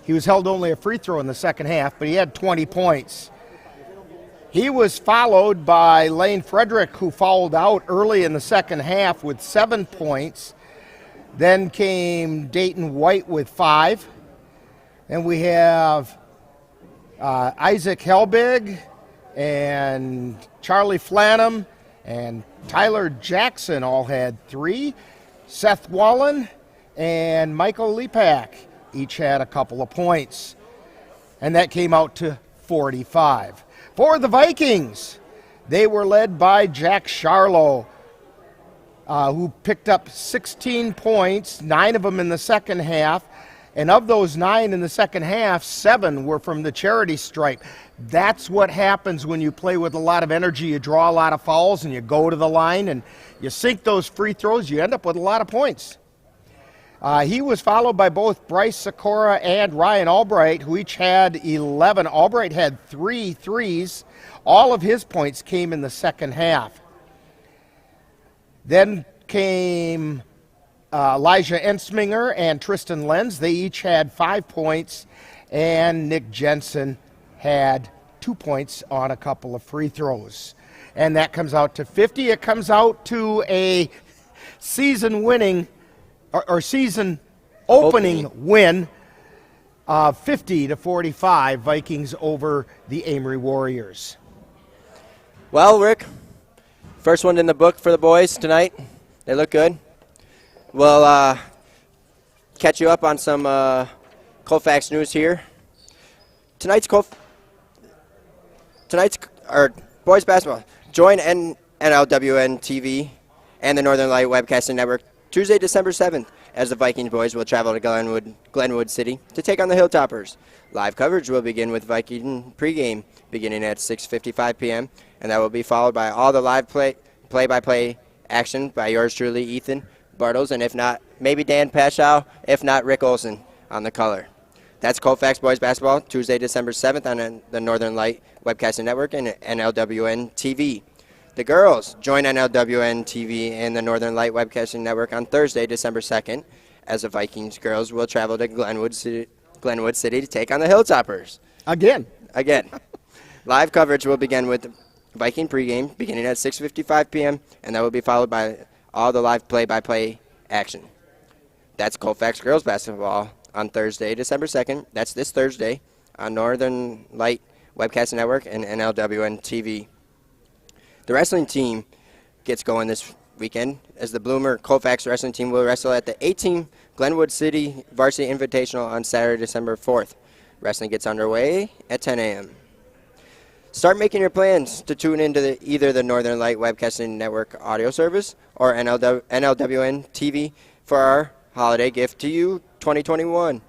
S11: He was held only a free throw in the second half, but he had 20 points. He was followed by Lane Frederick, who fouled out early in the second half with 7 points. Then came Dayton White with 5. And we have Isaac Helbig and Charlie Flanham and Tyler Jackson all had 3. Seth Wallen and Michael Lepak each had a couple of points. And that came out to 45. For the Vikings, they were led by Jack Charlo, who picked up 16 points, 9 of them in the second half. And of those 9 in the second half, 7 were from the charity stripe. That's what happens when you play with a lot of energy. You draw a lot of fouls and you go to the line and you sink those free throws. You end up with a lot of points. He was followed by both Bryce Sikora and Ryan Albright, who each had 11. Albright had 3 threes. All of his points came in the second half. Then came Elijah Ensminger and Tristan Lenz. They each had 5 points, and Nick Jensen had 2 points on a couple of free throws. And that comes out to 50. It comes out to a season-winning or season-opening win of 50-45, Vikings over the Amery Warriors.
S13: Well, Rick, First one in the book for the boys tonight. They look good. We'll catch you up on some Colfax news here. Tonight's boys basketball. Join NLWN TV and the Northern Light Webcasting Network Tuesday, December 7th, as the Vikings boys will travel to Glenwood City to take on the Hilltoppers. Live coverage will begin with Viking pregame beginning at 6:55 p.m., and that will be followed by all the live play-by-play action by yours truly, Ethan Bartles, and if not, maybe Dan Paschow, if not Rick Olson on the color. That's Colfax boys basketball, Tuesday, December 7th on the Northern Light Webcasting Network and NLWN TV. The girls join NLWN TV and the Northern Light Webcasting Network on Thursday, December 2nd, as the Vikings girls will travel to Glenwood City to take on the Hilltoppers.
S11: Again.
S13: Live coverage will begin with Viking pregame beginning at 6:55 p.m., and that will be followed by all the live play-by-play action. That's Colfax girls basketball on Thursday, December 2nd. That's this Thursday on Northern Light Webcasting Network and NLWN TV. The wrestling team gets going this weekend as the Bloomer Colfax wrestling team will wrestle at the 18 Glenwood City Varsity Invitational on Saturday, December 4th. Wrestling gets underway at 10 a.m. Start making your plans to tune into either the Northern Light Webcasting Network audio service or NLWN TV for our holiday gift to you 2021.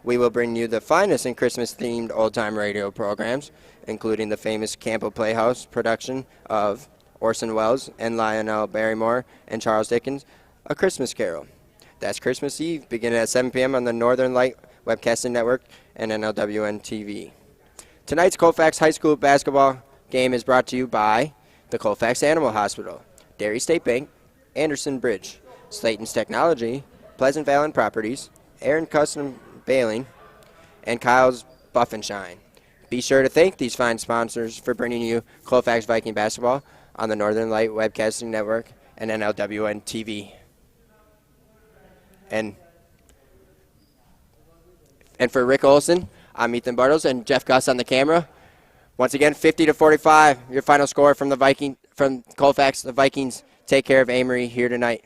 S13: We will bring you the finest in Christmas-themed old-time radio programs, including the famous Campo Playhouse production of Orson Welles and Lionel Barrymore and Charles Dickens' A Christmas Carol. That's Christmas Eve, beginning at 7 p.m. on the Northern Light Webcasting Network and NLWN TV. Tonight's Colfax High School basketball game is brought to you by the Colfax Animal Hospital, Dairy State Bank, Anderson Bridge, Slayton's Technology, Pleasant Valley Properties, Aaron Custom Bailing, and Kyle's Buff and Shine. Be sure to thank these fine sponsors for bringing you Colfax Viking basketball on the Northern Light Webcasting Network and NLWN TV. And for Rick Olson, I'm Ethan Bartles and Jeff Gus on the camera. Once again, 50-45, your final score from Colfax. The Vikings take care of Amery here tonight.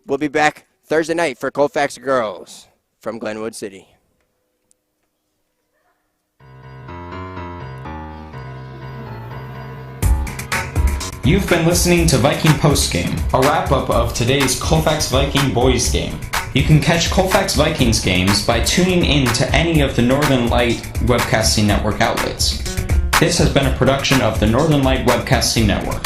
S13: We'll be back Thursday night for Colfax girls from Glenwood City.
S18: You've been listening to Viking Postgame, a wrap-up of today's Colfax Viking boys game. You can catch Colfax Vikings games by tuning in to any of the Northern Light Webcasting Network outlets. This has been a production of the Northern Light Webcasting Network.